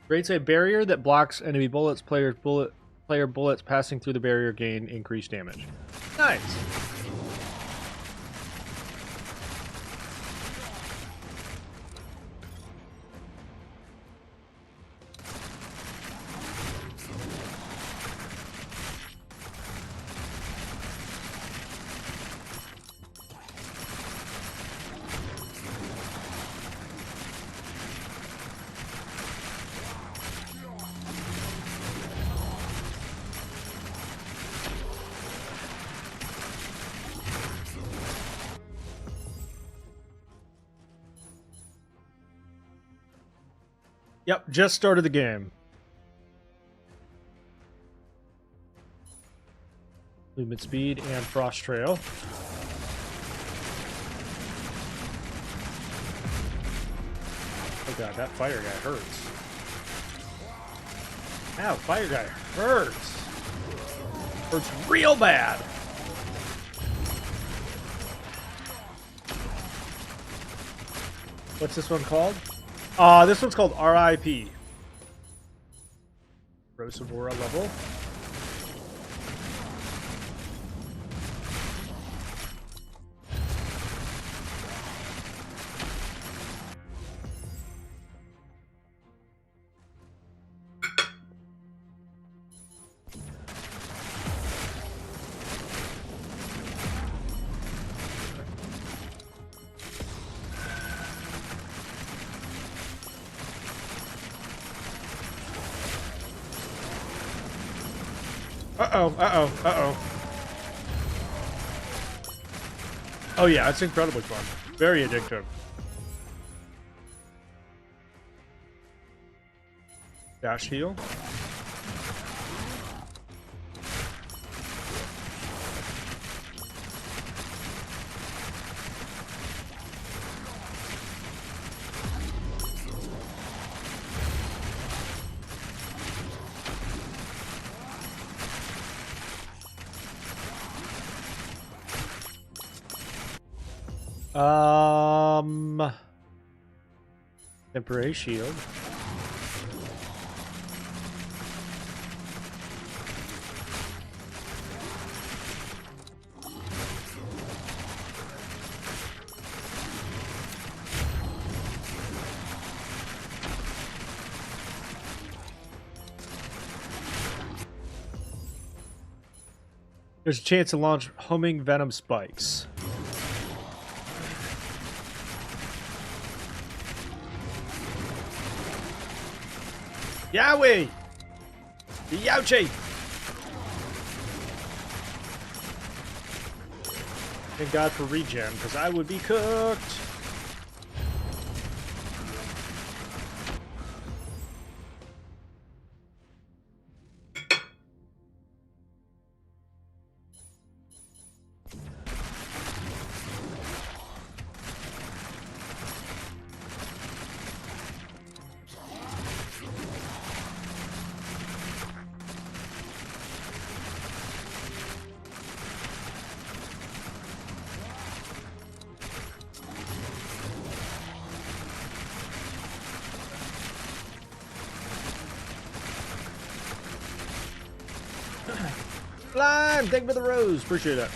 Creates a barrier that blocks enemy bullets. Player bullets passing through the barrier gain increased damage. Nice. Yep, just started the game. Movement speed and frost trail. Oh god, that fire guy hurts. Ow, fire guy hurts. Hurts real bad. What's this one called? This one's called R.I.P. Corrosive aura level. Uh-oh. Oh yeah, it's incredibly fun. Very addictive. Dash heal. Temporary shield. There's a chance to launch homing venom spikes. Yowie! Youchie! Thank God for regen, because I would be cooked. Lime, thank you for the rose. Appreciate that.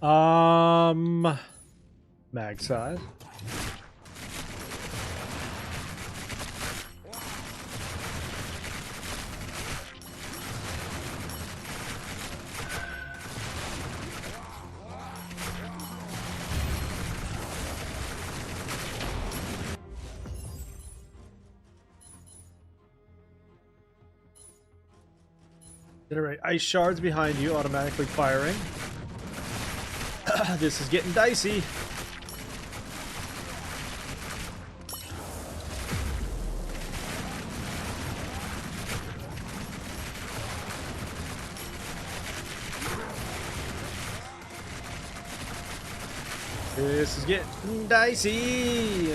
Mag size. Generate ice shards behind you, automatically firing. This is getting dicey. This is getting dicey.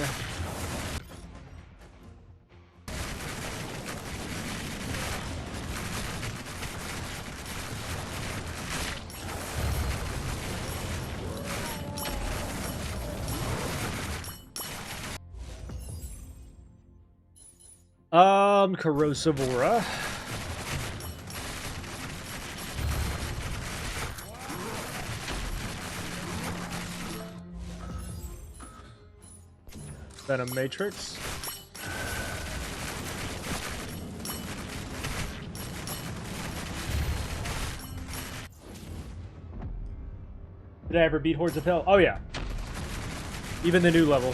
Corrosive aura. Venom Matrix. Did I ever beat Hordes of Hell? Oh yeah. Even the new level.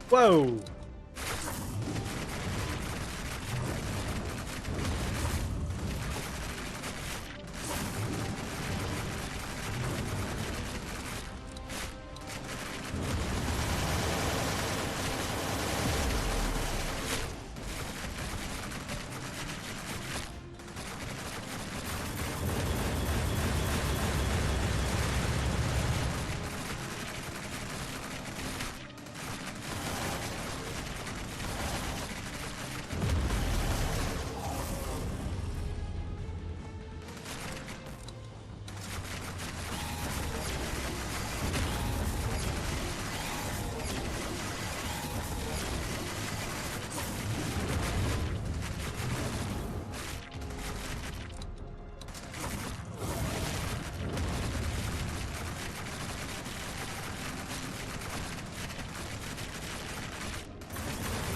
Whoa!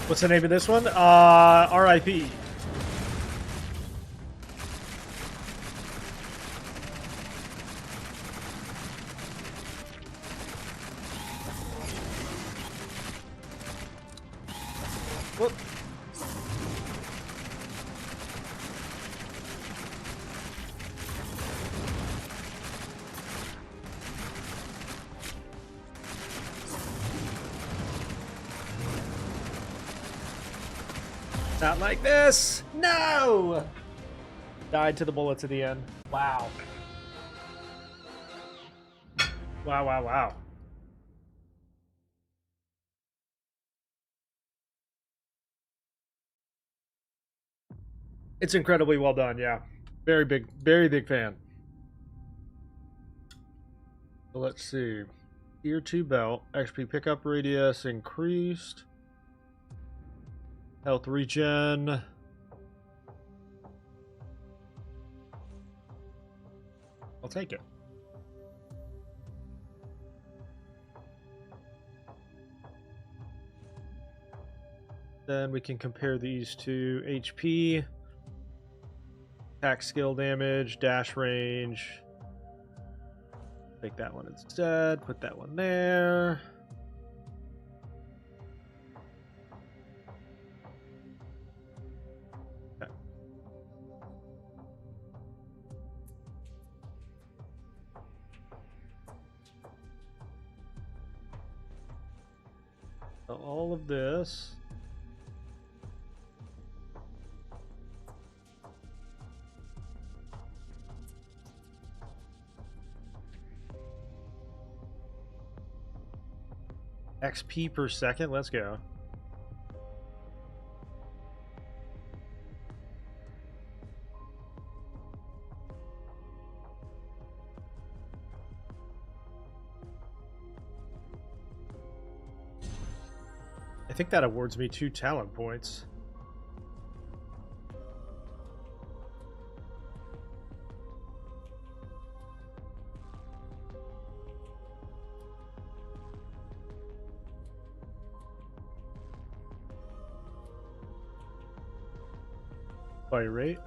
What's the name of this one? R.I.P. Whoop. Not like this! No! Died to the bullets at the end. Wow. Wow, wow, wow. It's incredibly well done, yeah. Very big fan. So let's see. Tier 2 belt. XP pickup radius increased. Health regen. I'll take it. Then we can compare these to HP, attack skill damage, dash range. Take that one instead, put that one there. Okay. So all of this. XP per second. Let's go. I think that awards me 2 talent points. Fire rate.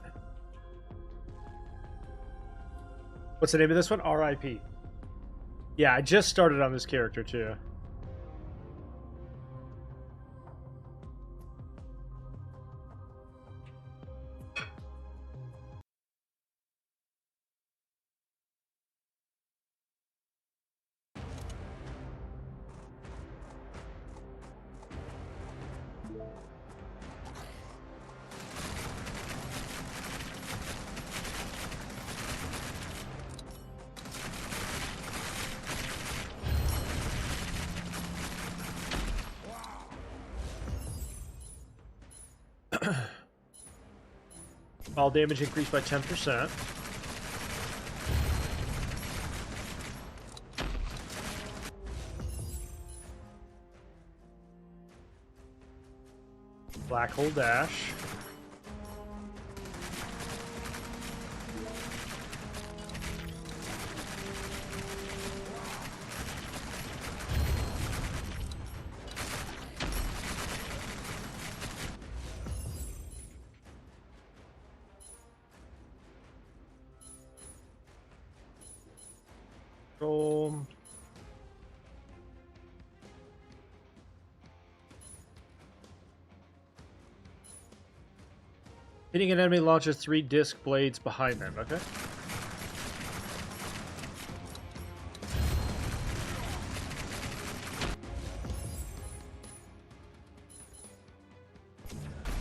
What's the name of this one? R.I.P. Yeah, I just started on this character too. All damage increased by 10%. Black hole dash. Roll. Hitting an enemy launches 3 disc blades behind them. Okay.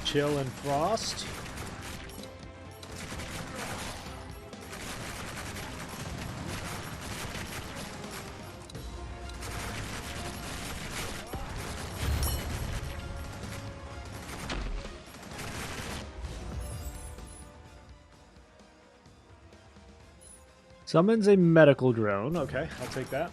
Chill and frost. Summons a medical drone. Okay, I'll take that.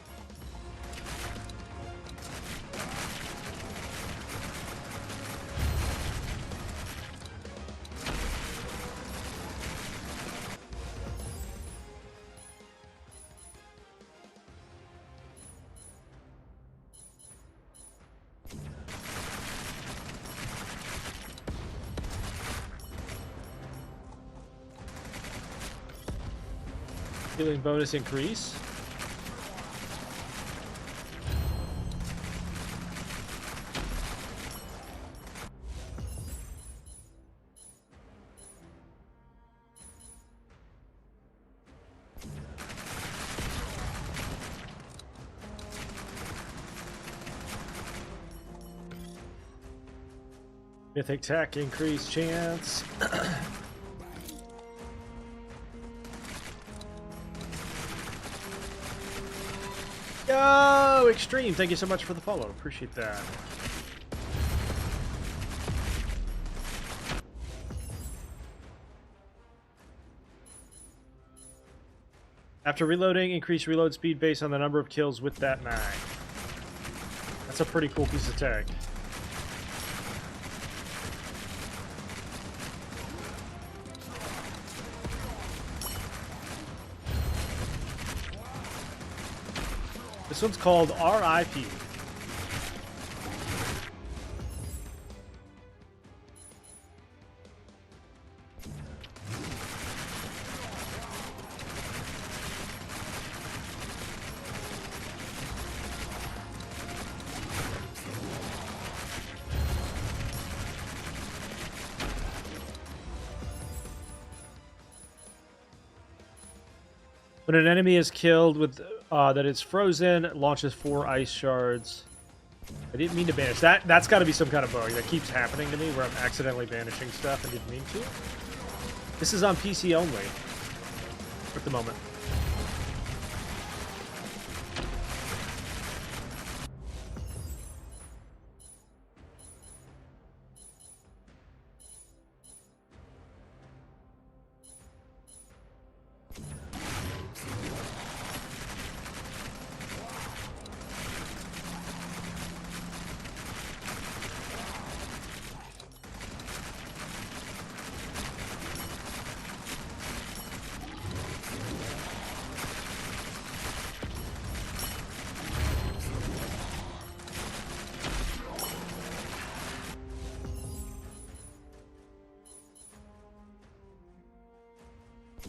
Healing bonus increase. Mythic tech increase chance. Yo, Extreme, thank you so much for the follow. Appreciate that. After reloading, increase reload speed based on the number of kills with that mag. That's a pretty cool piece of tech. This one's called R.I.P. When an enemy is killed with that it's frozen, it launches 4 ice shards. I didn't mean to banish that. That's got to be some kind of bug that keeps happening to me where I'm accidentally banishing stuff and didn't mean to. This is on PC only at the moment.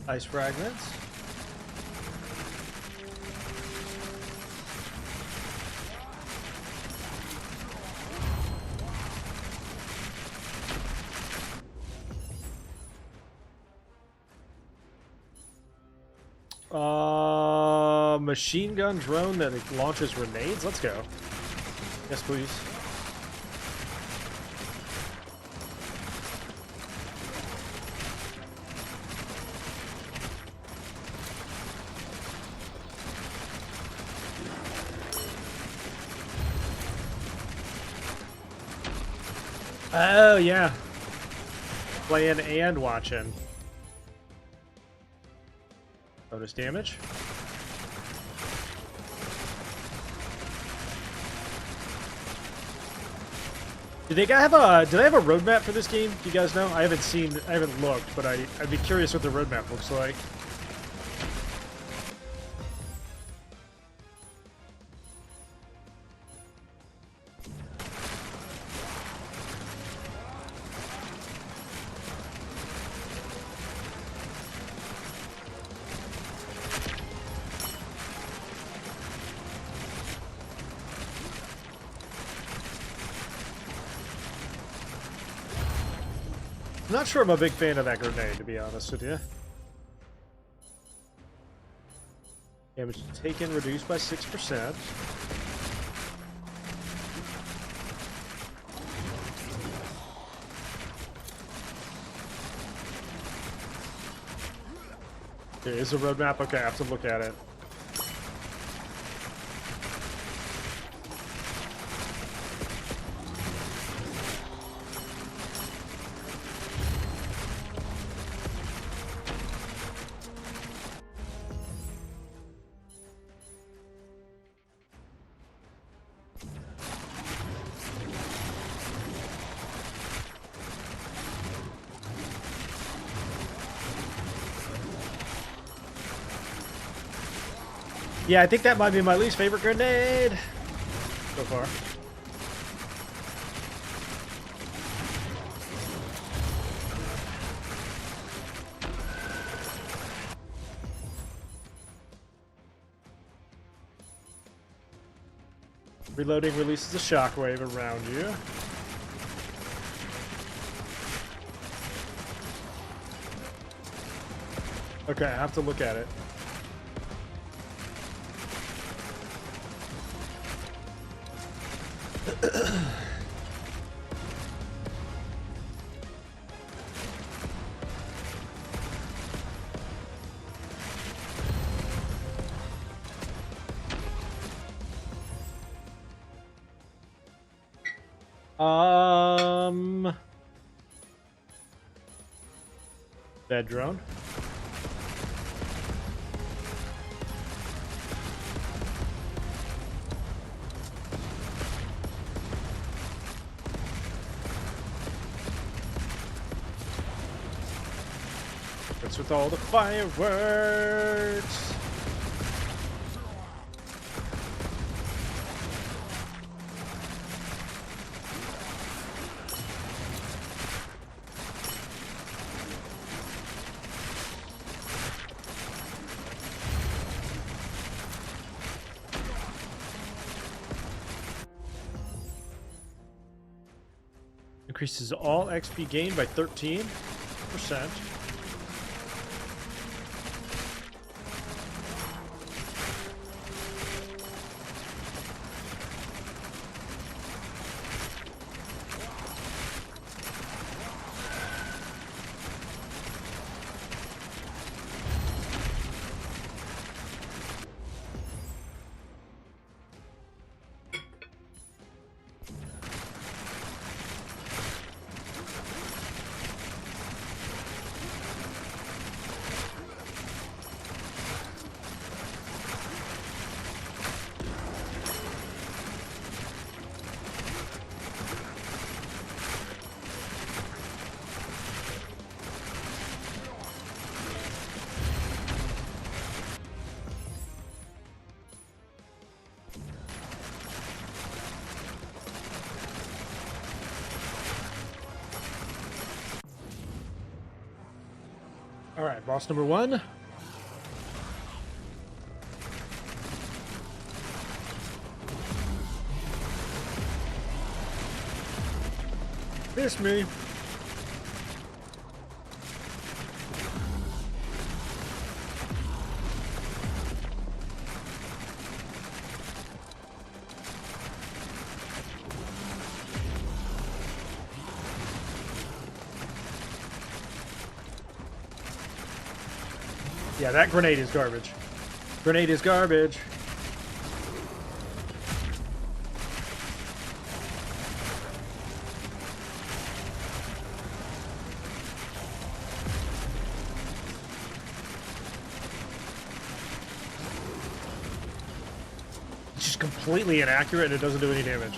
Ice fragments. Machine gun drone that launches grenades. Let's go. Yes, please. Oh, yeah. Playing and watching. Bonus damage. Do they have a roadmap for this game? Do you guys know? I haven't looked, but I'd be curious what the roadmap looks like. I'm not sure I'm a big fan of that grenade, to be honest with you. Damage taken reduced by 6%. There is a roadmap. Okay, I have to look at it. Yeah, I think that might be my least favorite grenade so far. Reloading releases a shockwave around you. Okay, I have to look at it. Dead drone. What's with all the fireworks? Increases all XP gained by 13%. Boss number 1. Miss me. Yeah, that grenade is garbage. Grenade is garbage. It's just completely inaccurate and it doesn't do any damage.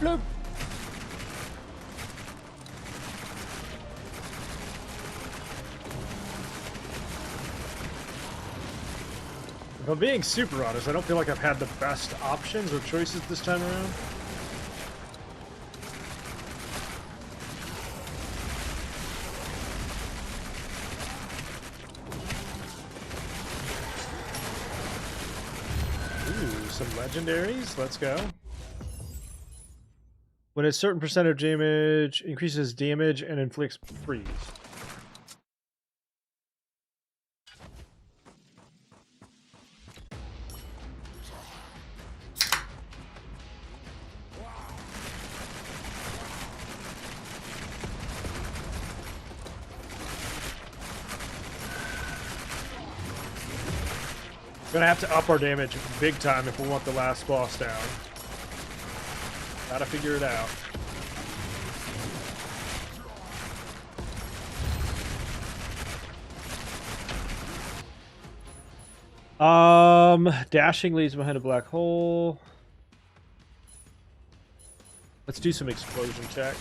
Bloop. If I'm being super honest, I don't feel like I've had the best options or choices this time around. Ooh, some legendaries. Let's go. When a certain percent of damage increases damage and inflicts freeze. Gonna have to up our damage big time if we want the last boss down. Gotta figure it out. Dashing leaves behind a black hole. Let's do some explosion check.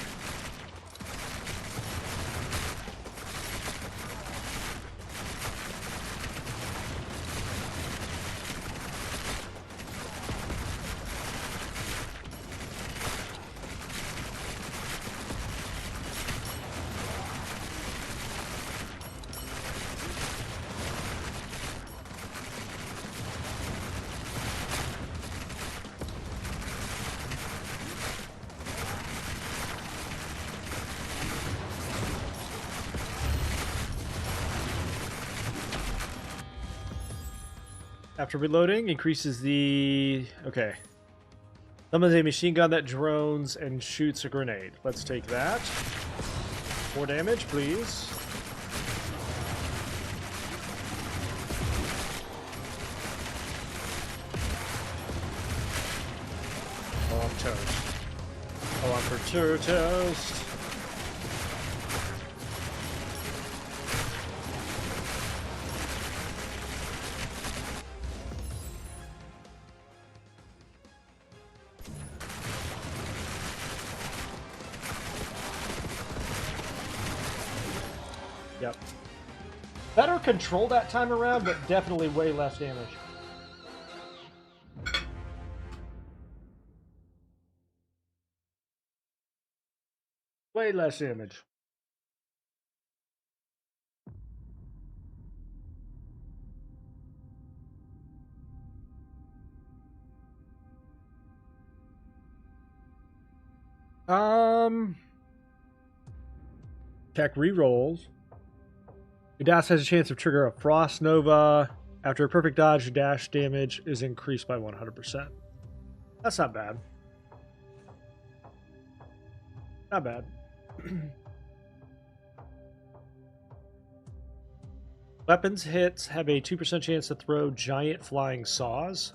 After reloading, increases the... Okay. Summons a machine gun that drones and shoots a grenade. Let's take that. More damage, please. Oh, I'm toast. Oh, I'm for toast. Yep. Better control that time around, but definitely way less damage. Way less damage. Tech rerolls. Your dash has a chance of trigger a Frost Nova. After a perfect dodge, your dash damage is increased by 100%. That's not bad. Not bad. Weapons hits have a 2% chance to throw giant flying saws.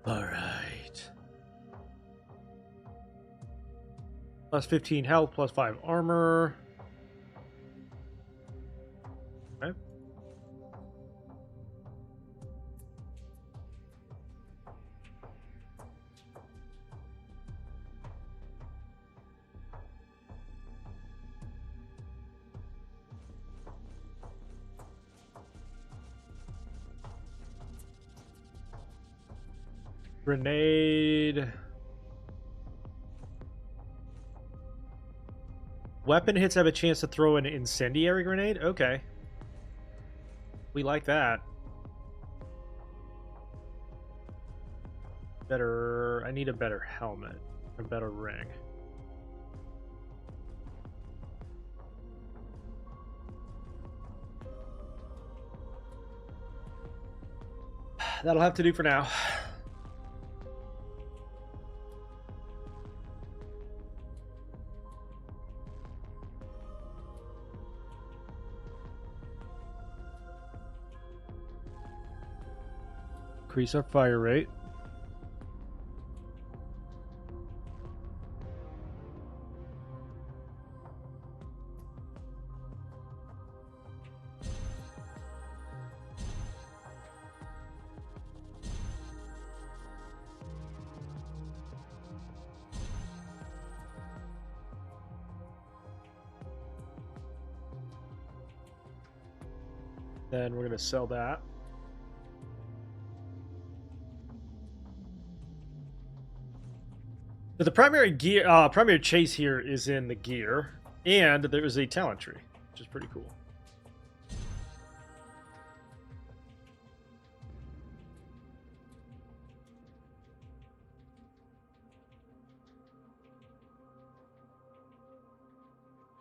Alright. Plus 15 health, plus 5 armor. Okay. Grenade. Weapon hits have a chance to throw an incendiary grenade? Okay. We like that. Better... I need a better helmet. A better ring. That'll have to do for now. Increase our fire rate. Then we're going to sell that. So the primary gear, primary chase here is in the gear, and there is a talent tree, which is pretty cool.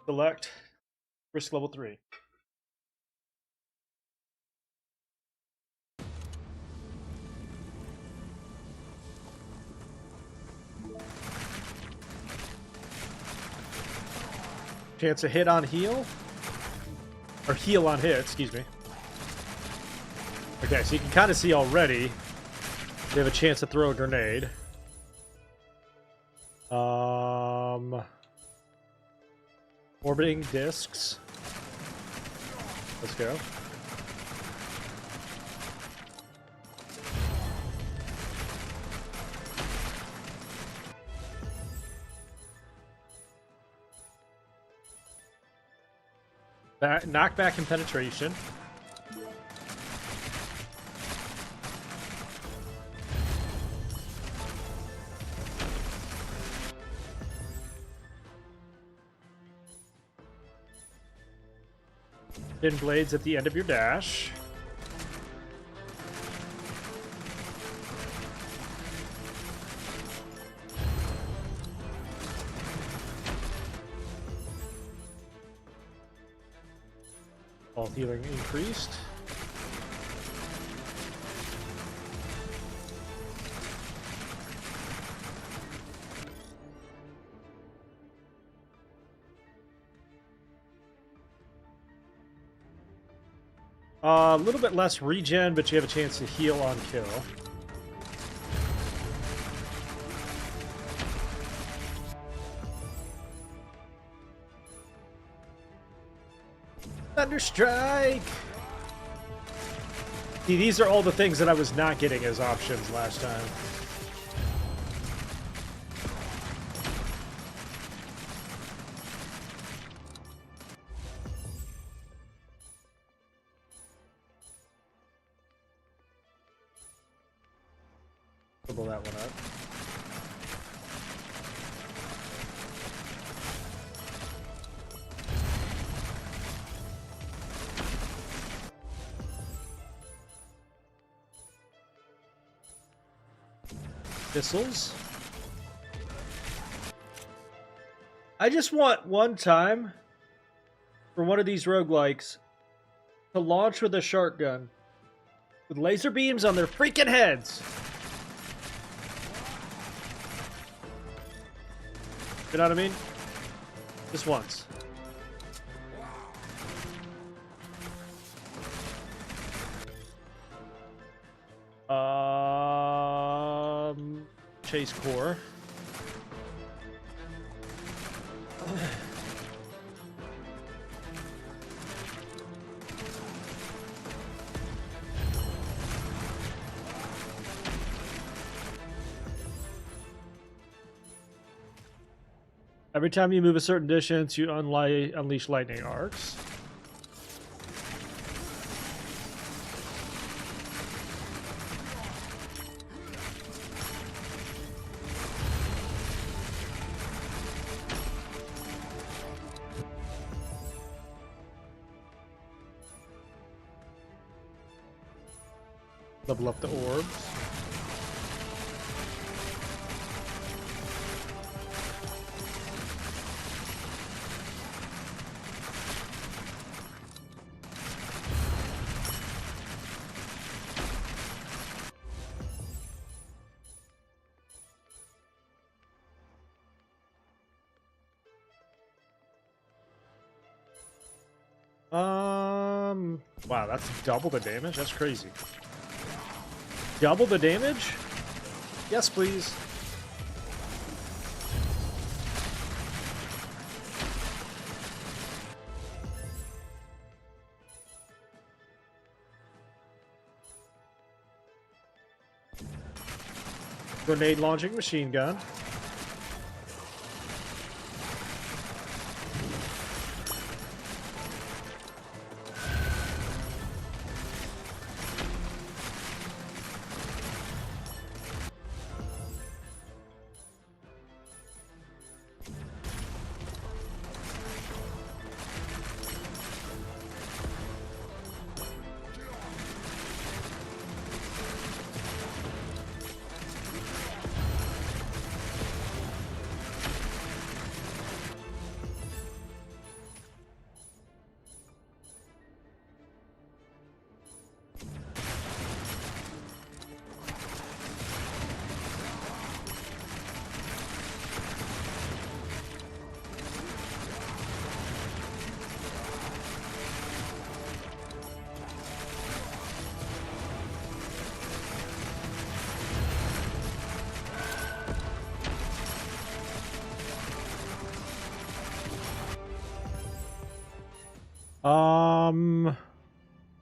Select risk level 3. Chance to hit on heal? Or heal on hit, excuse me. Okay, so you can kind of see already they have a chance to throw a grenade. Orbiting discs. Let's go. Knockback and penetration. Thin blades at the end of your dash. All healing increased. A little bit less regen, but you have a chance to heal on kill. Thunderstrike! See, these are all the things that I was not getting as options last time. Double that one up. Missiles. I just want one time for one of these roguelikes to launch with a shark gun with laser beams on their freaking heads. You know what I mean? Just once. Chase core. Every time you move a certain distance, you unleash lightning arcs. Level up the orbs. Wow, that's double the damage? That's crazy. Double the damage? Yes, please. Grenade launching machine gun.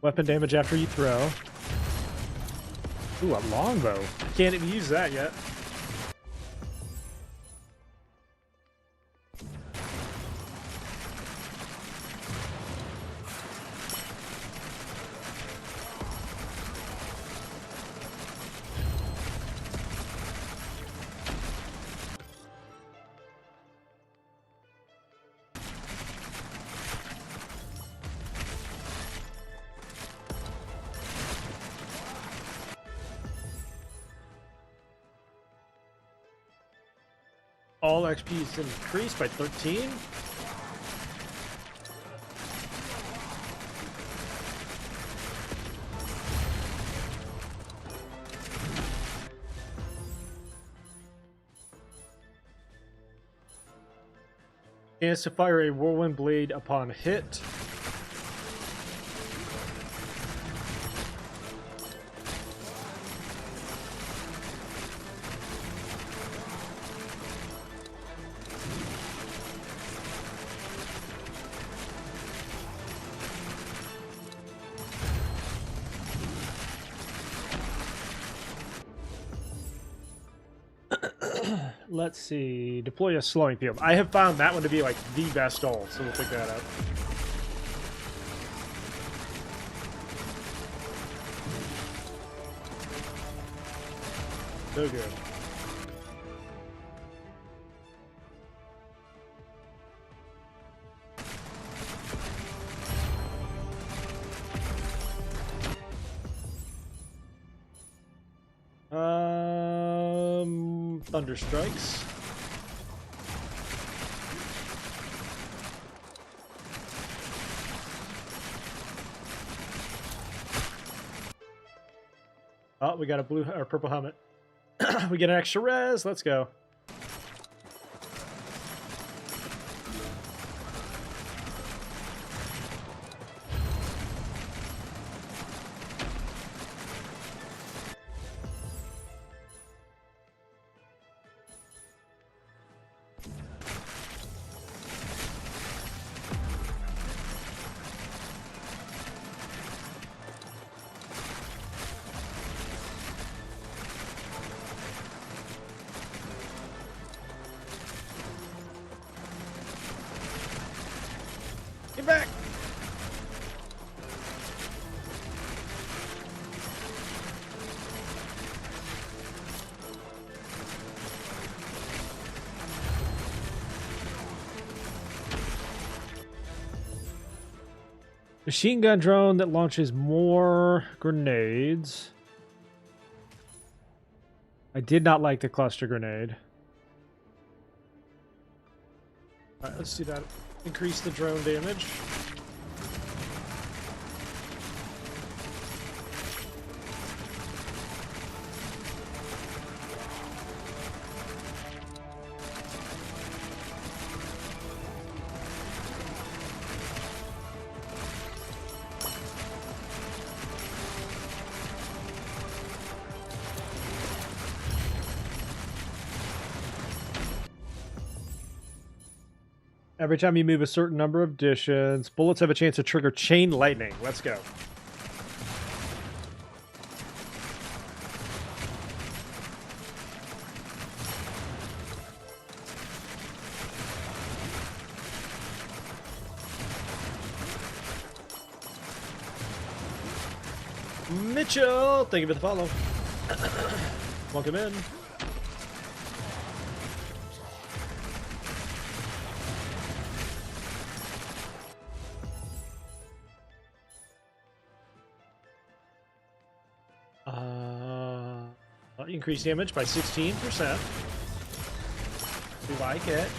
Weapon damage after you throw. Ooh, a longbow. Can't even use that yet. All XP is increased by 13. Chance to fire a whirlwind blade upon hit. Let's see. Deploy a slowing field. I have found that one to be like the best ult, so we'll pick that up. So good. Thunder strikes. Oh, we got a blue or purple helmet. We get an extra res. Let's go. Get back! Machine gun drone that launches more grenades. I did not like the cluster grenade. Alright, let's do that. Increase the drone damage. Every time you move a certain number of distance, bullets have a chance to trigger chain lightning. Let's go. Mitchell, thank you for the follow. Welcome in. Increase damage by 16%. We like it.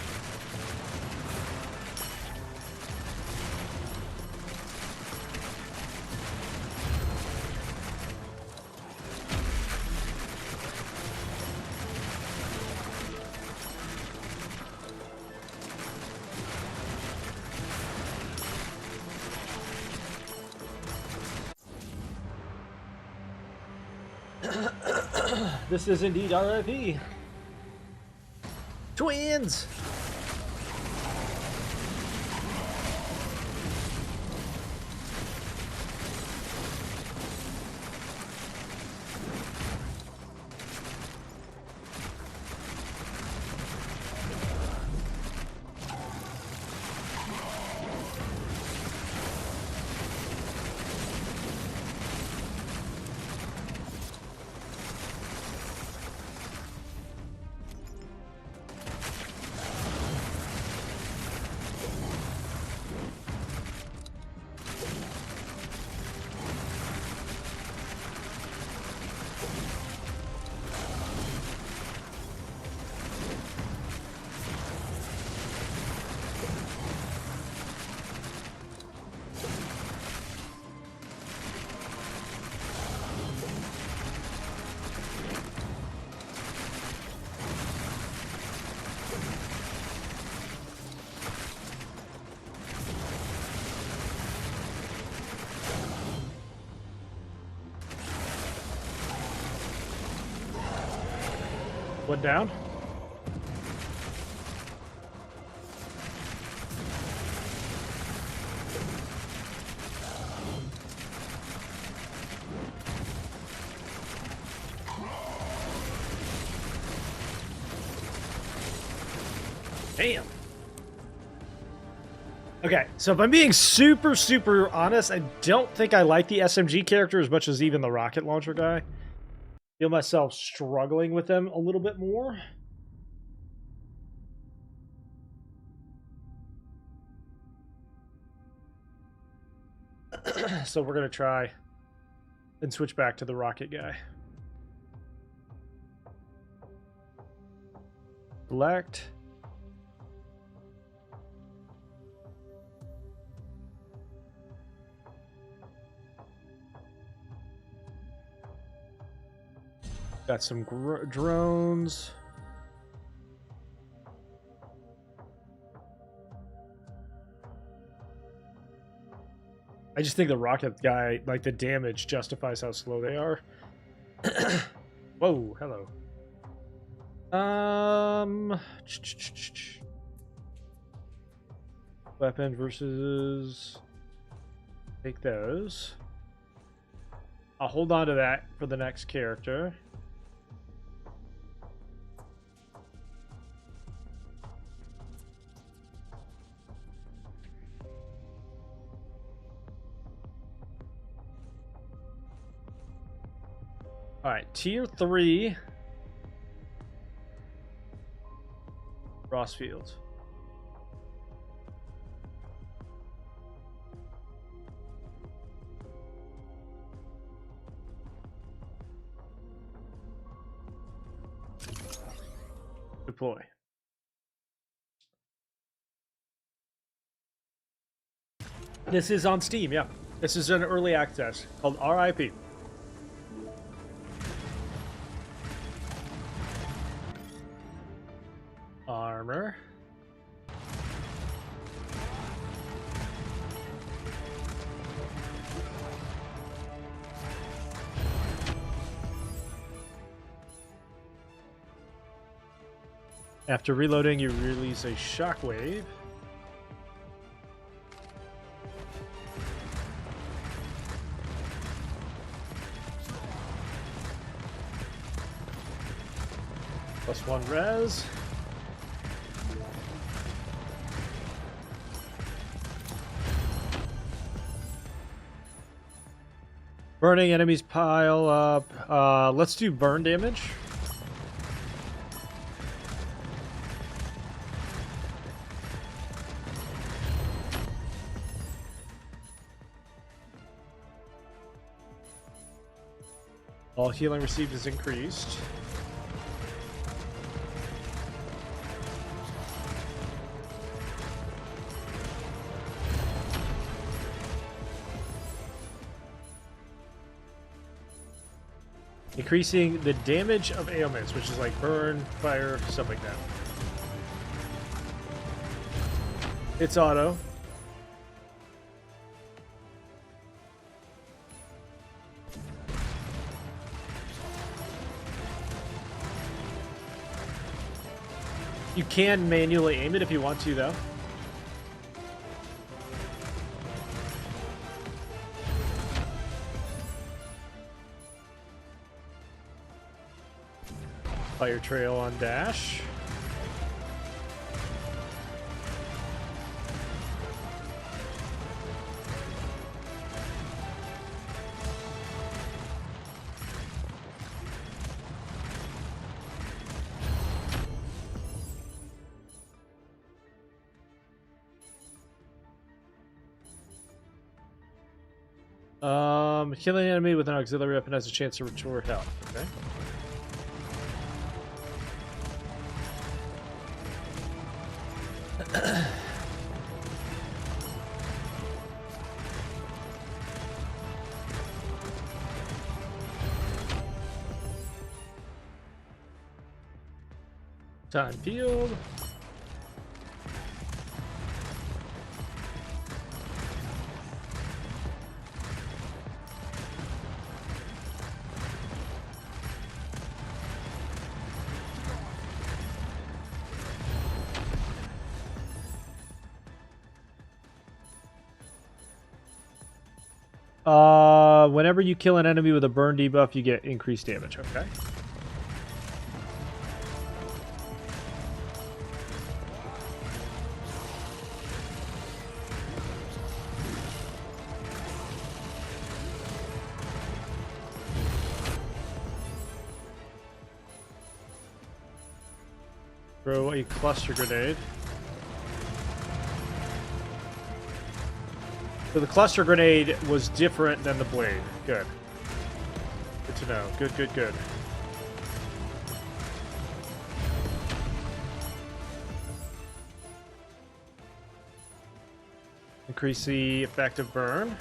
This is indeed R.I.P. Twins! One down. Damn. Okay, so if I'm being super honest, I don't think I like the SMG character as much as even the rocket launcher guy. Feel myself struggling with them a little bit more. So we're gonna try and switch back to the rocket guy. Select. Got some drones. I just think the rocket guy, like the damage justifies how slow they are. Whoa, hello. Weapon versus... Take those. I'll hold on to that for the next character. Alright, tier 3. Rossfield. Deploy. This is on Steam, yeah. This is an early access called R.I.P. Armor. After reloading, you release a shockwave. +1 res. Burning enemies pile up. Let's do burn damage. All healing received is increased. Increasing the damage of ailments, which is like burn, fire, stuff like that. It's auto. You can manually aim it if you want to, though. Fire trail on dash. Killing an enemy with an auxiliary weapon has a chance to restore health. Okay. Time peeled. Whenever you kill an enemy with a burn debuff, you get increased damage. Okay. Throw a cluster grenade. So the cluster grenade was different than the blade. Good. Good to know. Good, good, good. increase the effective burn.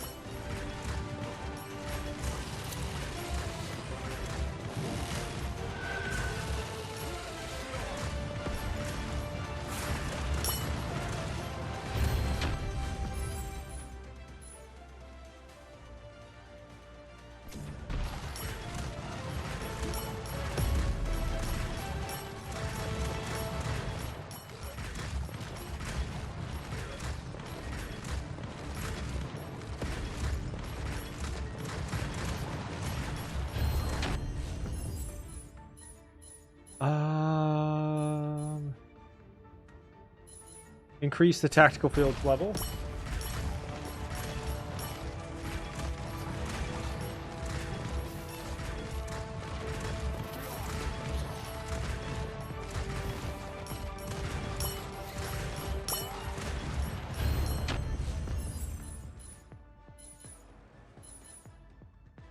Increase the tactical field level.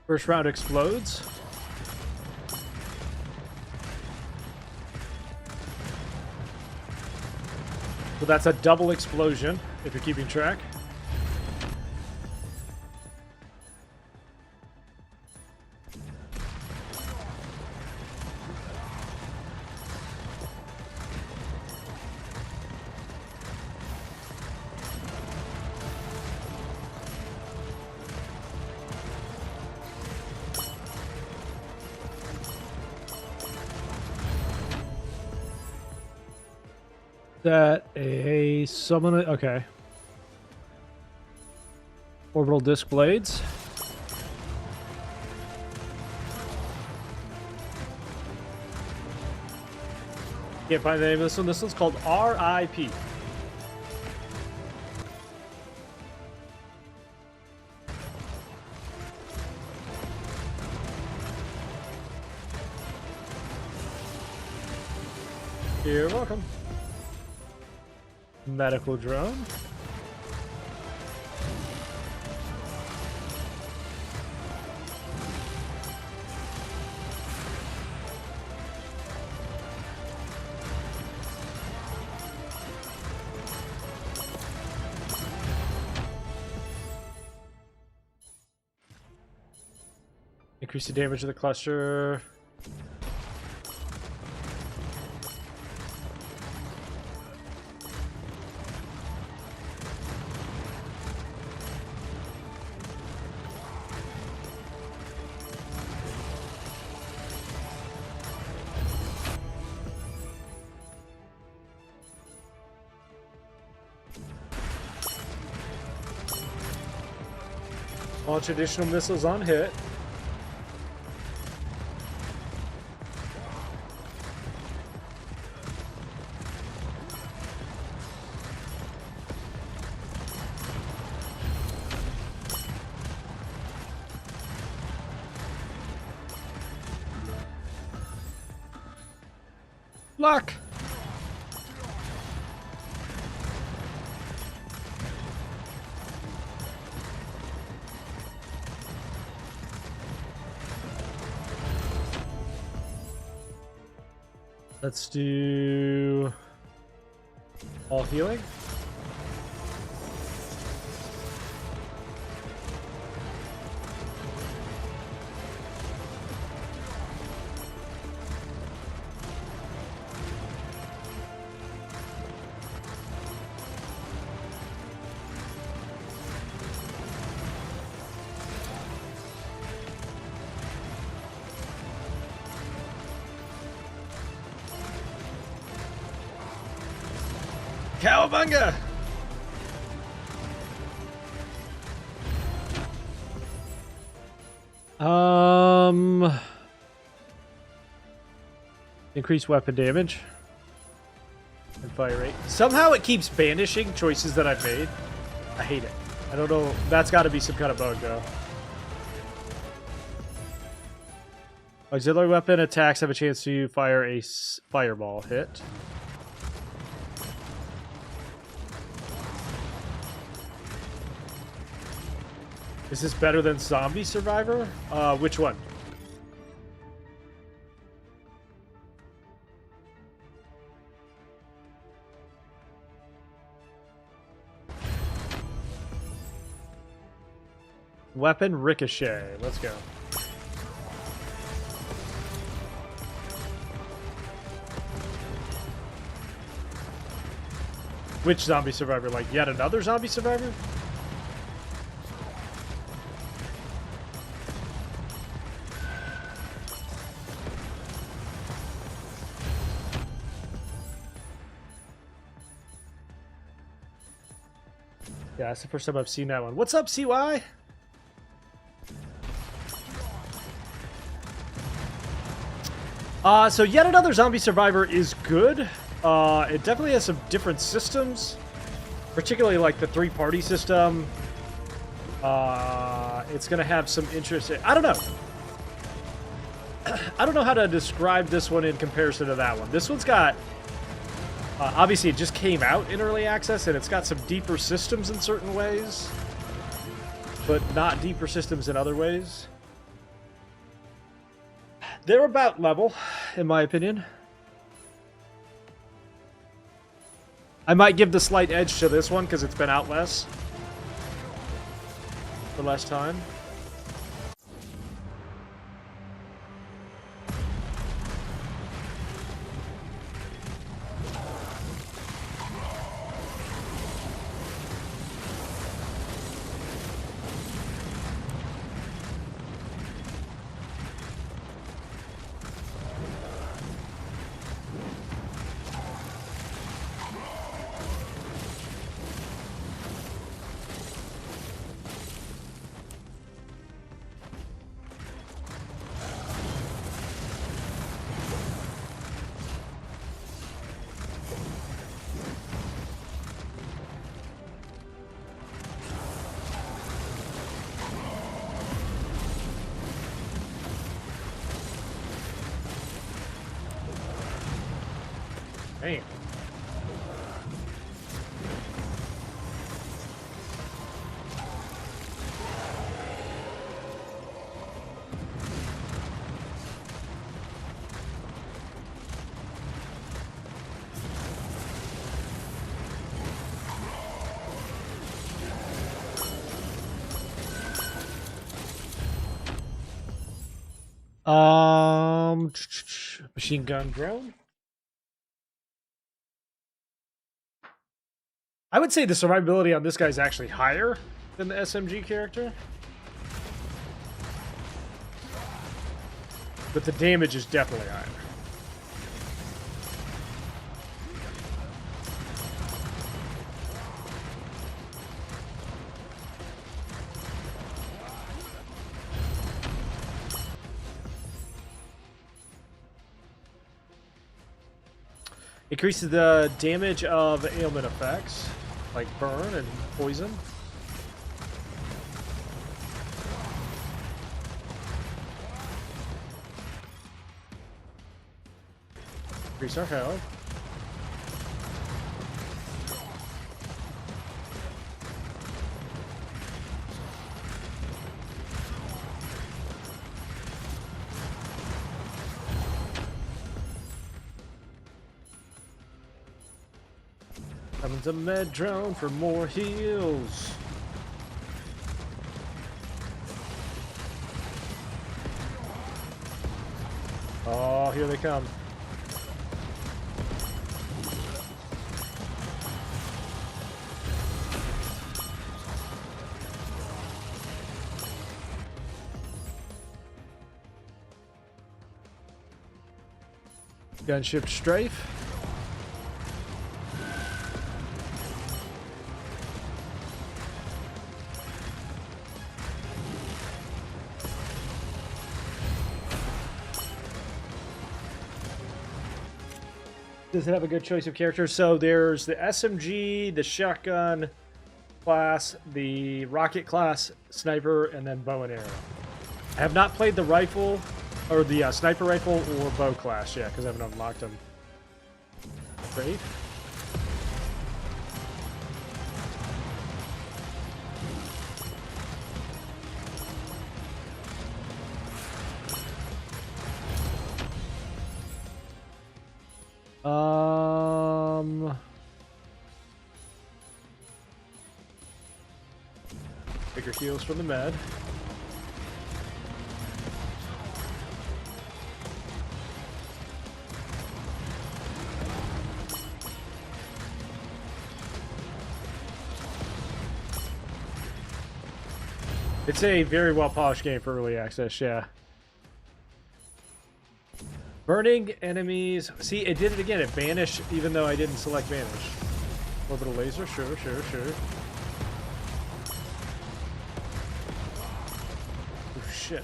First round explodes. So that's a double explosion, if you're keeping track. That a summon. Okay. Orbital disc blades. Can't find the name of this one. This one's called R.I.P. You're welcome. Medical drone. Increase the damage of the cluster. Launch additional missiles on hit. Luck! Let's do all healing. Cowabunga! Increase weapon damage and fire rate. Somehow it keeps banishing choices that I've made. I hate it. I don't know. That's got to be some kind of bug, though. Auxiliary weapon attacks have a chance to fire a fireball hit. Is this better than Zombie Survivor? Which one? Weapon ricochet. Let's go. Which zombie survivor? Like yet another zombie survivor? Yeah, that's the first time I've seen that one. What's up, CY? So yet another zombie survivor is good. It definitely has some different systems, particularly like the three-party system. It's gonna have some interesting. I don't know. I don't know how to describe this one in comparison to that one. This one's got. Obviously, it just came out in early access, and it's got some deeper systems in certain ways, but not deeper systems in other ways. They're about level, in my opinion. I might give the slight edge to this one because it's been out less. For less time. Damn. Machine gun drone. I would say the survivability on this guy is actually higher than the SMG character. But the damage is definitely higher. Increases the damage of ailment effects, like burn and poison. Increase our health. Summons a med drone for more heals. Oh, here they come. Gunship strafe. Does it have a good choice of characters? So there's the SMG, the shotgun class, the rocket class, sniper, and then bow and arrow. I have not played the rifle, or the sniper rifle or bow class yet, because I haven't unlocked them. Great. Bigger heals from the med. It's a very well-polished game for early access, yeah. Burning enemies. See, it did it again. It vanished even though I didn't select vanish. Orbital laser, sure. Oh, shit.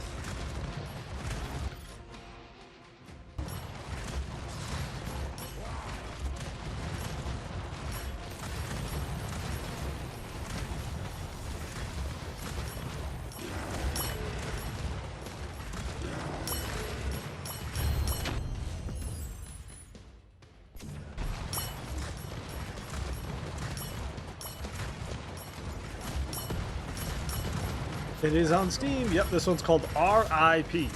It is on Steam. Yep, this one's called R.I.P.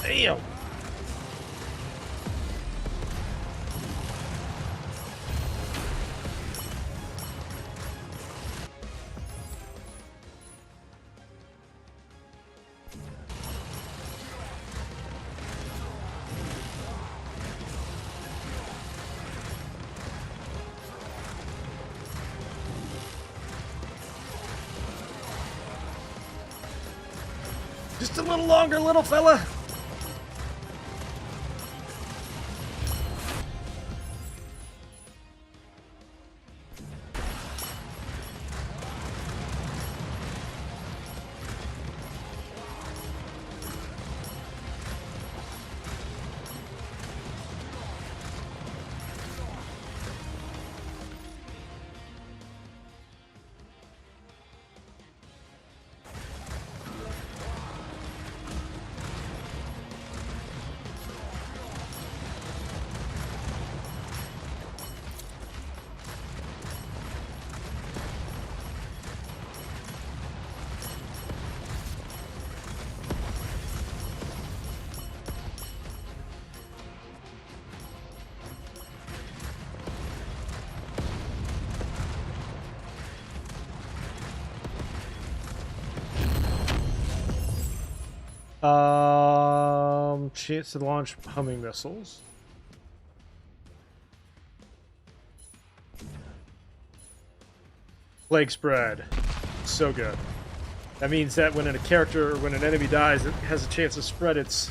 Damn. Just a little longer, little fella. Chance to launch homing missiles. Plague spread. So good. That means that when an enemy dies, it has a chance to spread its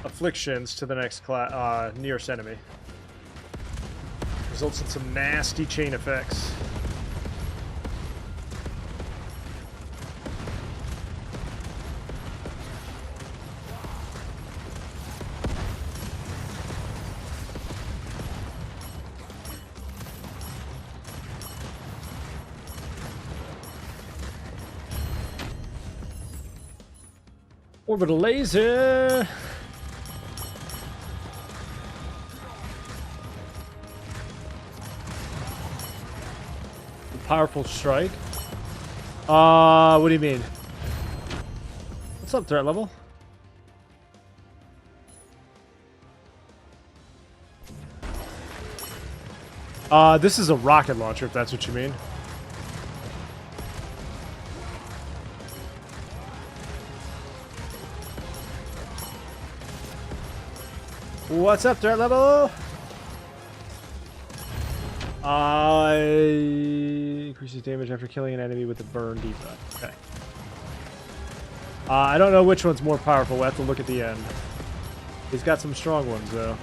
afflictions to the next nearest enemy. Results in some nasty chain effects. Orbital laser. Powerful strike. What do you mean? What's up, threat level? This is a rocket launcher, if that's what you mean. What's up, threat level? Increases damage after killing an enemy with the burn debuff. Okay. I don't know which one's more powerful. We'll have to look at the end. He's got some strong ones, though.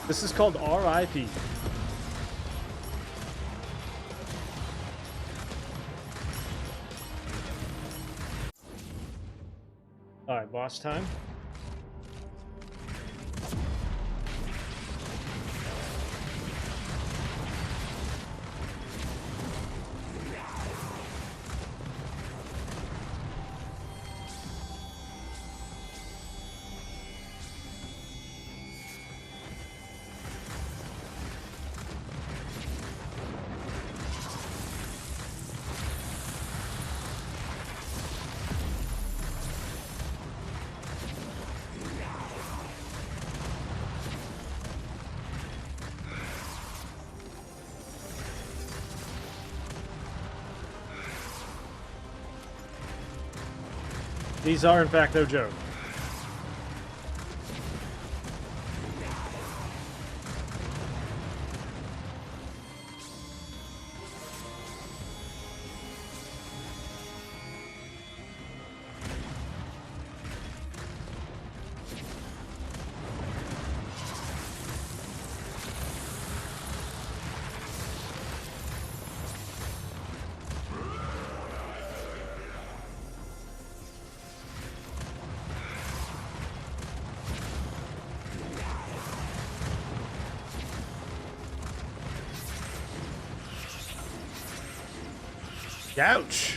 This is called R.I.P. Alright, boss time. These are, in fact, no joke. Ouch.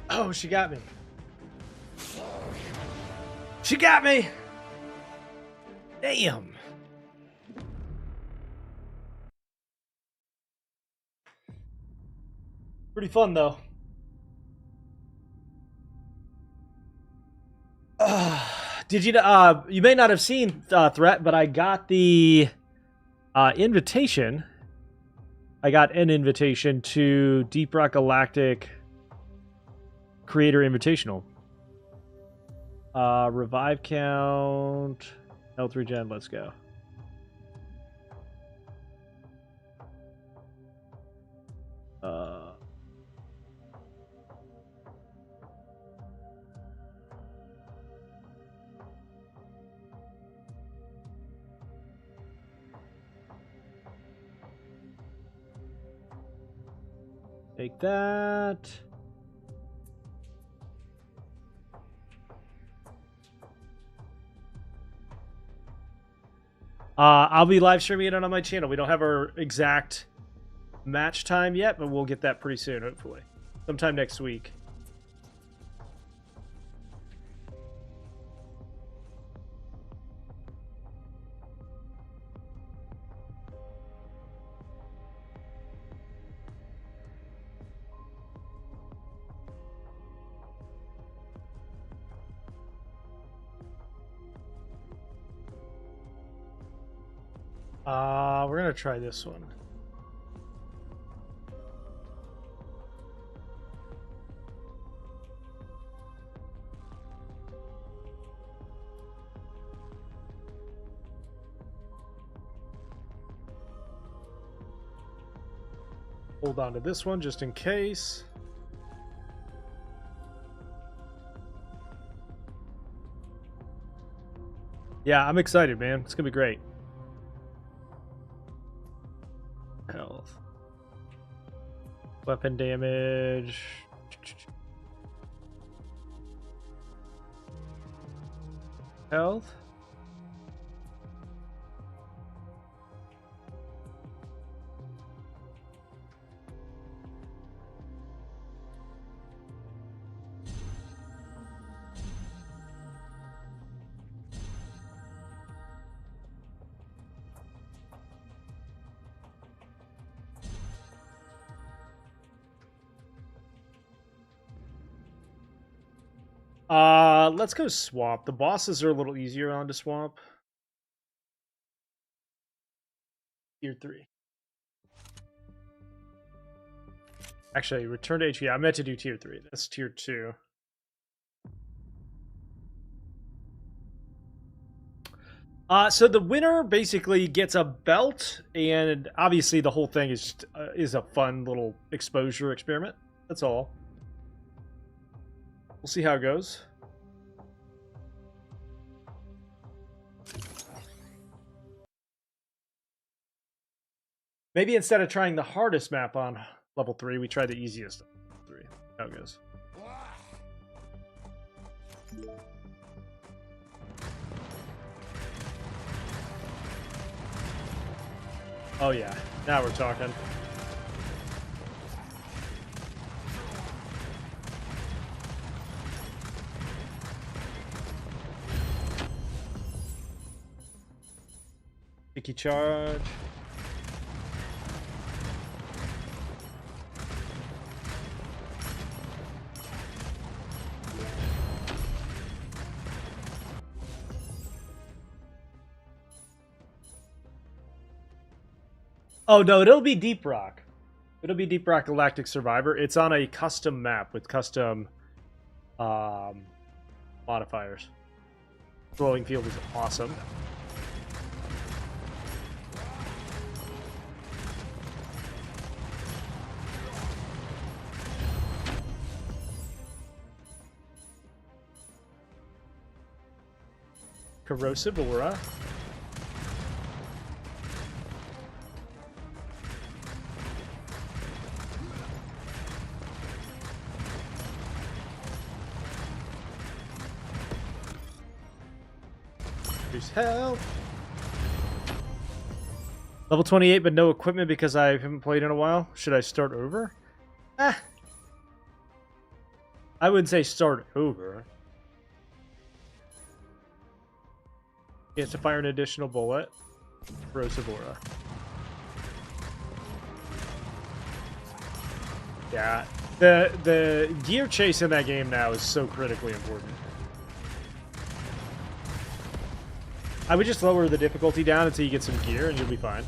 Oh, she got me. She got me. Damn. Pretty fun, though. Did you? You may not have seen Threat, but I got the invitation. I got an invitation to Deep Rock Galactic Creator Invitational. Revive count, health regen. Let's go. Take that. I'll be live streaming it on my channel. We don't have our exact match time yet, but we'll get that pretty soon, hopefully. Sometime next week. We're gonna try this one. Hold on to this one just in case. Yeah, I'm excited, man. It's gonna be great. Health. Weapon damage. Health. Let's go swap. The bosses are a little easier on to swap. Tier 3. Actually, return to HP. I meant to do tier 3. That's tier 2. So the winner basically gets a belt, and obviously the whole thing is a fun little exposure experiment. That's all. We'll see how it goes. Maybe instead of trying the hardest map on level 3, we try the easiest on level 3. How it goes. Oh yeah, now we're talking. Sticky charge. Oh no, it'll be Deep Rock. It'll be Deep Rock Galactic Survivor. It's on a custom map with custom modifiers. Flowing field is awesome. Corrosive Aura. Reduce health. Level 28, but no equipment because I haven't played in a while. Should I start over? I wouldn't say start over. Chance to fire an additional bullet. Corrosive Aura. Yeah, the gear chase in that game now is so critically important. I would just lower the difficulty down until you get some gear and you'll be fine.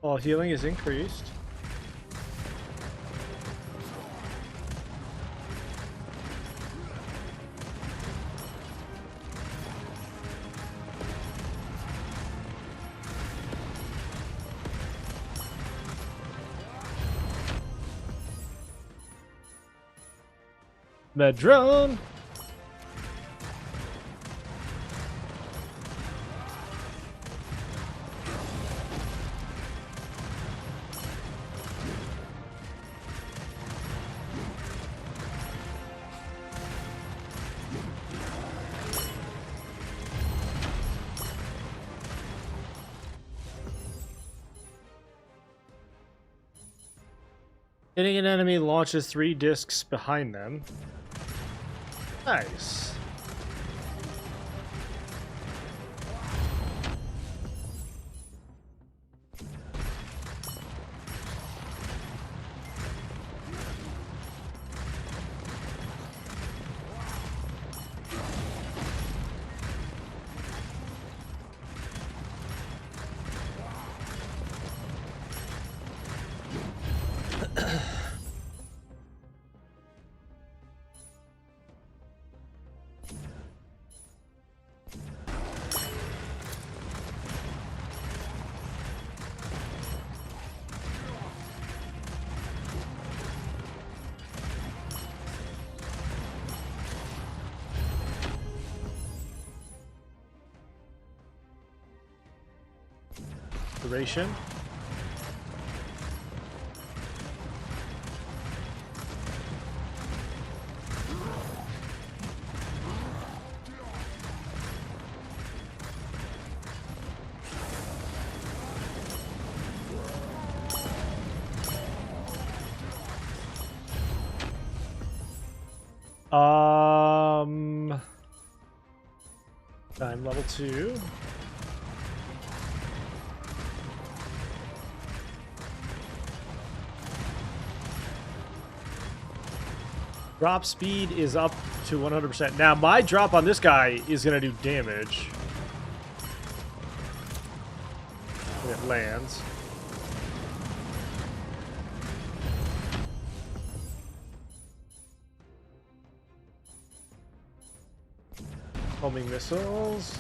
All healing is increased. Medrone. Hitting an enemy launches 3 discs behind them. Nice. Duration. Time level 2. Drop speed is up to 100%. Now, my drop on this guy is going to do damage when it lands. Homing missiles.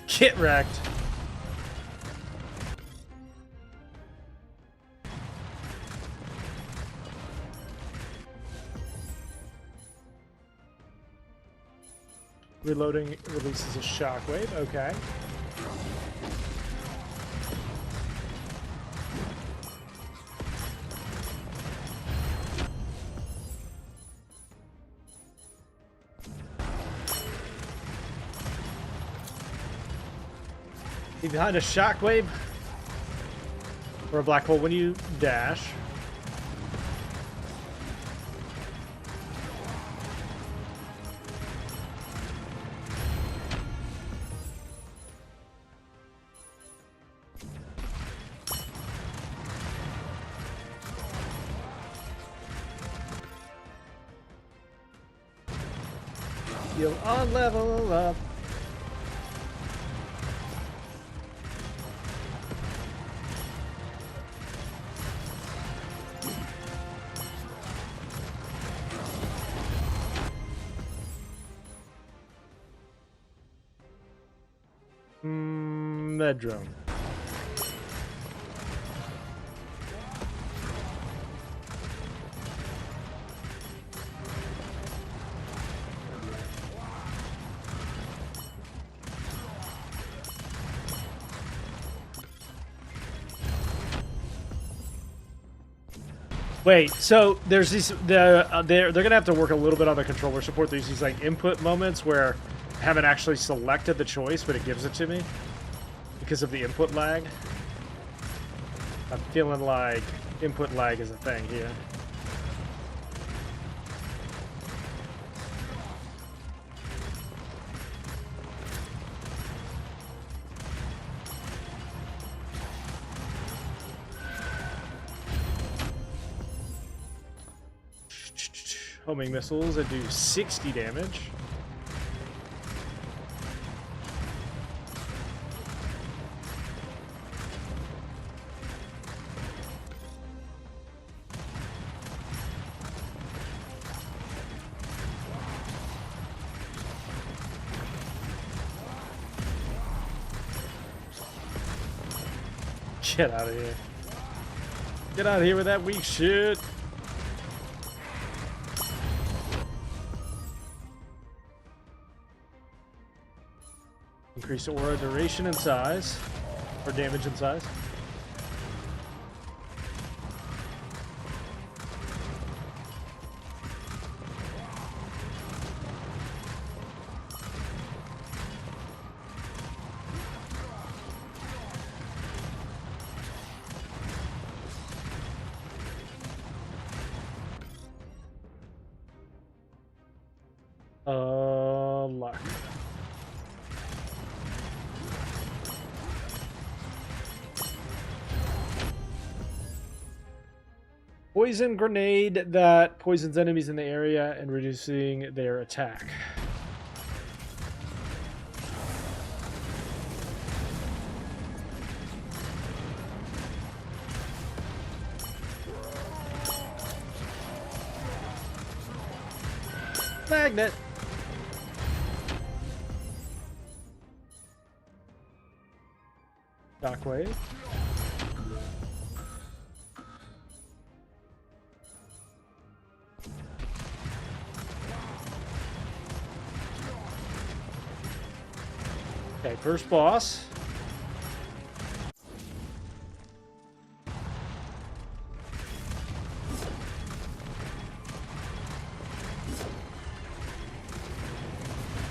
Get wrecked. Reloading releases a shockwave. Okay. Be behind a shockwave or a black hole when you dash. You'll on level up. Med drone. Wait, so there's these they're gonna have to work a little bit on the controller support. There's these like input moments where I haven't actually selected the choice, but it gives it to me because of the input lag. I'm feeling like input lag is a thing here. Homing missiles that do 60 damage. Get out of here. Get out of here with that weak shit. Increase aura duration and size, or damage and size. Luck. Poison grenade that poisons enemies in the area and reducing their attack. Magnet. Shockwave. Okay, first boss.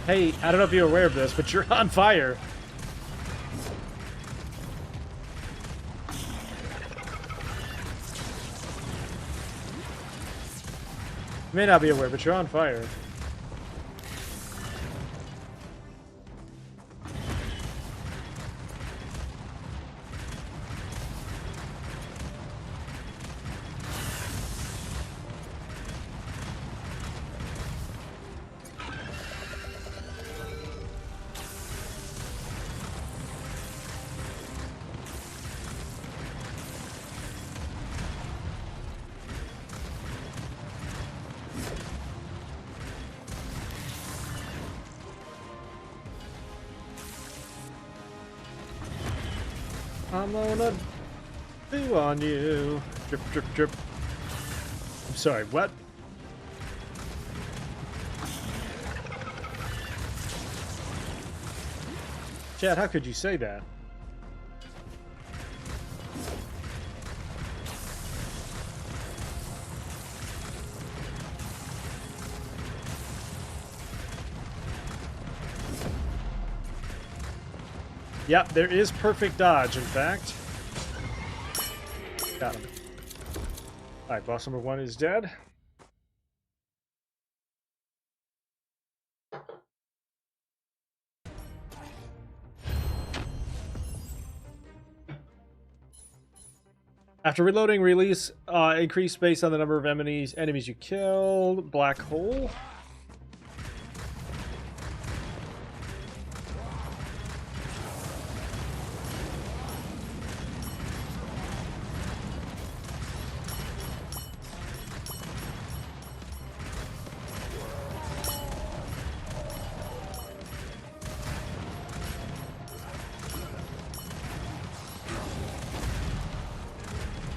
Hey, I don't know if you're aware of this, but you're on fire. You may not be aware, but you're on fire. I'm gonna do on you. Drip, drip, drip. I'm sorry, what? Chad, how could you say that? Yep, there is perfect dodge, in fact. Got him. Alright, boss number 1 is dead. After reloading, release increase based on the number of enemies you killed. Black hole.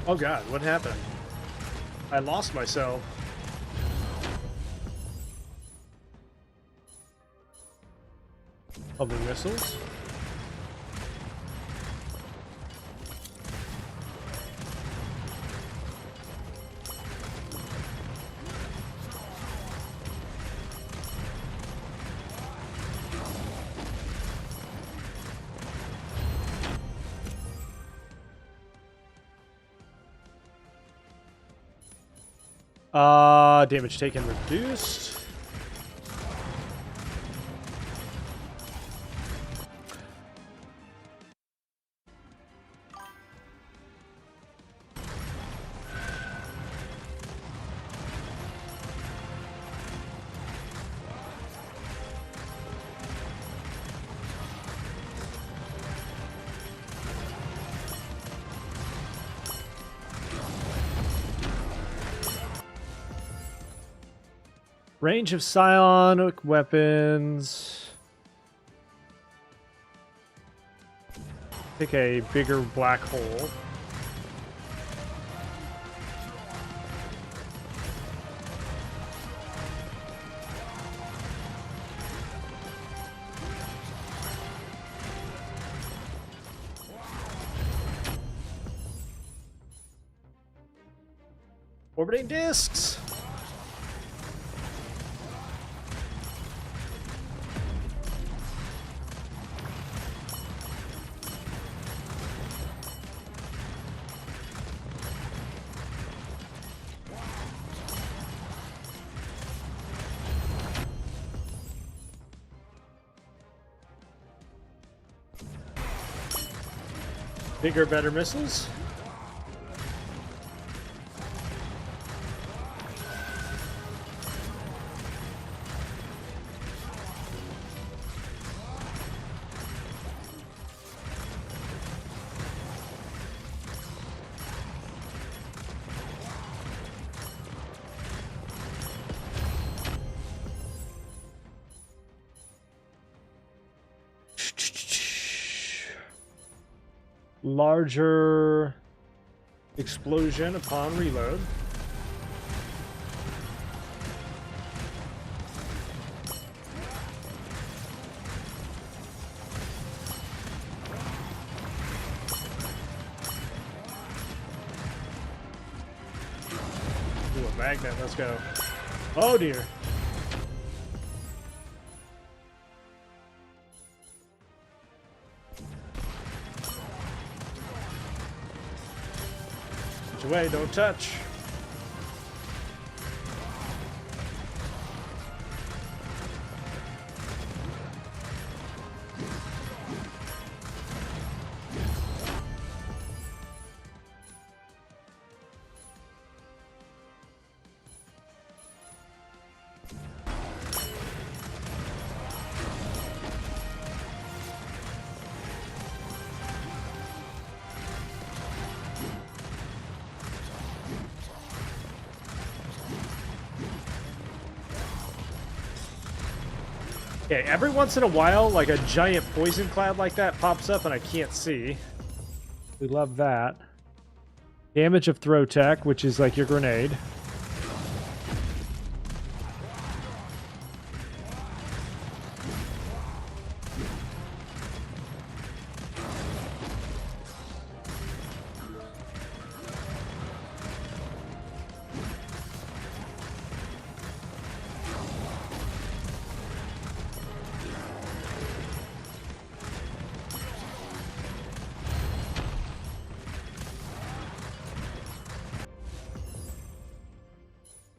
Oh god, what happened? I lost myself. Homing missiles. Damage taken reduced. Range of psionic weapons. Pick a bigger black hole. Orbiting discs. Bigger, better missiles. Larger explosion upon reload. Ooh, a magnet, let's go. Oh dear. Away, don't touch. Okay, every once in a while, like a giant poison cloud like that pops up and I can't see. We love that. Damage of throw tech, which is like your grenade.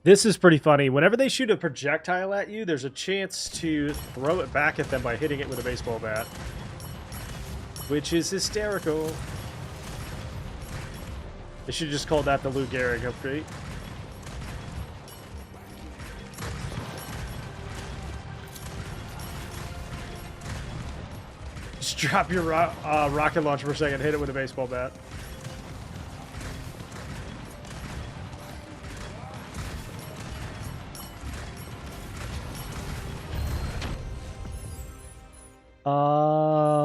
This is pretty funny. Whenever they shoot a projectile at you, there's a chance to throw it back at them by hitting it with a baseball bat. Which is hysterical. They should just call that the Lou Gehrig upgrade. Just drop your rocket launcher for a second, hit it with a baseball bat.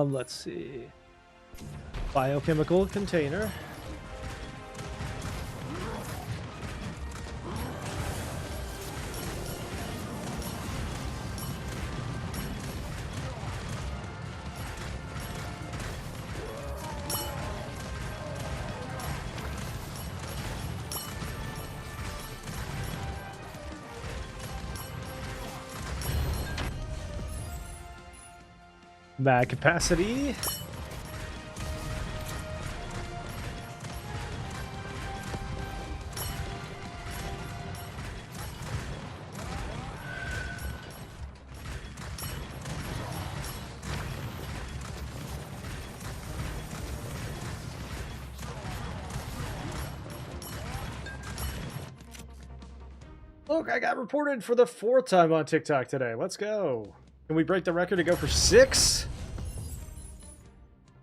Let's see. Biochemical container. Mag capacity. Look, I got reported for the 4th time on TikTok today. Let's go. Can we break the record to go for 6?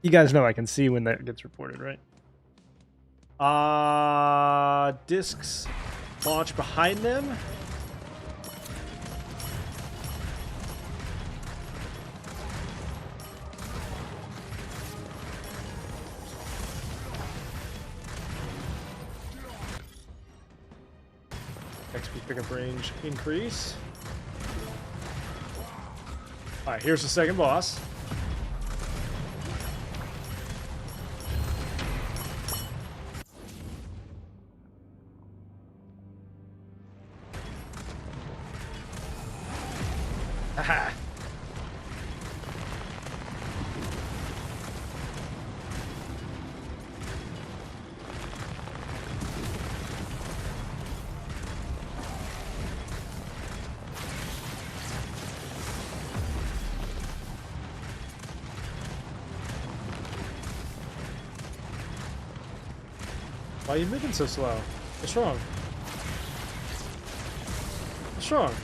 You guys know I can see when that gets reported, right? Discs launch behind them. XP pickup range increase. Alright, here's the second boss. Aha! Why are you moving so slow? What's wrong? What's wrong?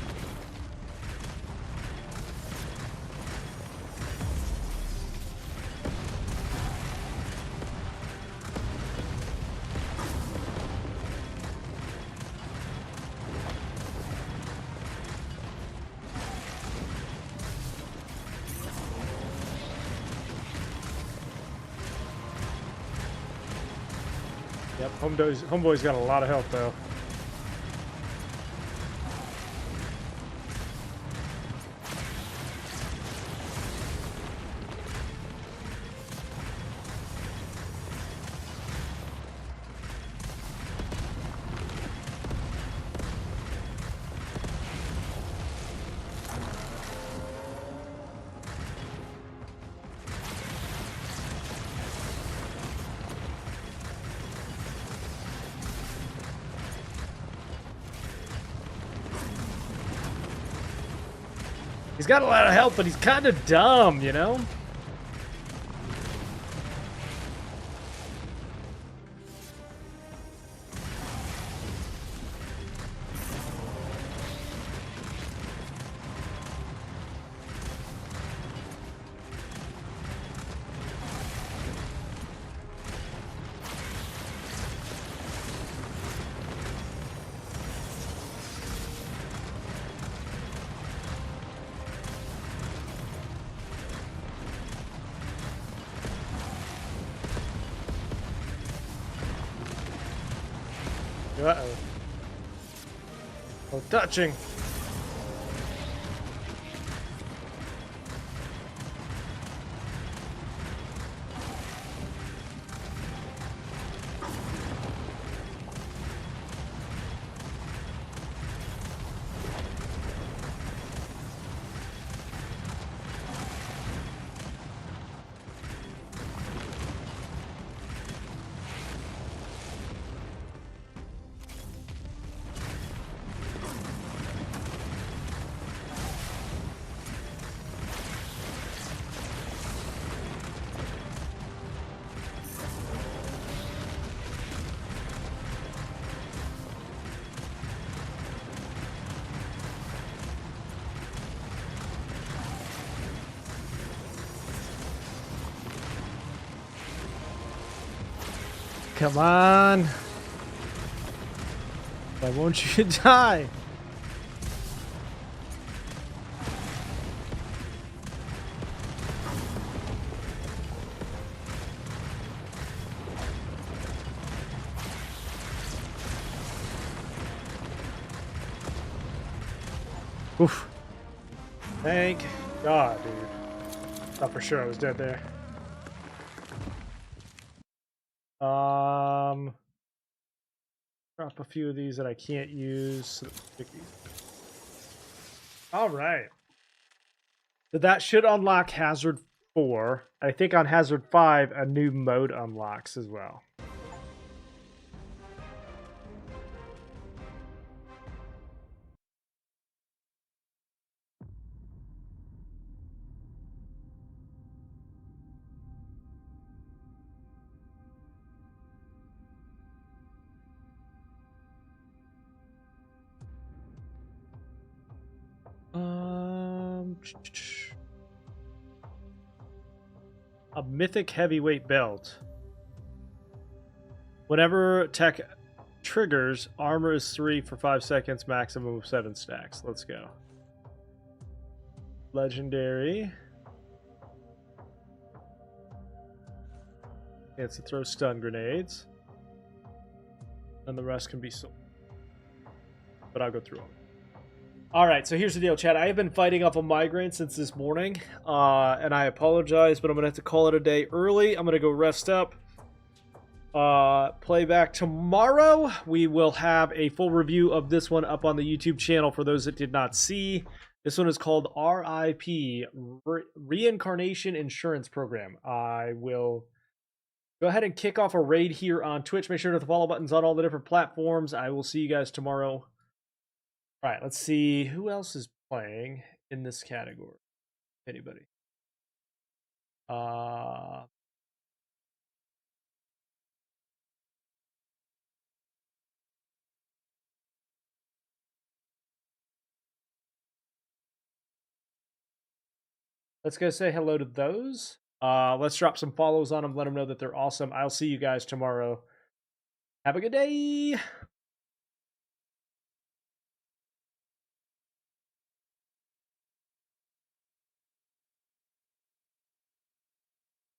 Yep, homeboy's got a lot of health though. He's got a lot of health, but he's kind of dumb, you know? Uh-oh. Oh, touching. Come on. Why won't you die? Oof. Thank God, dude. Thought for sure I was dead there. Drop a few of these that I can't use. All right. So that should unlock Hazard 4. I think on Hazard 5, a new mode unlocks as well. A mythic heavyweight belt. Whenever tech triggers, armor is 3 for 5 seconds, maximum of 7 stacks. Let's go. Legendary. Chance to throw stun grenades. And the rest can be sold. But I'll go through them. Alright, so here's the deal, chat. I have been fighting off a migraine since this morning. And I apologize, but I'm going to have to call it a day early. I'm going to go rest up. Play back tomorrow. We will have a full review of this one up on the YouTube channel for those that did not see. This one is called R.I.P. Reincarnation Insurance Program. I will go ahead and kick off a raid here on Twitch. Make sure to hit the follow buttons on all the different platforms. I will see you guys tomorrow. All right, let's see who else is playing in this category. Anybody? Let's go say hello to those. Let's drop some follows on them. Let them know that they're awesome. I'll see you guys tomorrow. Have a good day.